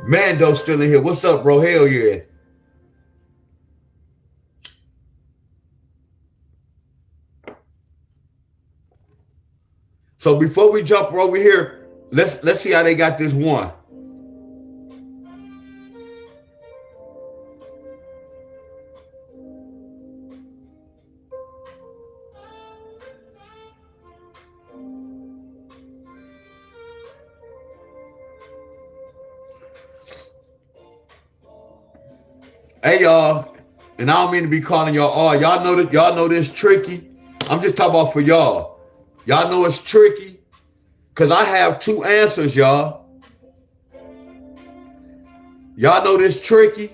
Mando still in here. What's up, bro? Hell yeah. So before we jump over here, let's see how they got this one. Hey y'all, and I don't mean to be calling y'all all. Y'all know this tricky. I'm just talking about for y'all. Y'all know it's tricky because I have 2 answers, y'all. Y'all know this tricky.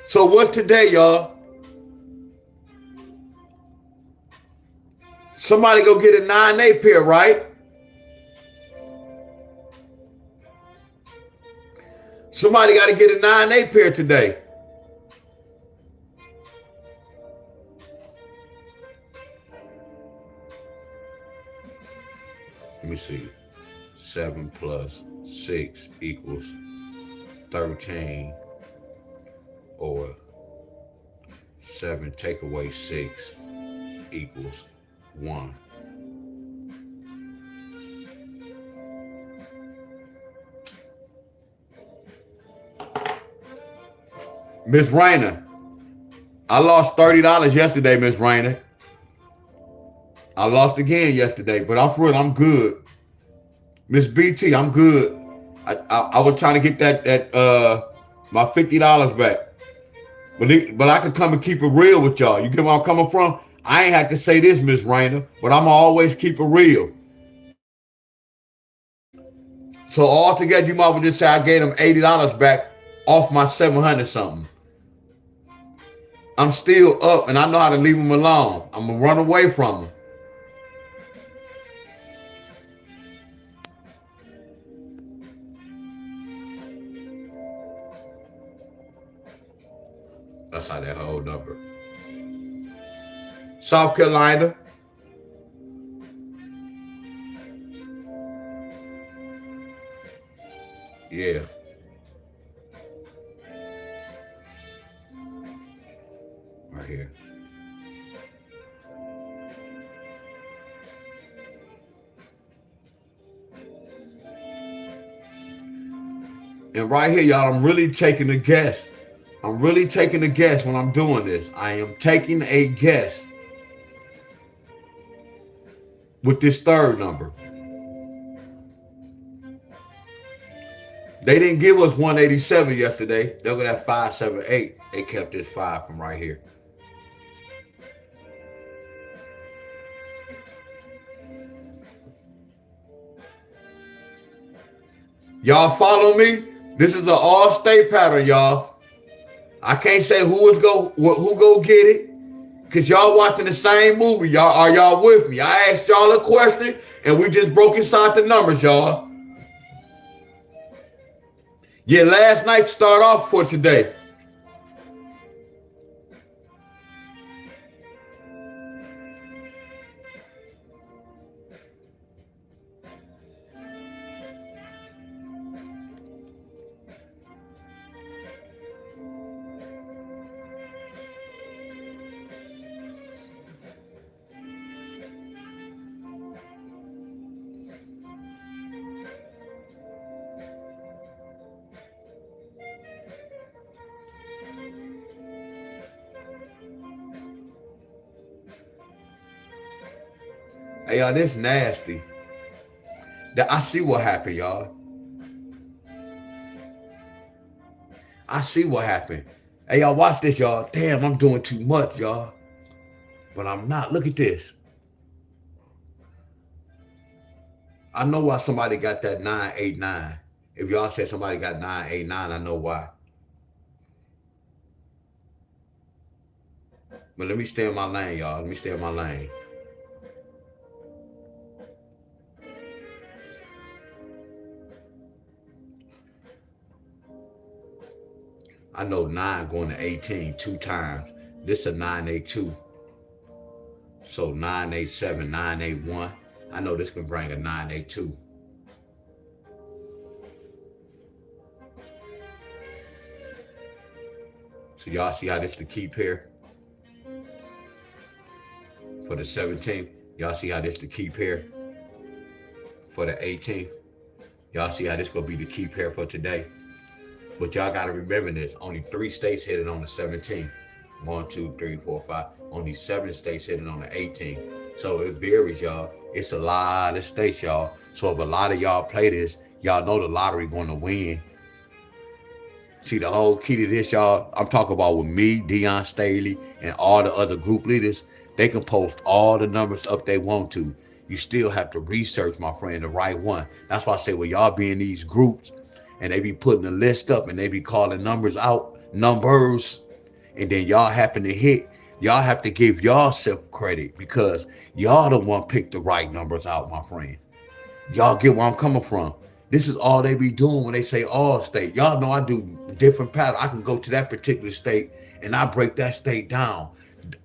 So what's today, y'all? Somebody go get a 9A pair, right? Somebody got to get a 9A pair today. Let me see. 7 plus 6 equals 13. Or 7 take away 6 equals 1. Miss Rainer, I lost $30 yesterday, Miss Rainer. I lost again yesterday, but I'm for it. I'm good. Miss BT, I'm good. I was trying to get that my $50 back, but I could come and keep it real with y'all. You get where I'm coming from? I ain't have to say this, Miss Rainer, but I'm always keep it real. So altogether, you might well just say I gave them $80 back off my 700 something. I'm still up, and I know how to leave them alone. I'm gonna run away from them. That's how that whole number. South Carolina. Yeah. Right here. And right here, y'all, I'm really taking a guess. I'm really taking a guess when I'm doing this. I am taking a guess with this third number. They didn't give us 187 yesterday. They got that 578. They kept this 5 from right here. Y'all follow me? This is an all-state pattern, y'all. I can't say who go get it, because y'all watching the same movie. Y'all, are y'all with me? I asked y'all a question, and we just broke inside the numbers, y'all. Yeah, last night start off for today. Hey, y'all, this nasty. I see what happened, y'all. I see what happened. Hey, y'all, watch this, y'all. Damn, I'm doing too much, y'all. But I'm not. Look at this. I know why somebody got that 989. If y'all said somebody got 989, I know why. But let me stay in my lane, y'all. Let me stay in my lane. I know 9 going to 18 two times. This a 982. So 987, 981. I know this can bring a 982. So y'all see how this the key pair? For the 17th. Y'all see how this the key pair? For the 18th. Y'all see how this gonna be the key pair for today? But y'all gotta remember this. Only 3 states hit it on the 17th. 1, 2, 3, 4, 5. Only 7 states hit it on the 18th. So it varies, y'all. It's a lot of states, y'all. So if a lot of y'all play this, y'all know the lottery gonna win. See, the whole key to this, y'all, I'm talking about with me, Deon Staley, and all the other group leaders. They can post all the numbers up they want to. You still have to research, my friend, the right one. That's why I say, when y'all be in these groups and they be putting a list up and they be calling numbers out, and then y'all happen to hit, y'all have to give yourself credit because y'all the one picked the right numbers out, my friend. Y'all get where I'm coming from. This is all they be doing when they say all state. Y'all know I do different patterns. I can go to that particular state and I break that state down.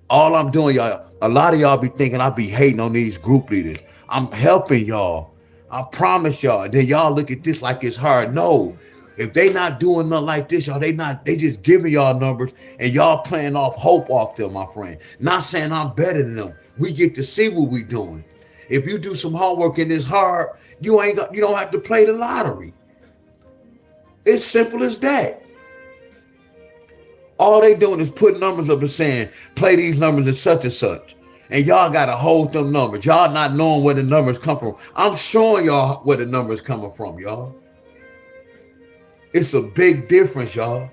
All I'm doing, y'all, a lot of y'all be thinking I be hating on these group leaders. I'm helping y'all. I promise y'all. Then y'all look at this like it's hard. No. If they not doing nothing like this, y'all, they just giving y'all numbers and y'all playing off hope off them, my friend. Not saying I'm better than them. We get to see what we doing. If you do some homework and it's hard, you don't have to play the lottery. It's simple as that. All they doing is putting numbers up and saying, play these numbers and such and such. And y'all got to hold them numbers. Y'all not knowing where the numbers come from. I'm showing y'all where the numbers coming from, y'all. It's a big difference, y'all.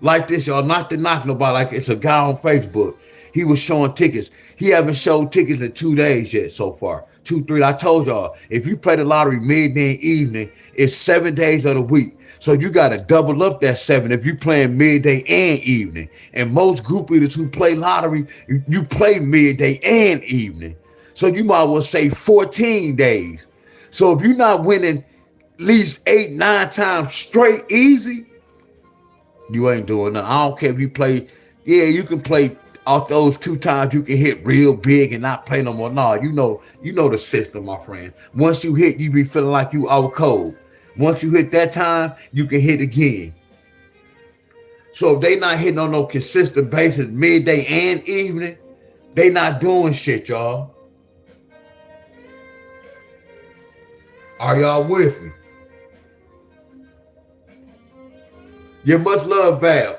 Like this, y'all, not to knock nobody. Like it's a guy on Facebook. He was showing tickets. He haven't showed tickets in 2 days yet so far. 2, 3. I told y'all, if you play the lottery midday and evening, it's 7 days of the week. So you got to double up that 7 if you playing midday and evening. And most group leaders who play lottery, you play midday and evening. So you might well say 14 days. So if you're not winning at least 8, 9 times straight easy, you ain't doing nothing. I don't care if you play. Yeah, you can play out those 2 times. You can hit real big and not play no more. No, you know the system, my friend. Once you hit, you be feeling like you out cold. Once you hit that time, you can hit again. So if they not hitting on no consistent basis, midday and evening, they not doing shit, y'all. Are y'all with me? Yeah, much love, Val.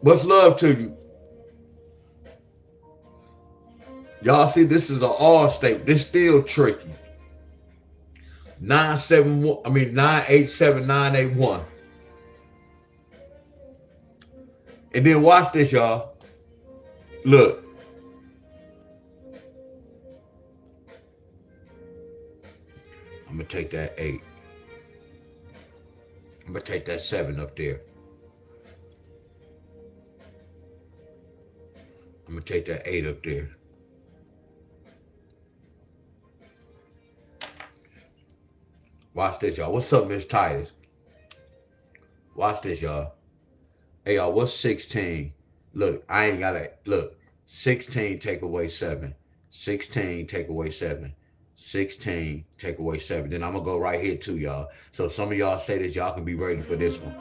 Much love to you. Y'all see, this is an all state. This still tricky. 987 981. And then watch this, y'all. Look. I'm gonna take that 8. I'm gonna take that 7 up there. I'm gonna take that 8 up there. Watch this, y'all. What's up, Miss Titus? Watch this, y'all. Hey, y'all, what's 16? Look, I ain't got to, look, 16 take away 7. 16 take away 7. 16 take away 7. Then I'm going to go right here too, y'all. So some of y'all say this, y'all can be ready for this one.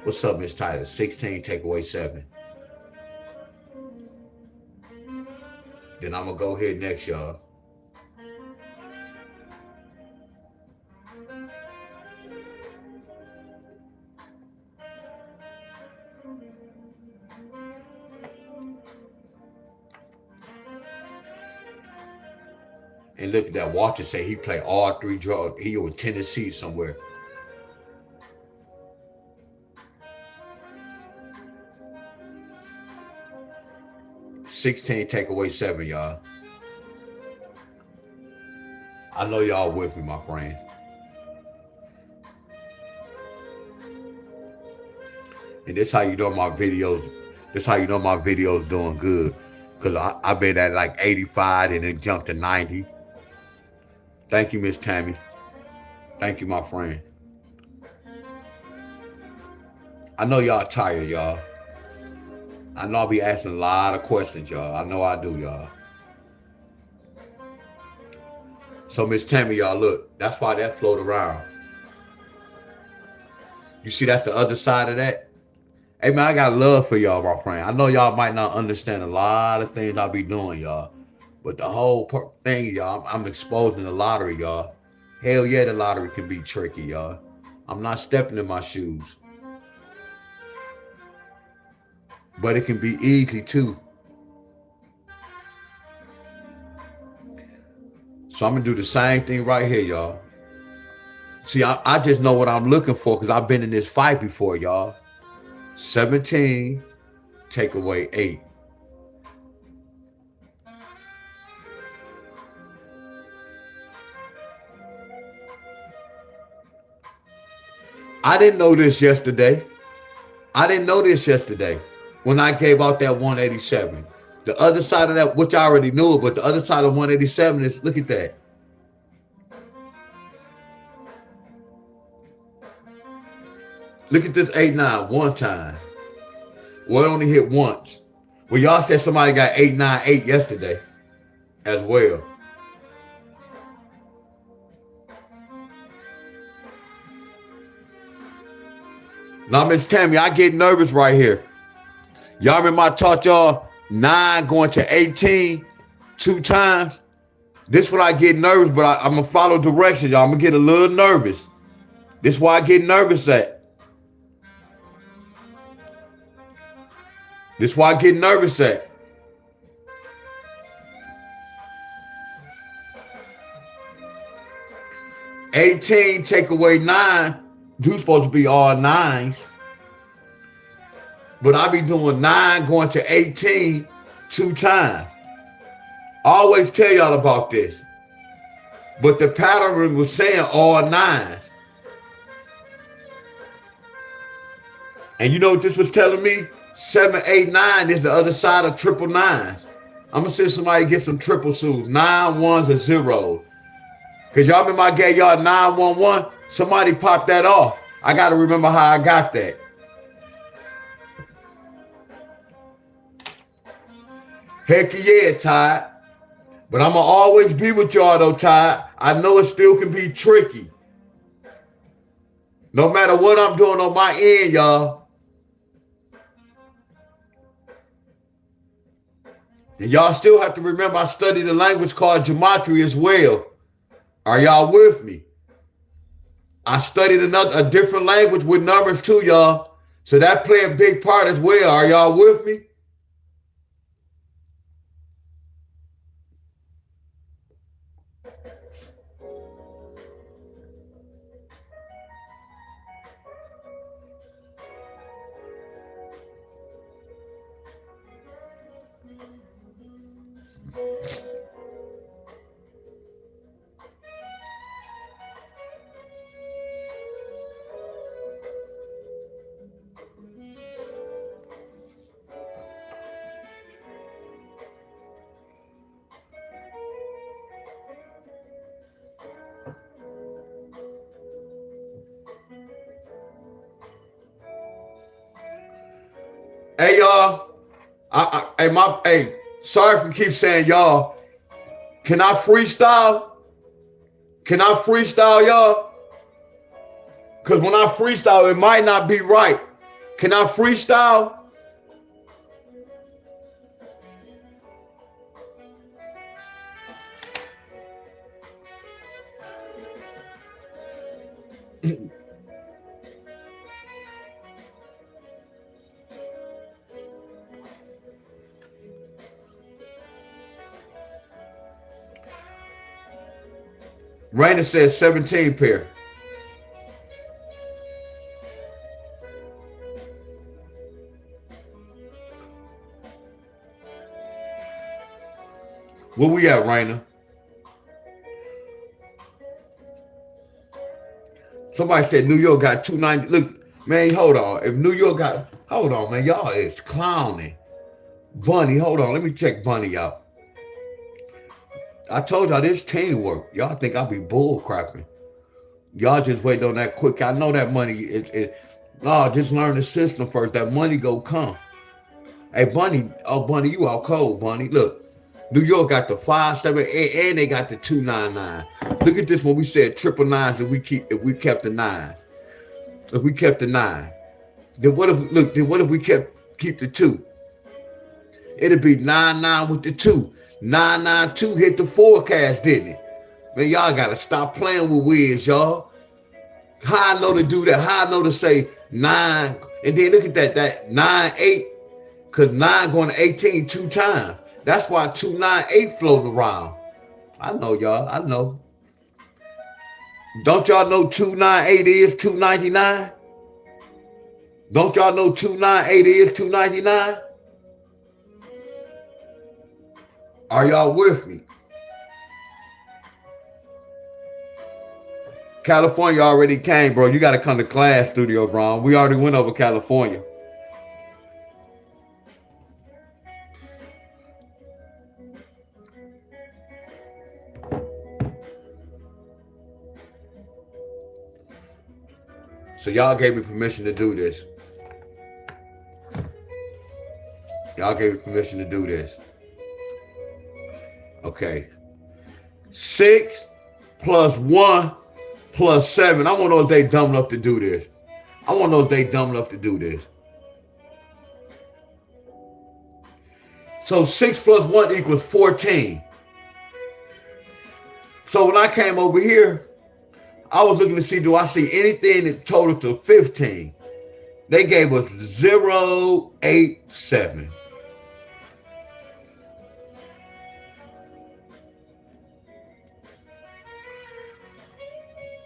What's up, Miss Tyler? 16 take away 7. Then I'm going to go here next, y'all. And look at that. Walter say he played all 3 drugs. He was Tennessee somewhere. $16 take away 7, y'all. I know y'all with me, my friend. And this how you know my videos. This how you know my videos doing good. Cause I've been at like 85 and it jumped to 90. Thank you, Miss Tammy. Thank you, my friend. I know y'all tired, y'all. I know I'll be asking a lot of questions, y'all. I know I do, y'all. So, Miss Tammy, y'all, look. That's why that float around. You see that's the other side of that? Hey, man, I got love for y'all, my friend. I know y'all might not understand a lot of things I'll be doing, y'all. But the whole thing, y'all, I'm exposing the lottery, y'all. Hell yeah, the lottery can be tricky, y'all. I'm not stepping in my shoes. But it can be easy, too. So I'm going to do the same thing right here, y'all. See, I just know what I'm looking for because I've been in this fight before, y'all. 17, take away 8. I didn't know this yesterday. When I gave out that 187. The other side of that, which I already knew, but the other side of 187 is, look at that. Look at this 8-9 one time. Well, it only hit once. Well, y'all said somebody got 898 yesterday as well. Now, Miss Tammy, I get nervous right here. Y'all remember I taught y'all 9 going to 18 2 times? This is when I get nervous, but I'm going to follow directions, y'all. I'm going to get a little nervous. This is why I get nervous at. 18 take away 9. You're supposed to be all 9s. But I be doing 9 going to 18 2 times. I always tell y'all about this. But the pattern was saying all 9s. And you know what this was telling me? 7, 8, 9 is the other side of triple 9s. I'm going to send somebody to get some triple suits. 9 1s and 0s. Because y'all remember I gave y'all 911? Somebody popped that off. I got to remember how I got that. Heck yeah, Ty. But I'm going to always be with y'all, though, Ty. I know it still can be tricky. No matter what I'm doing on my end, y'all. And y'all still have to remember I studied a language called Gematria as well. Are y'all with me? I studied a different language with numbers too, y'all. So that play a big part as well. Are y'all with me? Hey y'all, hey, sorry if we keep saying y'all. Can I freestyle? Can I freestyle, y'all? Cause when I freestyle, it might not be right. Can I freestyle? Raina says 17 pair. Where we at, Raina? Somebody said New York got 290. Look, man, hold on. If New York got, hold on, man, y'all is clowning. Bunny, hold on. Let me check Bunny out. I told y'all this teamwork. Y'all think I'll be bull crapping. Y'all just wait on that quick. I know that money no, just learn the system first. That money go come. Hey, Bunny, oh, Bunny, you out cold, Bunny. Look, New York got the 578 and they got the 299. Look at this when we said triple nines if we kept the nines. If we kept the 9. Then what if we keep the 2? It'd be 99 with the 2. 992 hit the forecast, didn't it? Man, y'all gotta stop playing with wiz, y'all. How I know to do that? How I know to say 9? And then look at that 9-8, because 9 going to 18 2 times. That's why 298 floating around. I know, y'all. I know. Don't y'all know 298 is 299? Don't y'all know 298 is 299? Are y'all with me? California already came, bro. You got to come to class, Studio Brown. We already went over California. So y'all gave me permission to do this. Y'all gave me permission to do this. Okay. 6 plus 1 plus 7. I want those they dumb enough to do this. I want those they dumb enough to do this. So 6 plus 1 equals 14. So when I came over here, I was looking to see, do I see anything that totaled to 15? They gave us 087.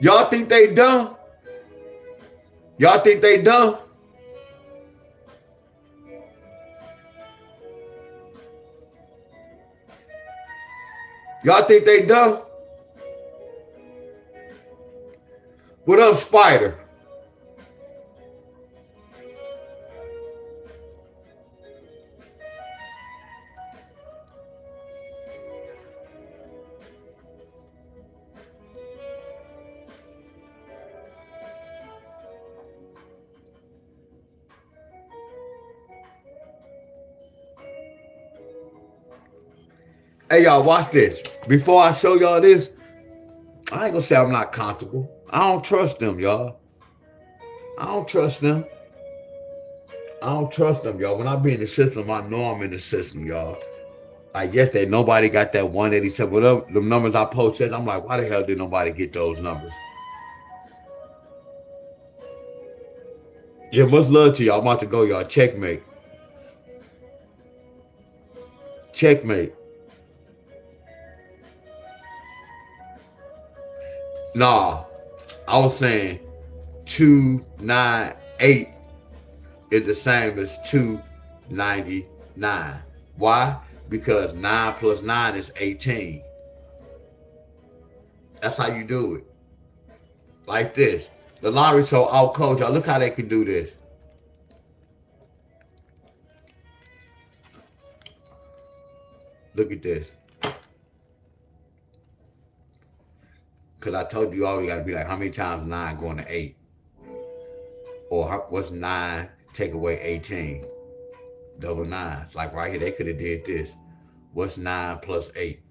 Y'all think they dumb? Y'all think they dumb? Y'all think they dumb? What up, Spider? Hey, y'all, watch this. Before I show y'all this, I ain't gonna say I'm not comfortable. I don't trust them, y'all. I don't trust them. I don't trust them, y'all. When I be in the system, I know I'm in the system, y'all. Like yesterday, nobody got that 187. Whatever the numbers I posted, I'm like, why the hell did nobody get those numbers? Yeah, much love to y'all. I'm about to go, y'all. Checkmate. Checkmate. Nah, I was saying 298 is the same as 299. Why? Because 9 plus 9 is 18. That's how you do it. Like this. The lottery so out cold, y'all. Look how they can do this. Look at this. Because I told you always got to be like, how many times 9 going to 8? Or what's 9 take away 18? Double nines. Like right here, they could have did this. What's 9 plus 8?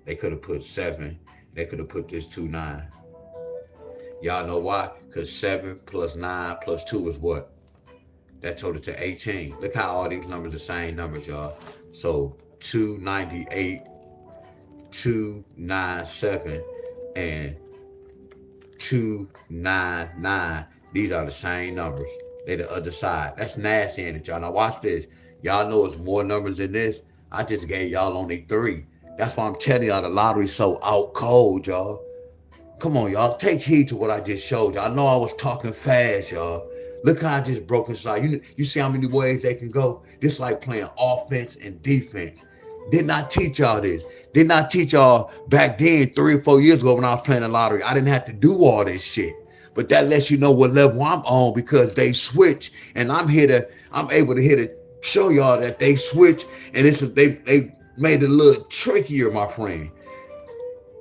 They could have put 7. They could have put this 2 9. Y'all know why? Because 7 plus 9 plus 2 is what? That total to 18. Look how all these numbers are the same numbers, y'all. So 298, 297, and 299. These are the same numbers. They the other side. That's nasty, ain't it, y'all? Now watch this. Y'all know it's more numbers than this. I just gave y'all only 3. That's why I'm telling y'all the lottery's so out cold, y'all. Come on, y'all. Take heed to what I just showed y'all. I know I was talking fast, y'all. Look how I just broke inside. You see how many ways they can go? Just like playing offense and defense. Did not teach y'all this. Did not teach y'all back then 3 or 4 years ago when I was playing the lottery. I didn't have to do all this shit. But that lets you know what level I'm on because they switch. And I'm able to show y'all that they switch. And they made it a little trickier, my friend.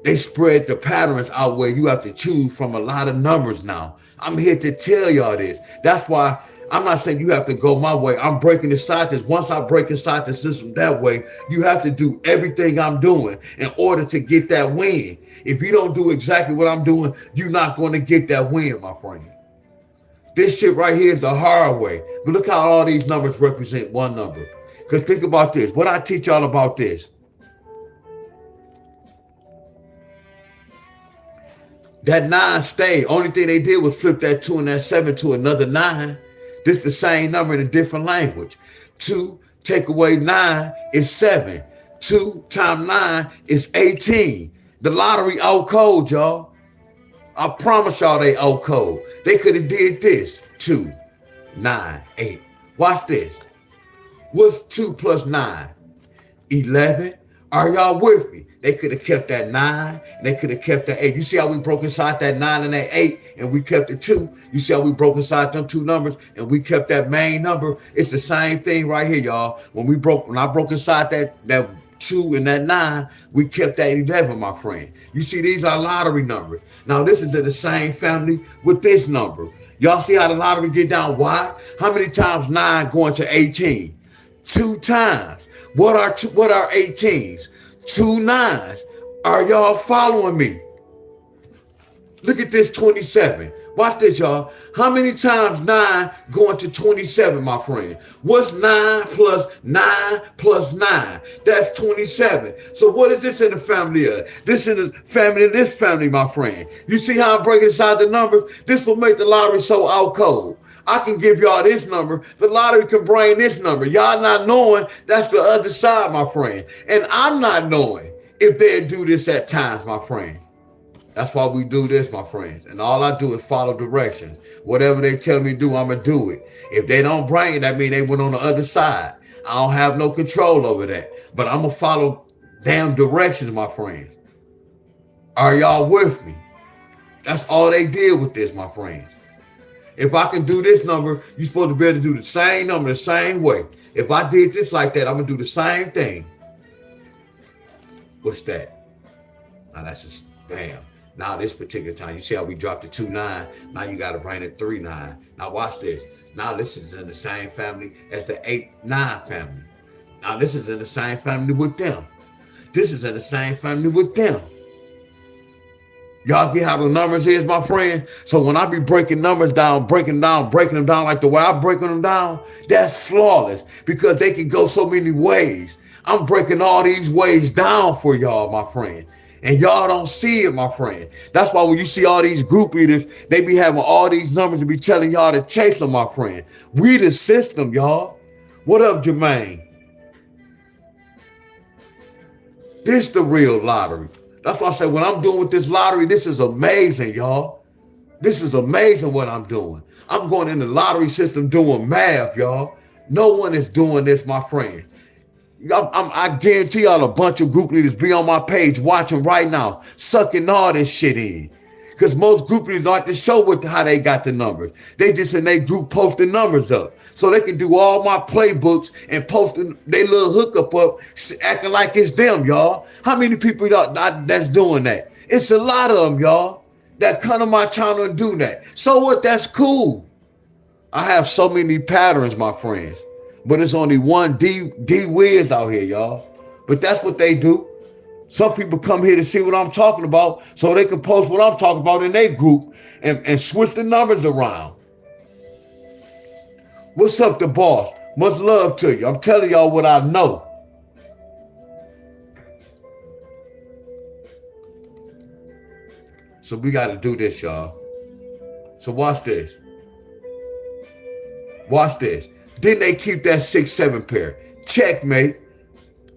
They spread the patterns out where you have to choose from a lot of numbers now. I'm here to tell y'all this. That's why I'm not saying you have to go my way. I'm breaking inside this. Once I break inside the system that way, you have to do everything I'm doing in order to get that win. If you don't do exactly what I'm doing, you're not going to get that win, my friend. This shit right here is the hard way. But look how all these numbers represent one number. Because think about this. What I teach y'all about this. That 9 stayed. Only thing they did was flip that 2 and that 7 to another 9. This the same number in a different language. 2 take away 9 is 7. 2 times 9 is 18. The lottery out cold, y'all. I promise y'all they out cold. They could have did this. 2, 9, 8. Watch this. What's 2 plus 9? 11. Are y'all with me? They could have kept that 9, and they could have kept that 8. You see how we broke inside that 9 and that 8, and we kept the 2? You see how we broke inside them 2 numbers, and we kept that main number? It's the same thing right here, y'all. When I broke inside that 2 and that 9, we kept that 11, my friend. You see, these are lottery numbers. Now, this is in the same family with this number. Y'all see how the lottery get down? Why? How many times 9 going to 18? 2 times. What are 18s? 2 9s. Are y'all following me? Look at this 27. Watch this, y'all. How many times 9 going to 27, my friend? What's 9 plus 9 plus 9? That's 27. So what is this in the family of? This in the family of this family, my friend. You see how I'm breaking inside the numbers? This will make the lottery so out cold. I can give y'all this number. The lottery can bring this number. Y'all not knowing that's the other side, my friend. And I'm not knowing if they do this at times, my friend. That's why we do this, my friends. And all I do is follow directions. Whatever they tell me to do, I'm going to do it. If they don't bring it, that means they went on the other side. I don't have no control over that. But I'm going to follow damn directions, my friends. Are y'all with me? That's all they did with this, my friends. If I can do this number, you're supposed to be able to do the same number the same way. If I did this like that, I'm going to do the same thing. What's that? Now that's just, damn. Now this particular time, you see how we dropped the 2 9. Now you got to bring it 3 9. Now watch this. Now this is in the same family as the 8 9 family. Now this is in the same family with them. This is in the same family with them. Y'all get how the numbers is, my friend? So when I be breaking numbers down, breaking them down like the way I'm breaking them down, that's flawless because they can go so many ways. I'm breaking all these ways down for y'all, my friend. And y'all don't see it, my friend. That's why when you see all these group leaders, they be having all these numbers to be telling y'all to chase them, my friend. We the system, y'all. What up, Jermaine? This the real lottery. That's why I say when I'm doing with this lottery, this is amazing, y'all. This is amazing what I'm doing. I'm going in the lottery system doing math, y'all. No one is doing this, my friend. I guarantee y'all a bunch of group leaders be on my page watching right now, sucking all this shit in. Because most group leaders like to show how they got the numbers. They just in their group posting numbers up. So they can do all my playbooks and post their little hookup up, acting like it's them, y'all. How many people that's doing that? It's a lot of them, y'all, that come to my channel and do that. So what? That's cool. I have so many patterns, my friends. But it's only one D Wiz out here, y'all. But that's what they do. Some people come here to see what I'm talking about so they can post what I'm talking about in their group and switch the numbers around. What's up, the boss? Much love to you. I'm telling y'all what I know. So we got to do this, y'all. So watch this. Watch this. Didn't they keep that 6-7 pair? Checkmate.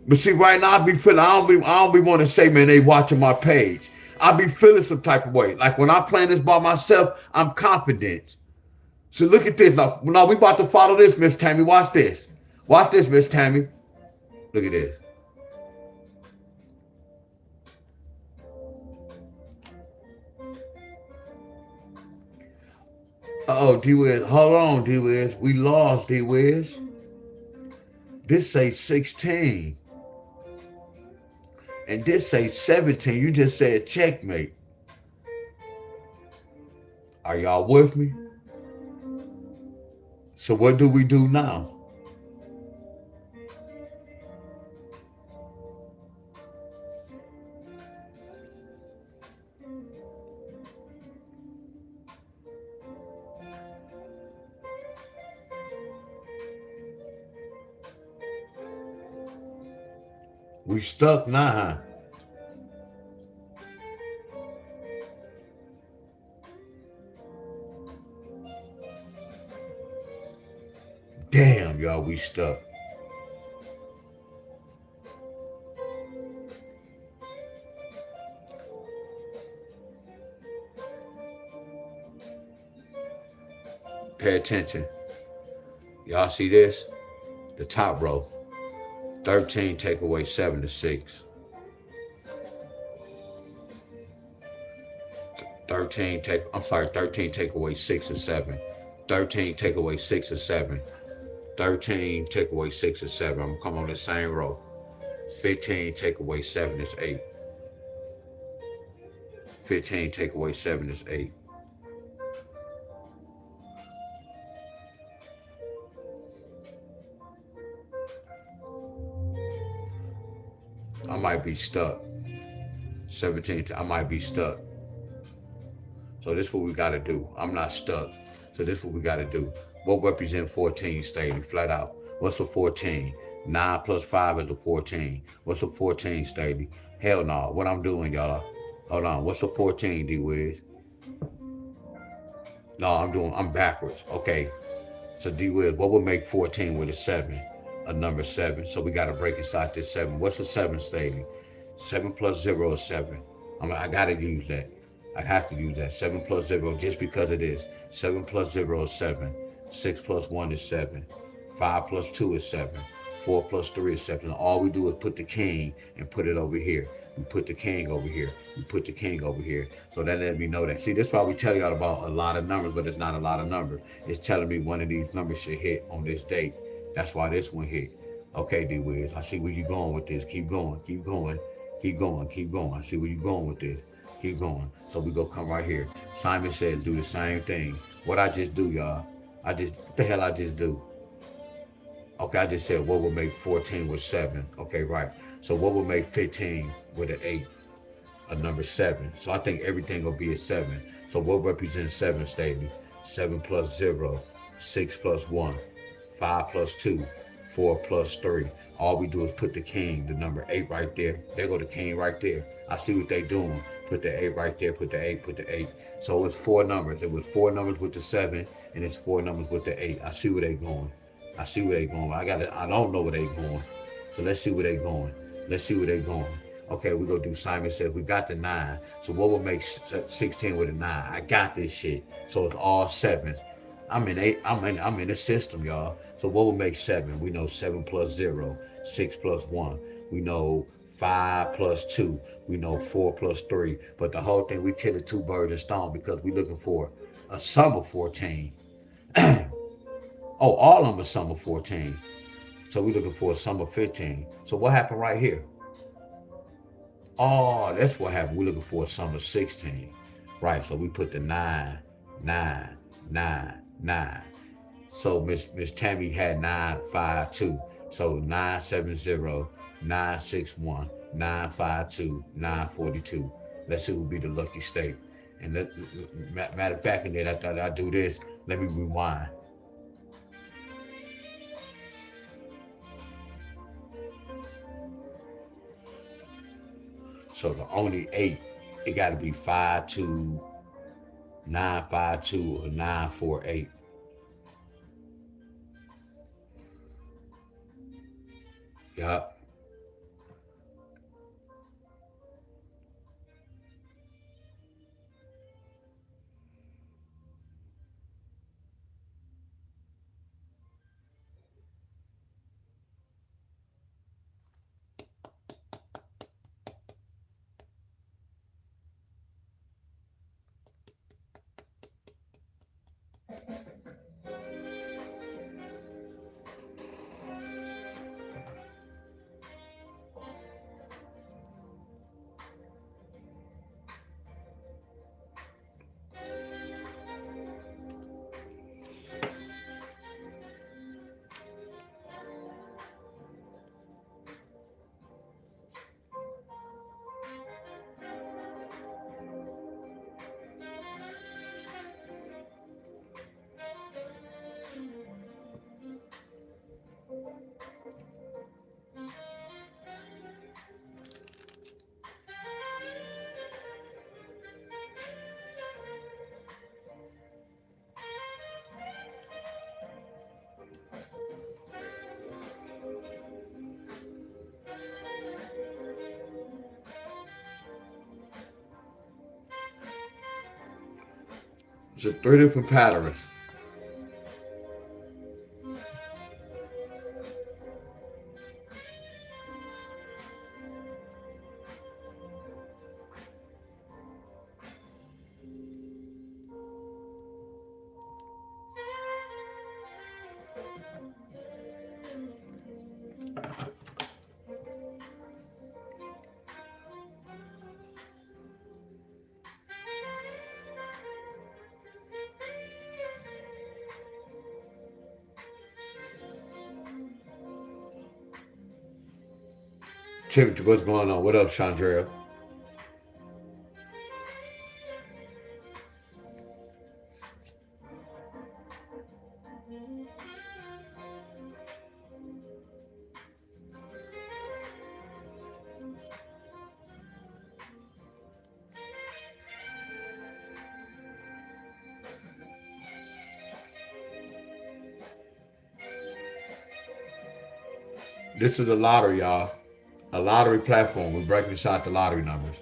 But see, right now I be feeling, I don't be want to say, man, they watching my page. I be feeling some type of way. Like when I'm playing this by myself, I'm confident. So look at this. Now we about to follow this, Miss Tammy. Watch this. Watch this, Miss Tammy. Look at this. Uh-oh, D-Wiz. Hold on, D-Wiz. We lost, D-Wiz. This say 16. And this say 17. You just said checkmate. Are y'all with me? So what do we do now? We stuck now, huh? Damn, y'all, we stuck. Pay attention. Y'all see this? The top row. 13 take away 7 to 6. 13 take away 6 or 7. 13 take away 6 or 7. 13 take away 6 or 7. I'm gonna come on the same row. 15 take away 7 is 8. 15 take away 7 is 8. I might be stuck. 17, I might be stuck. So this is what we gotta do. I'm not stuck. So this is what we gotta do. What represent 14, Staley? Flat out. What's a 14? 9 plus 5 is a 14. What's a 14, Staley? Hell no. What I'm doing, y'all? Hold on. What's a 14, D-Wiz? No, I'm backwards. Okay. So D-Wiz, what would make 14 with a 7? A number 7. So we got to break inside this 7. What's a 7, Staley? 7 plus 0 is 7. I got to use that. I have to use that. 7 plus 0 just because it is. 7 plus 0 is 7. 6 plus 1 is 7. 5 plus 2 is 7. 4 plus 3 is 7. All we do is put the king and put it over here. We put the king over here. We put the king over here. So that let me know that. See, this is why we tell y'all about a lot of numbers, but it's not a lot of numbers. It's telling me one of these numbers should hit on this date. That's why this one hit. Okay, D-Wiz, I see where you're going with this. Keep going, keep going, keep going, keep going. I see where you're going with this. Keep going. So we go come right here. Simon says do the same thing. What I just do, y'all? What the hell I just do? Okay, I just said what would make 14 with 7. Okay, right. So what would make 15 with an 8? A number 7. So I think everything will be a 7. So what represents 7, Staley? 7 plus 0, 6 plus 1, 5 plus 2, 4 plus 3. All we do is put the king, the number 8 right there. There go the king right there. I see what they doing. Put the 8 right there, put the 8, put the 8. So it's 4 numbers. It was 4 numbers with the 7, and it's 4 numbers with the 8. I see where they going. I see where they going. I don't know where they going. So let's see where they going. Let's see where they going. Okay, we go do Simon says we got the 9. So what would make 16 with a 9? I got this shit. So it's all 7s. I'm in the system, y'all. So what would make 7? We know 7 plus 0, 6 plus 1. We know 5 plus 2. We know 4 plus 3. But the whole thing, we killing 2 birds in stone because we looking for a sum of 14. Oh, all of them are sum of 14. So we looking for a sum of 15. So what happened right here? Oh, that's what happened. We're looking for a sum of 16. Right, so we put the 9, 9, 9, 9. So Miss Tammy had 952. So 970, 961, 952, 942. Let's see who will be the lucky state. And matter of fact, and then I thought I'd do this. Let me rewind. So the only 8, it got to be 52, 952, or 948. Yup. So 3 different patterns. Timothy, what's going on? What up, Chandra? This is a lottery, y'all. A lottery platform. We're breaking inside the lottery numbers.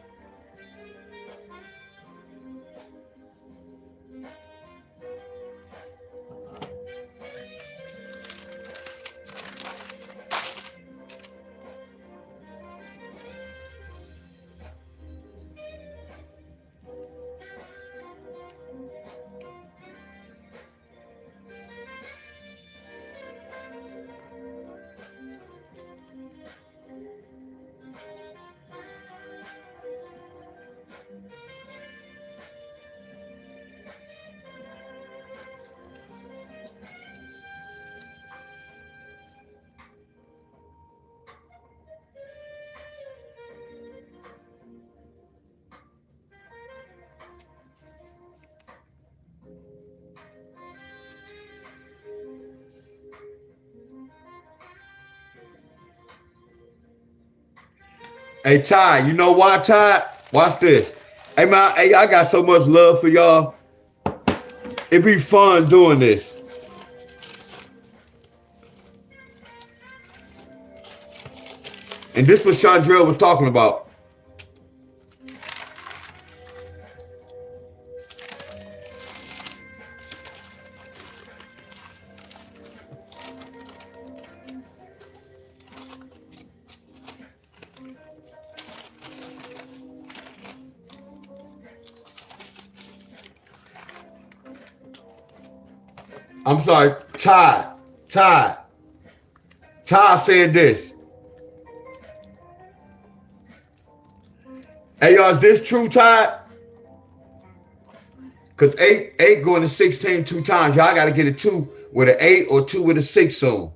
Hey, Ty, you know why, Ty? Watch this. Hey, man, hey, I got so much love for y'all. It be fun doing this. And this was Chandra was talking about. I'm sorry, Ty said this. Hey, y'all, is this true, Ty? Because 8 going to 16 2 times. Y'all got to get it 2 with an 8 or 2 with a 6 soon.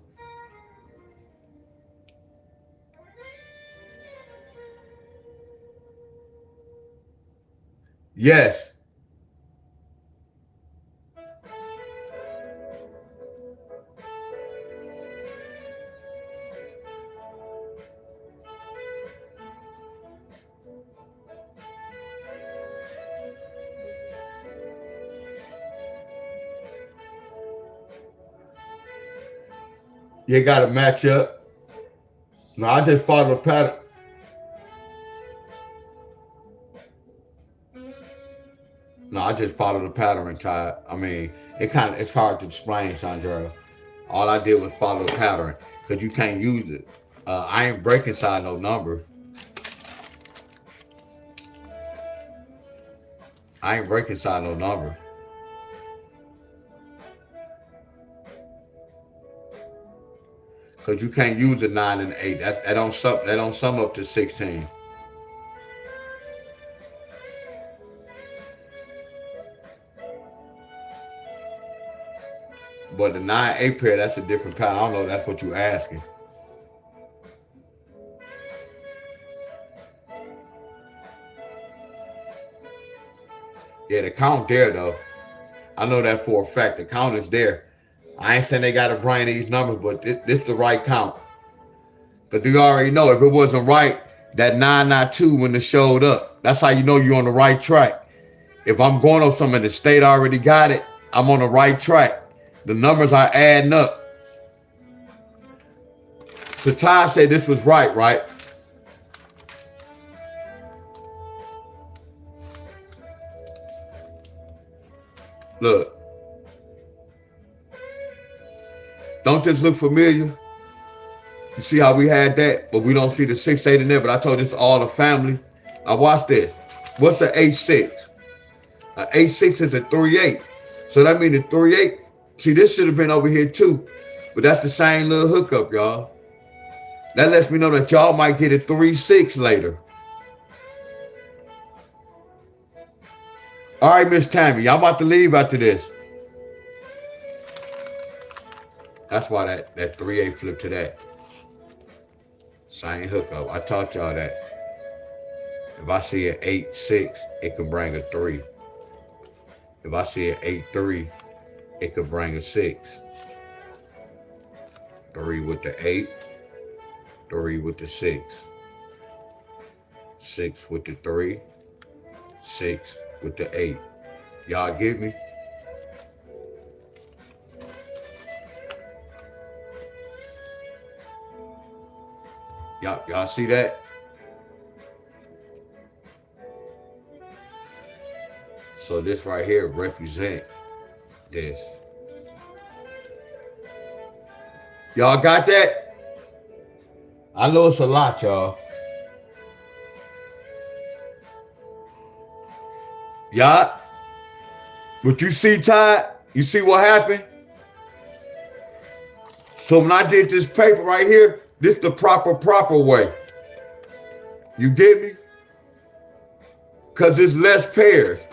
Yes. You got to match up. No, I just follow the pattern. No, I just follow the pattern, Ty. I mean, it's hard to explain, Sandra. All I did was follow the pattern because you can't use it. I ain't breaking side no number. I ain't breaking side no number. Because you can't use a 9 and 8. That don't sum up to 16. But the 9-8 pair, that's a different pair. I don't know if that's what you're asking. Yeah, the count there, though. I know that for a fact. The count is there. I ain't saying they got to bring these numbers, but this the right count. Because you already know if it wasn't right, that 992 wouldn't have showed up. That's how you know you're on the right track. If I'm going up something and the state already got it, I'm on the right track. The numbers are adding up. So Ty said this was right, right? Look. Don't this look familiar? You see how we had that, but we don't see the 6-8 in there, but I told this to all the family. Now watch this. What's an 8-6? An 8-6 is a 3-8. So that means the 3-8. See, this should have been over here too. But that's the same little hookup, y'all. That lets me know that y'all might get a 3-6 later. All right, Miss Tammy, y'all about to leave after this. That's why that 3-8 flipped to that. Same hookup. I taught y'all that. If I see an 8-6, it can bring a 3. If I see an 8-3, it could bring a 6. 3 with the 8. 3 with the 6. 6 with the 3. 6 with the 8. Y'all get me? Y'all see that? So this right here represent this. Y'all got that? I know it's a lot, y'all. Y'all, what you see, Todd? You see what happened? So when I did this paper right here, this the proper way. You get me? Because it's less pairs.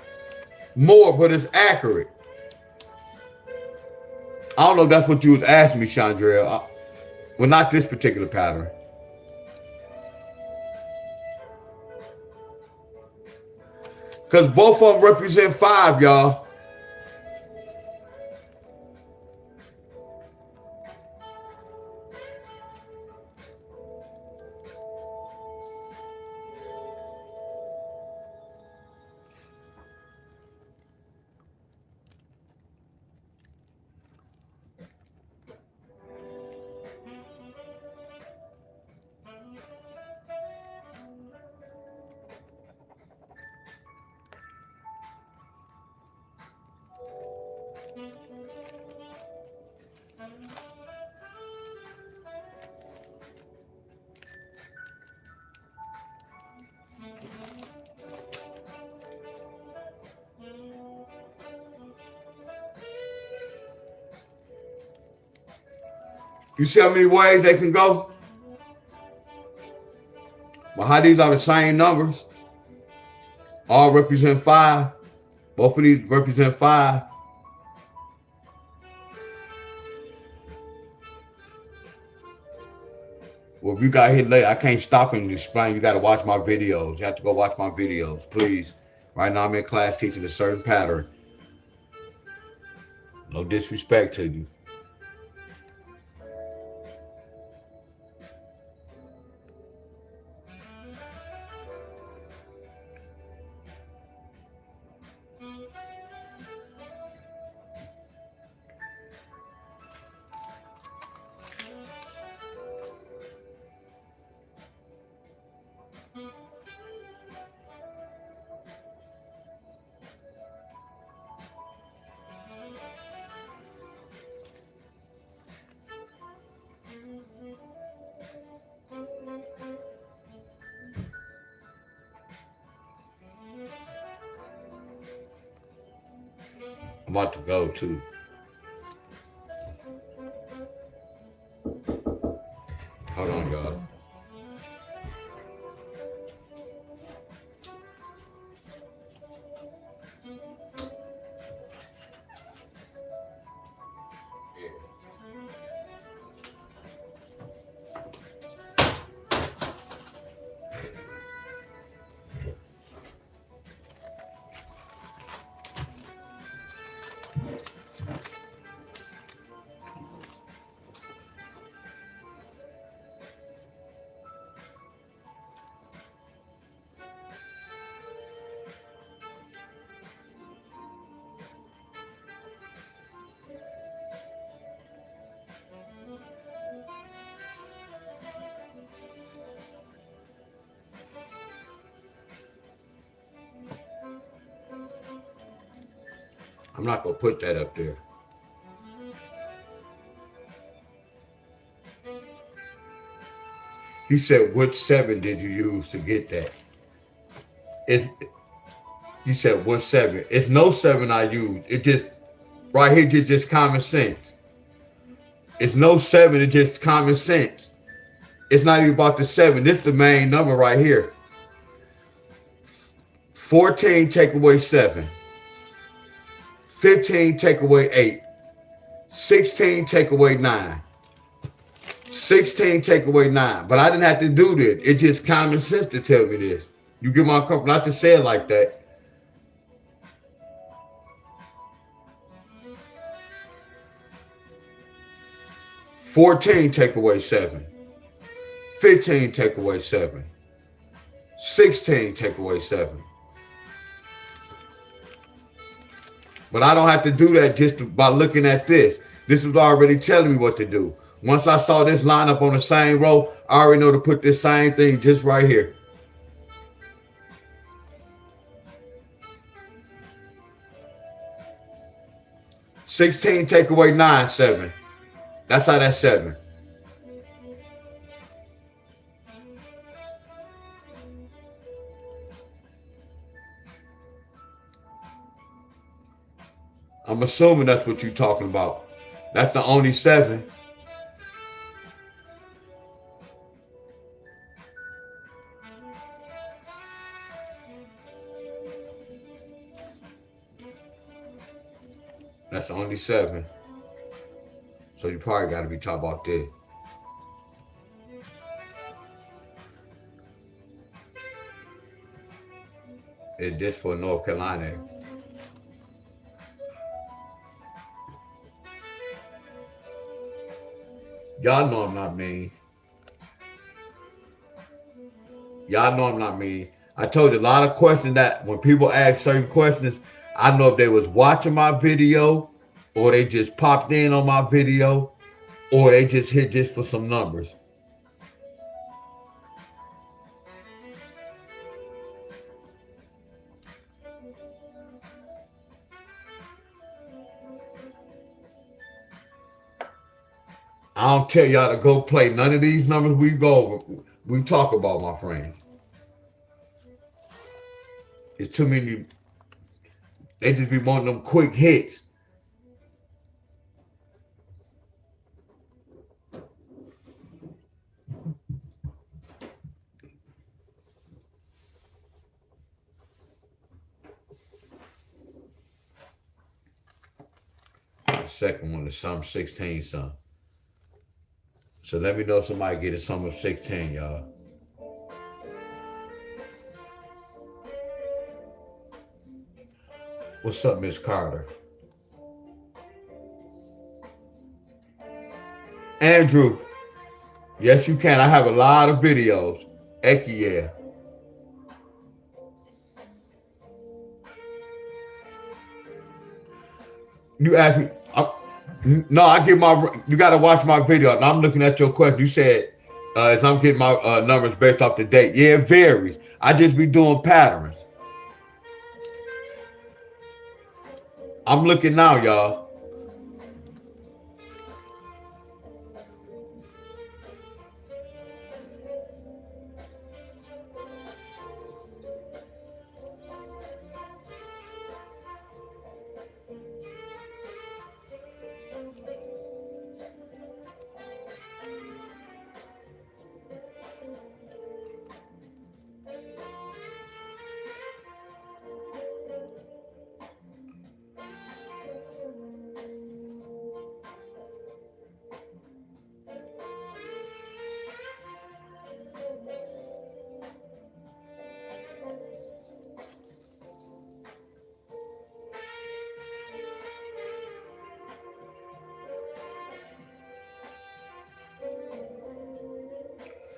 More, but it's accurate. I don't know if that's what you was asking me, Chandra. Well, not this particular pattern. Because both of them represent 5, y'all. You see how many ways they can go? But how these are the same numbers. All represent 5. Both of these represent 5. Well, if you got here late, I can't stop and explain. You got to watch my videos. You have to go watch my videos, please. Right now, I'm in class teaching a certain pattern. No disrespect to you. I'm about to go too. Hold on, y'all. I'm not gonna put that up there. He said, "Which 7 did you use to get that?" It's, you said, "What 7?" It's no 7 I used. It just right here, just common sense. It's no 7. It's just common sense. It's not even about the 7. This is the main number right here. 14 take away 7. 15 take away 8. 16 take away 9. 16 take away 9. But I didn't have to do this. It's just common sense to tell me this. You get my company, not to say it like that. "14 take away 7. 15 take away 7. 16 take away 7. But I don't have to do that just by looking at this. This was already telling me what to do. Once I saw this line up on the same row, I already know to put this same thing just right here. "16 take away 9, 7. That's how that's 7. I'm assuming that's what you're talking about. That's the only 7. That's the only 7. So you probably got to be talking about this. It's just for North Carolina. Y'all know I'm not mean. Y'all know I'm not mean. I told you a lot of questions that when people ask certain questions, I know if they was watching my video or they just popped in on my video or they just hit just for some numbers. I don't tell y'all to go play none of these numbers we talk about, my friends. It's too many. They just be wanting them quick hits. The second one is some 16 some. So let me know if somebody get it summer 16, y'all. What's up, Miss Carter? Andrew, yes you can. I have a lot of videos. Eki, yeah. You asked me. No, I get my. You got to watch my video. And I'm looking at your question. You said, as I'm getting my numbers based off the date. Yeah, it varies. I just be doing patterns. I'm looking now, y'all.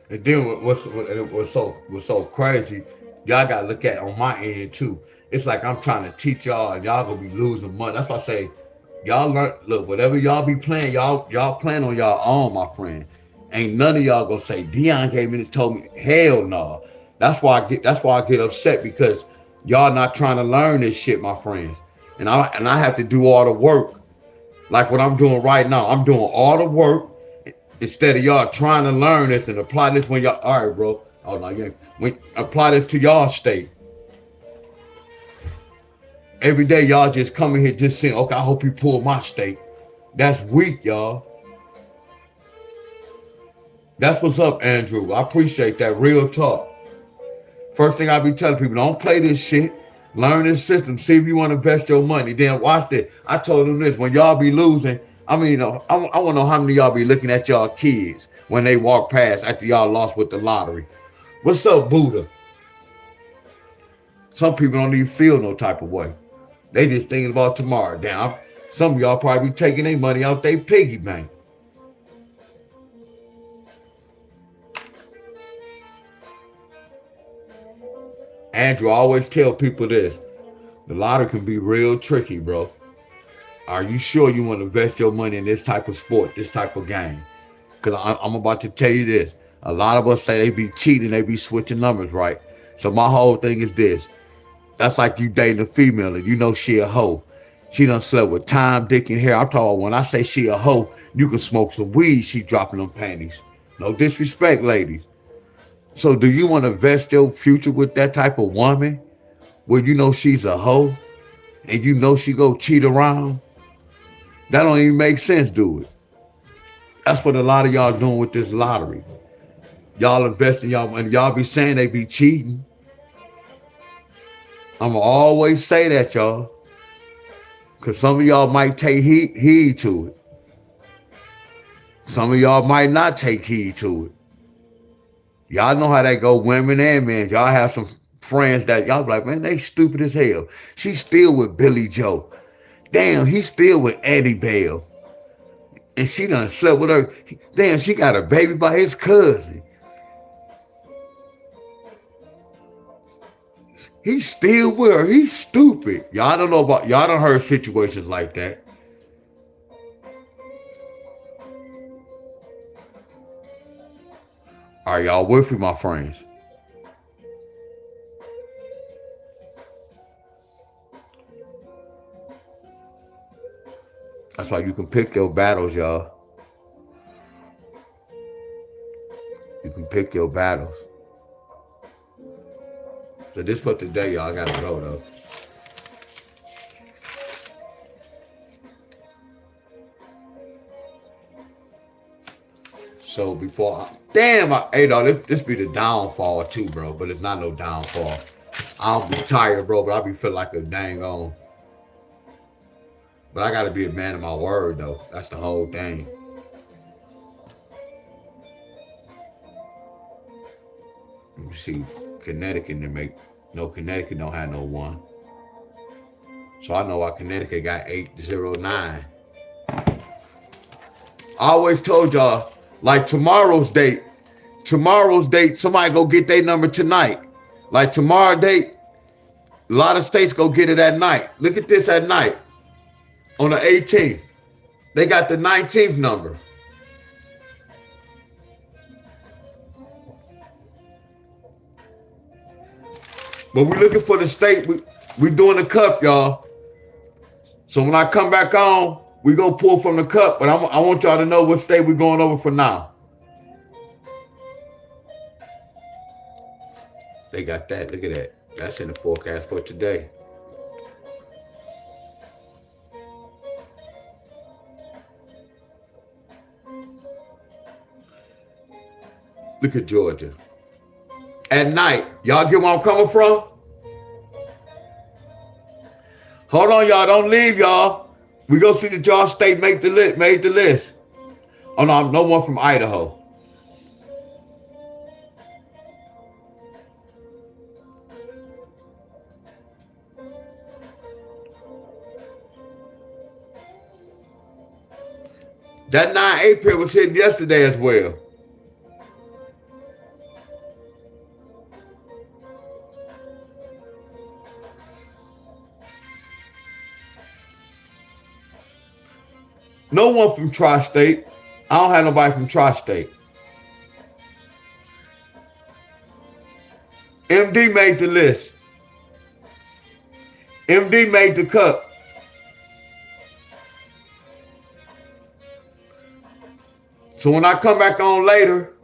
And then what's so crazy, y'all gotta look at on my end too. It's like I'm trying to teach y'all, and y'all gonna be losing money. That's why I say, y'all learn. Look, whatever y'all be playing, y'all playing on y'all own, my friend. Ain't none of y'all gonna say Deon came in and told me. Hell no. That's why I get upset because y'all not trying to learn this shit, my friends. And I have to do all the work, like what I'm doing right now. I'm doing all the work instead of y'all trying to learn this and apply this when y'all. All right, bro. Oh no, yeah. When apply this to y'all state. Every day y'all just coming here just saying, okay, I hope you pull my state. That's weak, y'all. That's what's up, Andrew. I appreciate that. Real talk. First thing I be telling people, don't play this shit. Learn this system. See if you want to invest your money. Then watch this. I told them this. When y'all be losing, I mean, I want to know how many of y'all be looking at y'all kids when they walk past after y'all lost with the lottery. What's up, Buddha? Some people don't even feel no type of way. They just thinking about tomorrow. Damn, some of y'all probably be taking their money out their piggy bank. Andrew, I always tell people this. The lottery can be real tricky, bro. Are you sure you want to invest your money in this type of sport, this type of game? Because I'm about to tell you this. A lot of us say they be cheating, they be switching numbers, right? So my whole thing is this. That's like you dating a female and you know she a hoe. She done slept with time, dick, and hair. I'm talking about when I say she a hoe, you can smoke some weed, she dropping them panties. No disrespect, ladies. So do you want to invest your future with that type of woman where you know she's a hoe and you know she go cheat around? That don't even make sense, do it? That's what a lot of y'all doing with this lottery. Y'all investing y'all and y'all be saying they be cheating. I'ma always say that, y'all. Cause some of y'all might take heed to it. Some of y'all might not take heed to it. Y'all know how that go, women and men. Y'all have some friends that y'all be like, man, they stupid as hell. She's still with Billy Joe. Damn, he's still with Eddie Bell. And she done slept with her. Damn, she got a baby by his cousin. He's still with her. He's stupid. Y'all don't know about, y'all done heard situations like that. Are y'all with me, my friends? That's why you can pick your battles, y'all. You can pick your battles. So this for today, y'all. I gotta go though. So before hey dog, this be the downfall too, bro. But it's not no downfall. I'll be tired, bro, but I'll be feeling like a dang on. But I gotta be a man of my word though. That's the whole thing. me see. Connecticut didn't make no. Connecticut don't have no 1. So I know why Connecticut got 809. I always told y'all, like tomorrow's date, somebody go get their number tonight. Like tomorrow date, a lot of states go get it at night. Look at this at night. On the 18th. They got the 19th number. But we looking for the state. We doing the cup, y'all. So when I come back on, we go pull from the cup. But I want y'all to know what state we going over for now. They got that. Look at that. That's in the forecast for today. Look at Georgia. At night. Y'all get where I'm coming from? Hold on, y'all. Don't leave, y'all. We go see the y'all state made the list. Oh, no, no one from Idaho. That 9-8 pair was hit yesterday as well. No one from Tri-State. I don't have nobody from Tri-State. MD made the list. MD made the cut. So when I come back on later,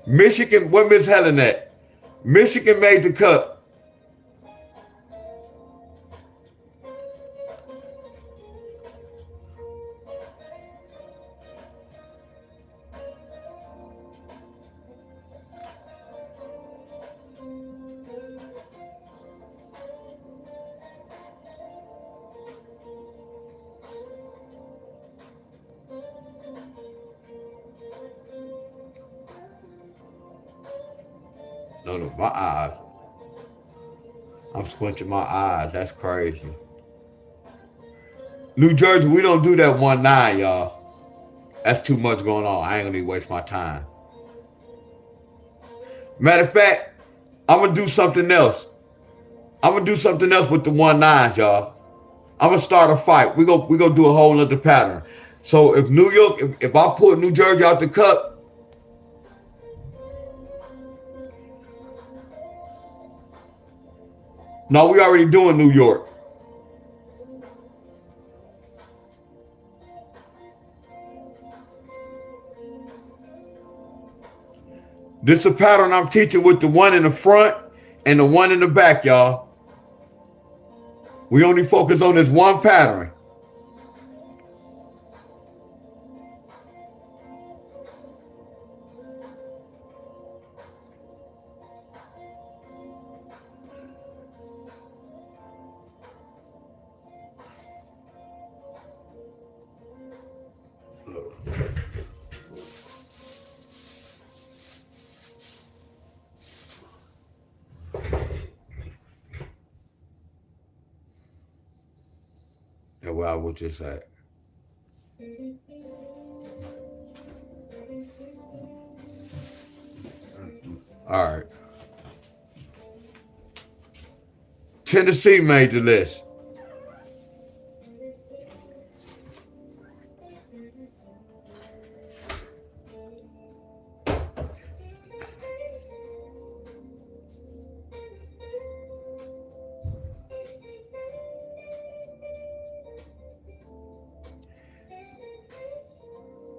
Michigan, where Miss Helen at? Michigan made the cut. No, my eyes. I'm squinching my eyes. That's crazy. New Jersey, we don't do that 1-9, y'all. That's too much going on. I ain't gonna even waste my time. Matter of fact, I'm gonna do something else. I'm gonna do something else with the 1-9, y'all. I'm gonna start a fight. We go do a whole other pattern. So if New York, if I pull New Jersey out the cup, no, we already doing New York. This is a pattern I'm teaching with the one in the front and the one in the back, y'all. We only focus on this one pattern. That's where I was just at. All right. Tennessee made the list.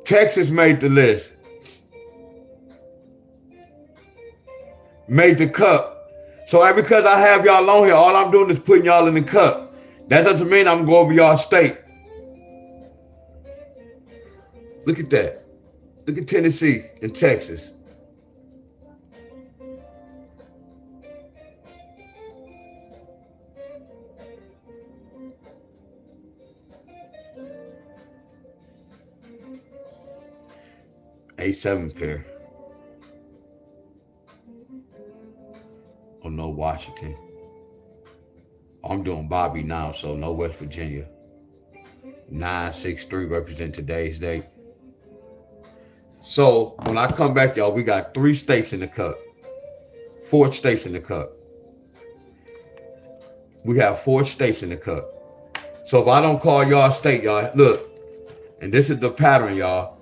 Texas made the list. Made the cup. So because I have y'all on here, all I'm doing is putting y'all in the cup. That doesn't mean I'm going over y'all state. Look at that. Look at Tennessee and Texas. A7 pair. no Washington. I'm doing Bobby now, so no West Virginia. 963 represent today's date. So when I come back, y'all, we got 3 states in the cup. 4 states in the cup. We have 4 states in the cup. So if I don't call y'all state, y'all, look, and this is the pattern, y'all.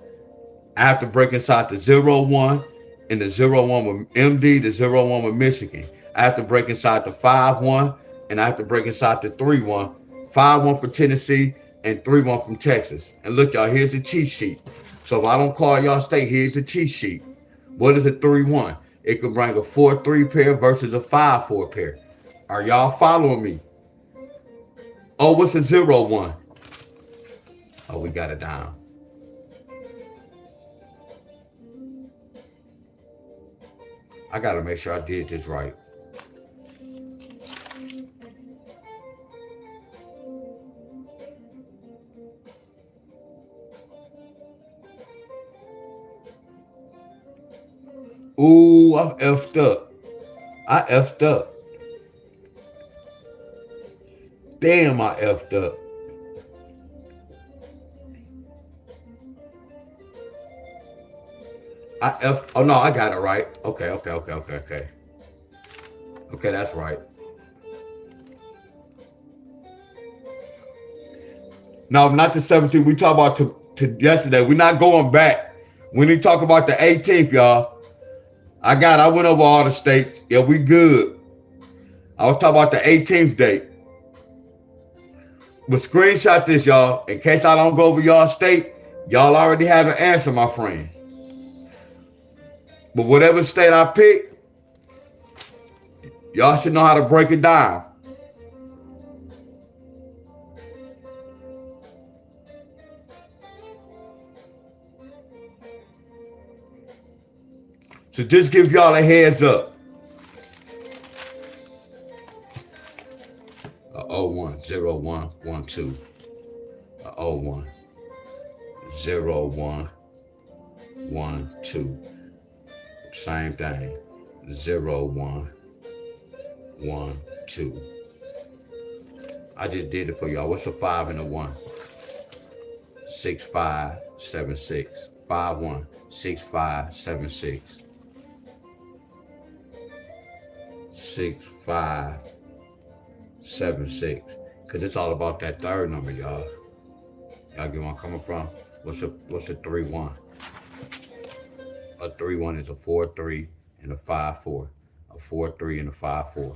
I have to break inside the 0-1 and the 0-1 with MD, the 0-1 with Michigan. I have to break inside the 5-1 and I have to break inside the 3-1. 5-1 for Tennessee and 3-1 from Texas. And look, y'all, here's the cheat sheet. So if I don't call y'all state, here's the cheat sheet. What is a 3-1? It could bring a 4-3 pair versus a 5-4 pair. Are y'all following me? Oh, what's a 0-1? Oh, we got it down. I gotta make sure I did this right. Ooh, I effed up. I effed up. Damn, I effed up. Oh no, I got it right. Okay. Okay, that's right. No, not the 17th. We talk about to yesterday. We're not going back. When we talk about the 18th, y'all. I went over all the states. Yeah, we good. I was talking about the 18th date. But screenshot this, y'all. In case I don't go over y'all state, y'all already have an answer, my friend. But whatever state I pick, y'all should know how to break it down. So just give y'all a heads up. 01, 01, 12. 01, 01, 12. Same thing. 01, 12. I just did it for y'all. What's a 5 and a 1? 6, 5, 7, 6. 5, 1, 6, 5, 7, 6. 6, 5, 7, 6. Cause it's all about that third number, y'all. Y'all get where I'm coming from? What's a 3-1? A 3-1 is a 4-3 and a 5-4. A 4-3 and a 5-4.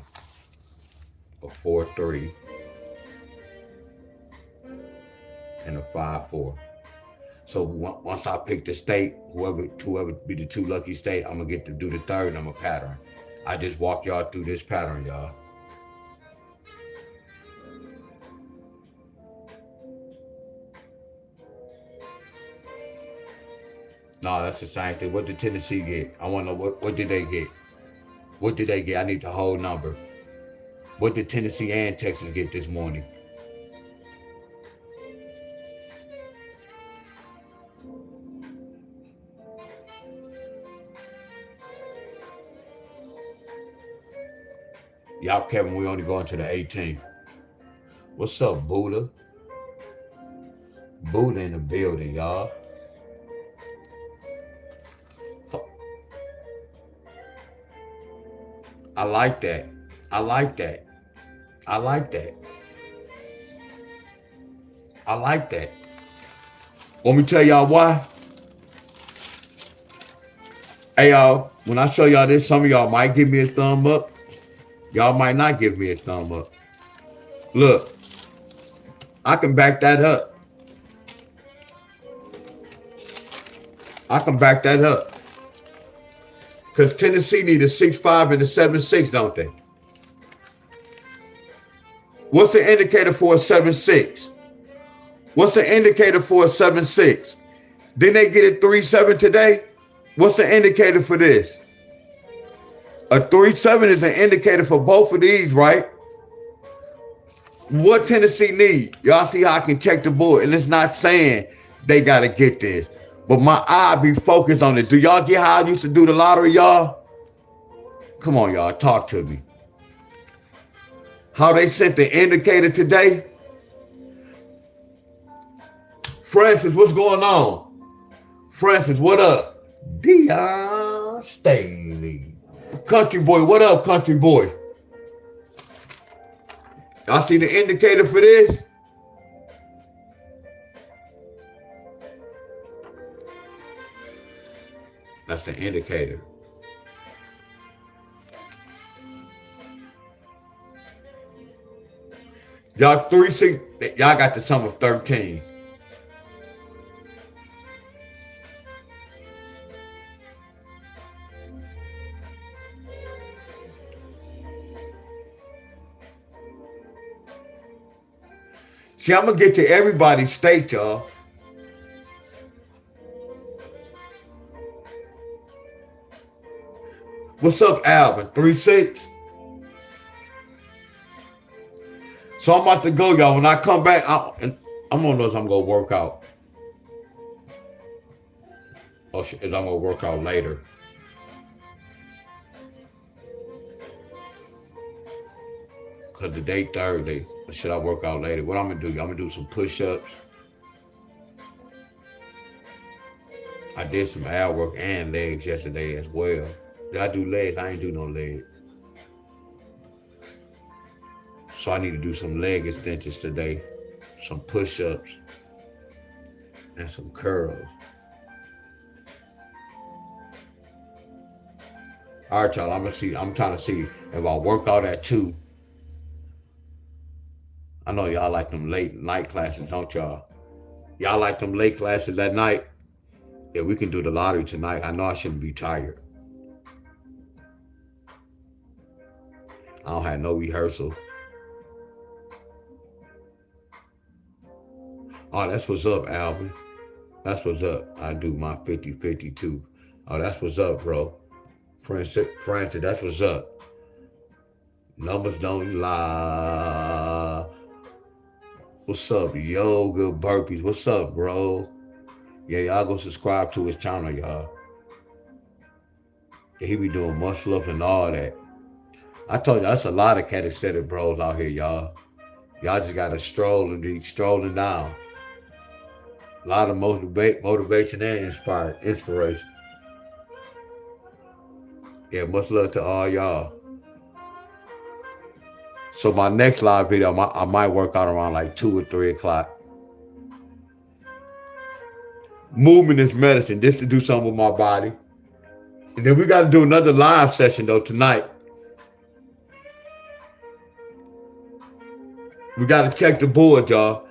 A 4-3 and a 5-4. So once I pick the state, whoever be the 2 lucky state, I'm gonna get to do the third number pattern. I just walk y'all through this pattern, y'all. No, that's the same thing. What did Tennessee get? I want to know what did they get? What did they get? I need the whole number. What did Tennessee and Texas get this morning? Y'all, Kevin, we only going to the 18th. What's up, Buddha? Buddha in the building, y'all. I like that. I like that. I like that. I like that. Want me to tell y'all why? Hey, y'all, when I show y'all this, some of y'all might give me a thumb up. Y'all might not give me a thumb up. Look, I can back that up. I can back that up. Because Tennessee need a 6-5 and a 7-6, don't they? What's the indicator for a 7-6? What's the indicator for a 7-6? Didn't they get a 3-7 today? What's the indicator for this? A 3-7 is an indicator for both of these, right? What Tennessee need? Y'all see how I can check the board, and it's not saying they got to get this. But my eye be focused on this. Do y'all get how I used to do the lottery, y'all? Come on, y'all. Talk to me. How they sent the indicator today? Francis, what's going on? Francis, what up? Deon Staley. Country boy, what up, country boy? Y'all see the indicator for this? That's the indicator. Y'all 3-6, y'all got the sum of 13. See, I'm gonna get to everybody's state, y'all. What's up, Alvin? 3-6. So I'm about to go, y'all. When I come back, I'm gonna know I'm gonna work out. Or is I'm gonna work out later. Cause today Thursday. Or should I work out later? What I'm gonna do? I'm gonna do some push-ups. I did some ab work and legs yesterday as well. Did I do legs? I ain't do no legs. So I need to do some leg extensions today, some push-ups, and some curls. All right, y'all, I'm trying to see if I work out at 2. I know y'all like them late night classes, don't y'all? Y'all like them late classes at night? Yeah, we can do the lottery tonight. I know I shouldn't be tired. I don't have no rehearsal. Oh, that's what's up, Alvin. That's what's up. I do my 50-50 too. Oh, that's what's up, bro. Francis, that's what's up. Numbers don't lie. What's up, yoga burpees? What's up, bro? Yeah, y'all go subscribe to his channel, y'all. Yeah, he be doing muscle ups and all that. I told you, that's a lot of calisthenic bros out here, y'all. Y'all just gotta stroll and be strolling down. A lot of motivation and inspiration. Yeah, much love to all y'all. So my next live video, I might work out around like 2 or 3 o'clock. Movement is medicine. This to do something with my body. And then we got to do another live session though tonight. We got to check the board, y'all.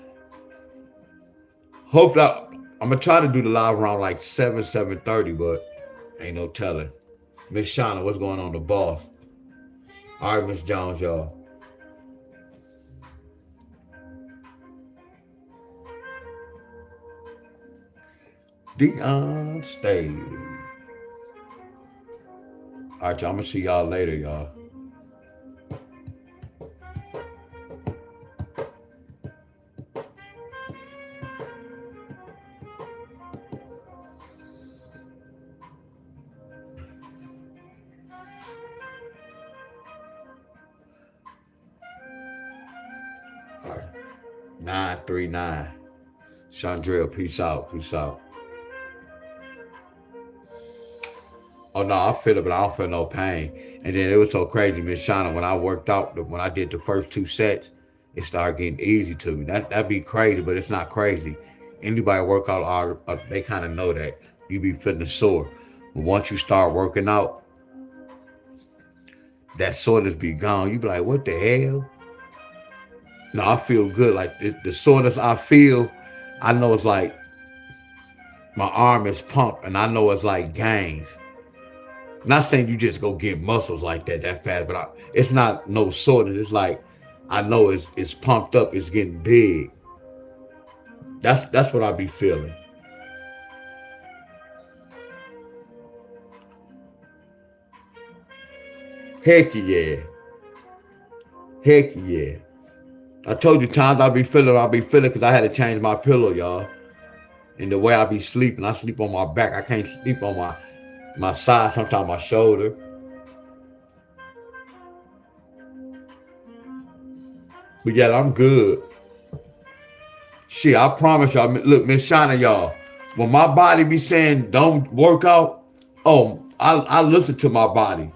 Hopefully, I'm going to try to do the live around like 7:30, but ain't no telling. Miss Shauna, what's going on, the boss? All right, Miss Jones, y'all. Deon Staley. All right, y'all, I'm going to see y'all later, y'all. All right, 939. Chandrell, peace out, peace out. Oh no, I feel it, but I don't feel no pain. And then it was so crazy, Miss Shauna, when I worked out, when I did the first 2 sets, it started getting easy to me. That'd be crazy, but it's not crazy. Anybody work out, they kind of know that. You be feeling sore. But once you start working out, that soreness be gone. You be like, what the hell? No, I feel good. Like the soreness I feel, I know it's like my arm is pumped, and I know it's like gains. Not saying you just go get muscles like that fast, but it's not no soreness. It's like I know it's pumped up. It's getting big. That's what I be feeling. Heck yeah. Heck yeah. I told you times I be feeling because I had to change my pillow, y'all. And the way I be sleeping, I sleep on my back. I can't sleep on my side, sometimes my shoulder. But yeah, I'm good. Shit, I promise y'all. Look, Miss Shana, y'all. When my body be saying don't work out, oh, I listen to my body.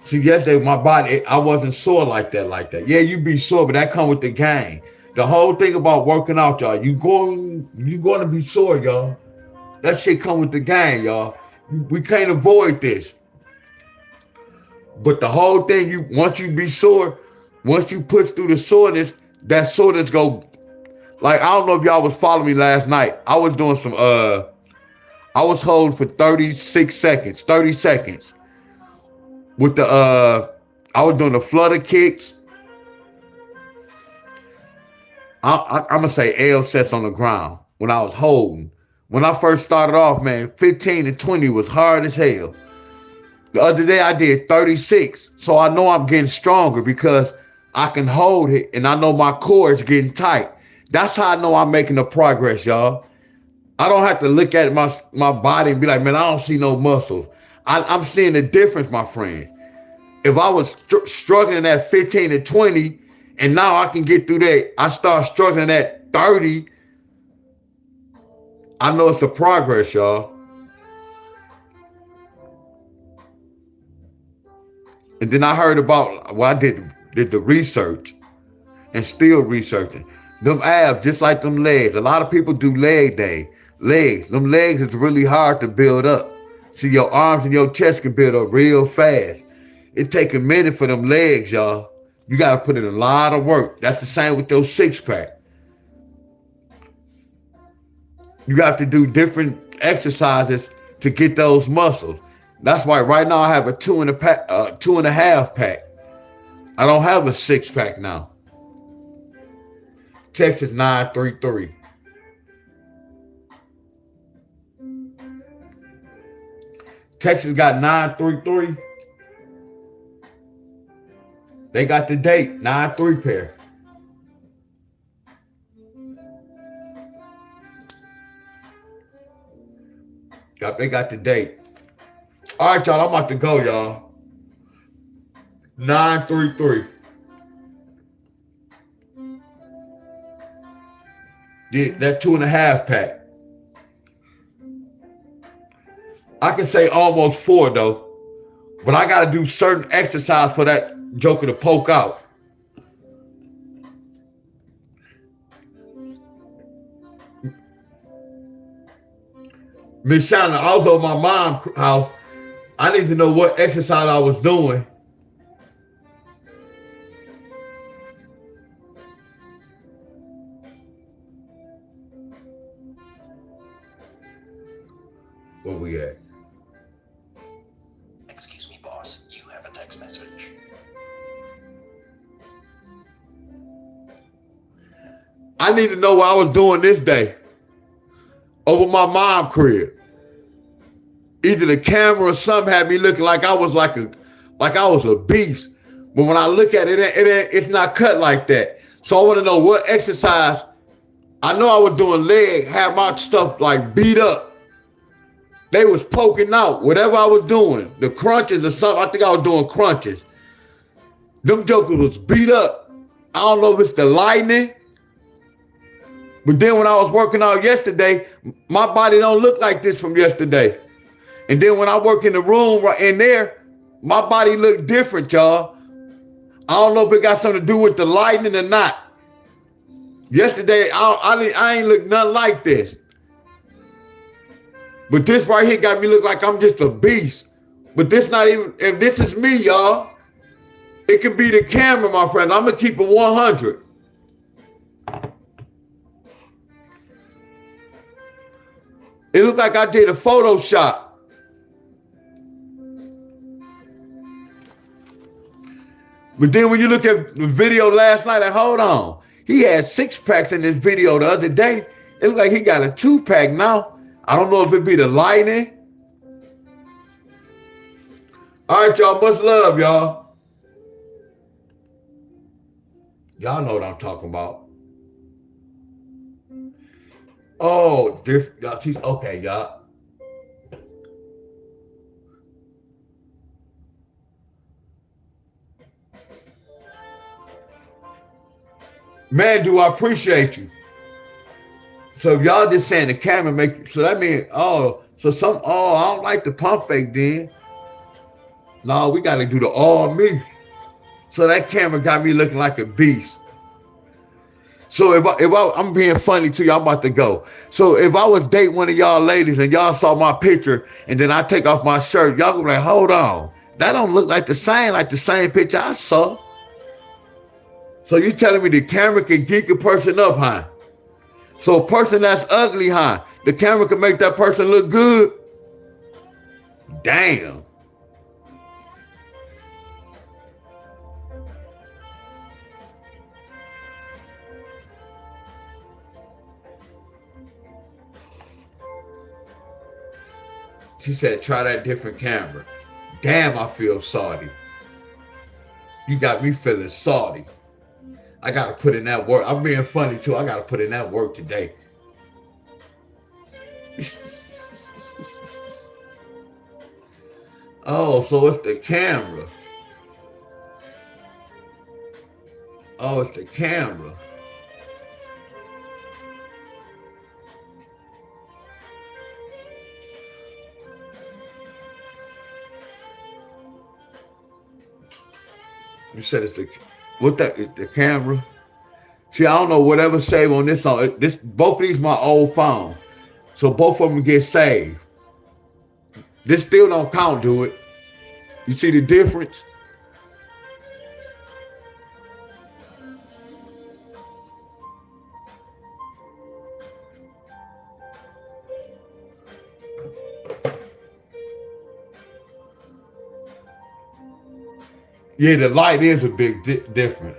See, yesterday my body, I wasn't sore like that, Yeah, you be sore, but that come with the game. The whole thing about working out, y'all, you going to be sore, y'all. That shit come with the game, y'all. We can't avoid this. But the whole thing, once you be sore, once you push through the soreness, that soreness go. Like, I don't know if y'all was following me last night. I was doing some I was holding for 36 seconds, 30 seconds with the I was doing the flutter kicks. I'm gonna say L sets on the ground when I was holding. When I first started off, man, 15 and 20 was hard as hell. The other day I did 36, so I know I'm getting stronger because I can hold it and I know my core is getting tight. That's how I know I'm making the progress, y'all. I don't have to look at my body and be like, man, I don't see no muscles. I'm seeing the difference, my friend. If I was struggling at 15 and 20, and now I can get through that, I start struggling at 30, I know it's a progress, y'all. And then I heard about, well, I did the research and still researching. Them abs, just like them legs. A lot of people do leg day. Legs. Them legs is really hard to build up. See, your arms and your chest can build up real fast. It take a minute for them legs, y'all. You got to put in a lot of work. That's the same with your six pack. You got to do different exercises to get those muscles. That's why right now I have a 2.5 pack. I don't have a six pack now. Texas 933. Texas got 933. They got the date, 9-3 pair. They got the date. All right, y'all, I'm about to go, y'all. 933. Yeah, that 2.5 pack. I can say almost 4 though, but I got to do certain exercise for that joker to poke out. Miss Shana, I was at my mom's house. I need to know what exercise I was doing. Where we at? Excuse me, boss. You have a text message. I need to know what I was doing this day. Over my mom's crib. Either the camera or something had me looking like I was like I was a beast. But when I look at it, it's not cut like that. So I want to know what exercise. I know I was doing leg, had my stuff like beat up. They was poking out, whatever I was doing. The crunches or something, I think I was doing crunches. Them jokers was beat up. I don't know if it's the lightning. But then when I was working out yesterday, my body don't look like this from yesterday. And then when I work in the room right in there, my body look different, y'all. I don't know if it got something to do with the lightning or not. Yesterday, I ain't look nothing like this. But this right here got me look like I'm just a beast. But this not even, if this is me, y'all, it could be the camera, my friend. I'm going to keep it 100. It looked like I did a Photoshop. But then when you look at the video last night, like, hold on. He had 6 packs in this video the other day. It looked like he got a 2-pack now. I don't know if it be the lightning. All right, y'all. Much love, y'all. Y'all know what I'm talking about. Oh, y'all. Okay, y'all. Man, do I appreciate you. So if y'all just saying the camera make, so that means, I don't like the pump fake then. No, we got to do the all me. So that camera got me looking like a beast. So I'm being funny to you, I'm about to go. So if I was dating one of y'all ladies and y'all saw my picture and then I take off my shirt, y'all gonna be like, hold on. That don't look like the same picture I saw. So you telling me the camera can geek a person up, huh? So a person that's ugly, huh? The camera can make that person look good? Damn. She said, try that different camera. Damn, I feel salty. You got me feeling salty. I got to put in that work. I'm being funny too. I got to put in that work today. Oh, so it's the camera. Oh, it's the camera. You said it's the camera? See, I don't know whatever save on this on this. Both of these my old phone, so both of them get saved. This still don't count, do it? You see the difference? Yeah, the light is a big difference.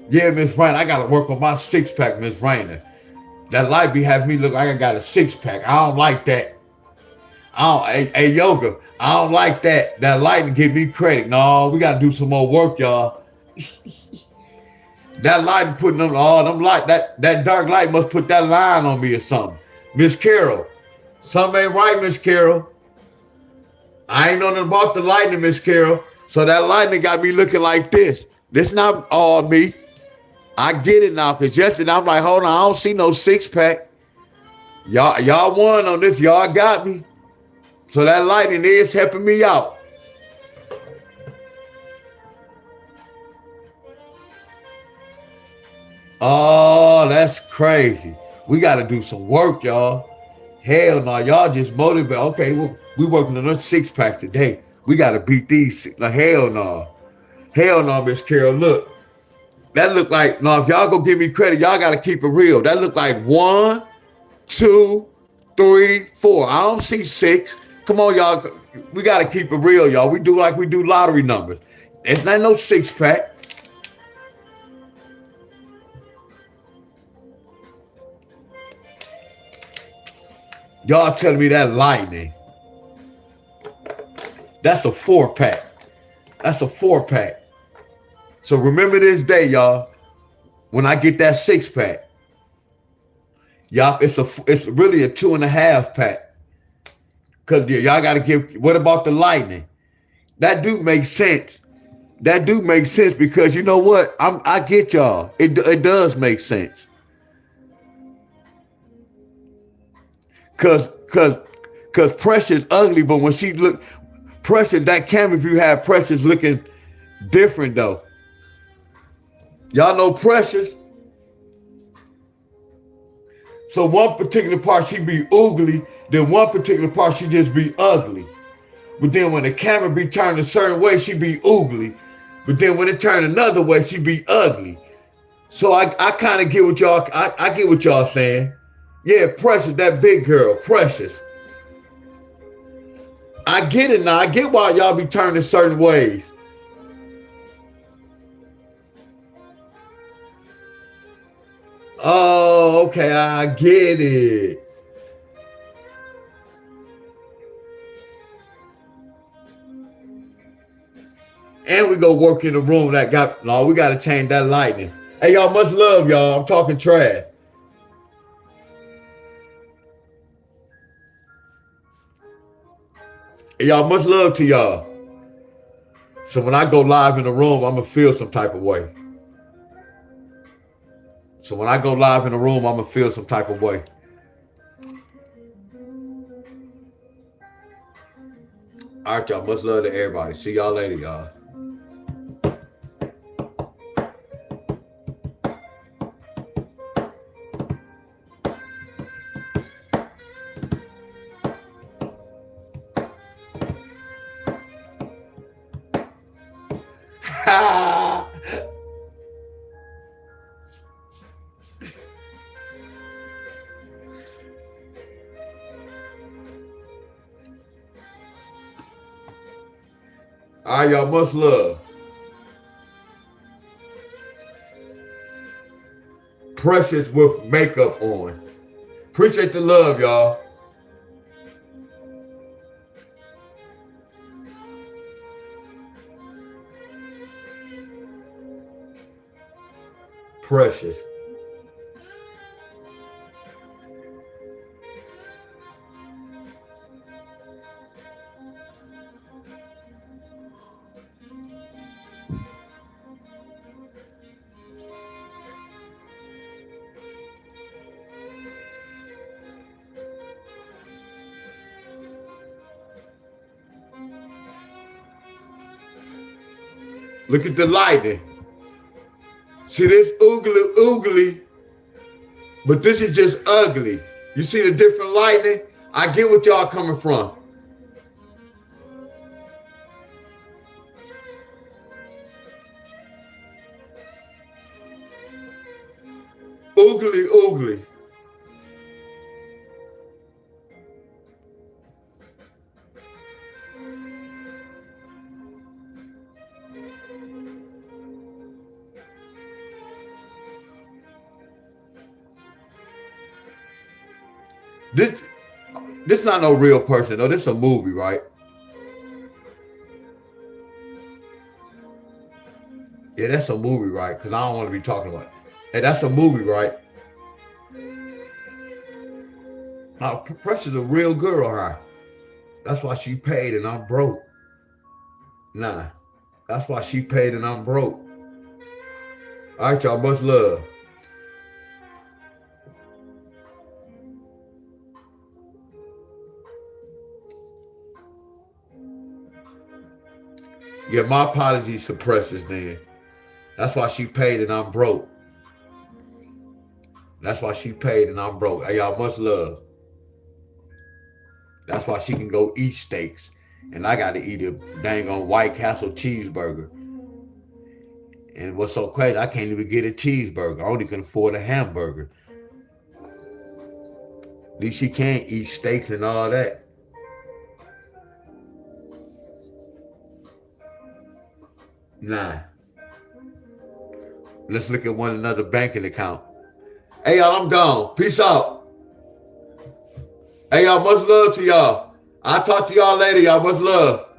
Yeah, Miss Rainer, I gotta work on my 6-pack, Miss Rainer. That light be having me look like I got a 6-pack. I don't like that. Hey, Yoga, I don't like that. That light give me credit. No, we gotta do some more work, y'all. That light putting them light, that dark light must put that line on me or something. Miss Carol, something ain't right, Miss Carol. I ain't know nothing about the lightning, Miss Carol. So that lightning got me looking like this. This not all me. I get it now, because yesterday I'm like, hold on, I don't see no 6-pack. Y'all won on this. Y'all got me. So that lightning is helping me out. Oh, that's crazy. We got to do some work, y'all. Hell no, y'all just motivate. Okay, we working on a 6-pack today. We got to beat these. Like, hell no. Hell no, Miss Carol. Look. That look like, no, if y'all go give me credit, y'all got to keep it real. That look like 1, 2, 3, 4. I don't see 6. Come on, y'all. We got to keep it real, y'all. We do like we do lottery numbers. It's not no 6-pack. Y'all telling me that lightning. That's a 4-pack. That's a 4-pack. So remember this day, y'all, when I get that 6-pack. Y'all, it's really a 2.5-pack. Because y'all got to give, what about the lightning? That do make sense. That do make sense because you know what? I get y'all. It does make sense. Cause Precious ugly, but when she look, Precious, that camera view had Precious looking different though. Y'all know Precious? So one particular part she be oogly, then one particular part she just be ugly. But then when the camera be turned a certain way, she be oogly. But then when it turned another way, she be ugly. So I kind of get what y'all, I get what y'all saying. Yeah, Precious, that big girl, Precious. I get it now. I get why y'all be turning certain ways. Oh, okay, I get it. And we go work in the room that got, no, we got to change that lighting. Hey, y'all, much love, y'all. I'm talking trash. Hey, y'all, much love to y'all. So when I go live in the room, I'm going to feel some type of way. So when I go live in the room, I'm going to feel some type of way. All right, y'all. Much love to everybody. See y'all later, y'all. All right, y'all. Much love. Precious with makeup on. Appreciate the love, y'all. Precious. Look at the lightning. See this oogly, but this is just ugly. You see the different lightning? I get what y'all coming from. Oogly. This not no real person though. This is a movie, right? Yeah, that's a movie, right? Because I don't want to be talking about it. Hey, that's a movie, right? Now, Precious a real girl, huh? That's why she paid and I'm broke. Nah, that's why she paid and I'm broke. All right, y'all, much love. Yeah, my apologies to Precious then. That's why she paid and I'm broke. That's why she paid and I'm broke. Hey, y'all, much love. That's why she can go eat steaks. And I got to eat a dang on White Castle cheeseburger. And what's so crazy, I can't even get a cheeseburger. I only can afford a hamburger. At least she can't eat steaks and all that. Nah. Let's look at one another banking account. Hey, y'all, I'm gone. Peace out. Hey, y'all, much love to y'all. I'll talk to y'all later, y'all. Much love.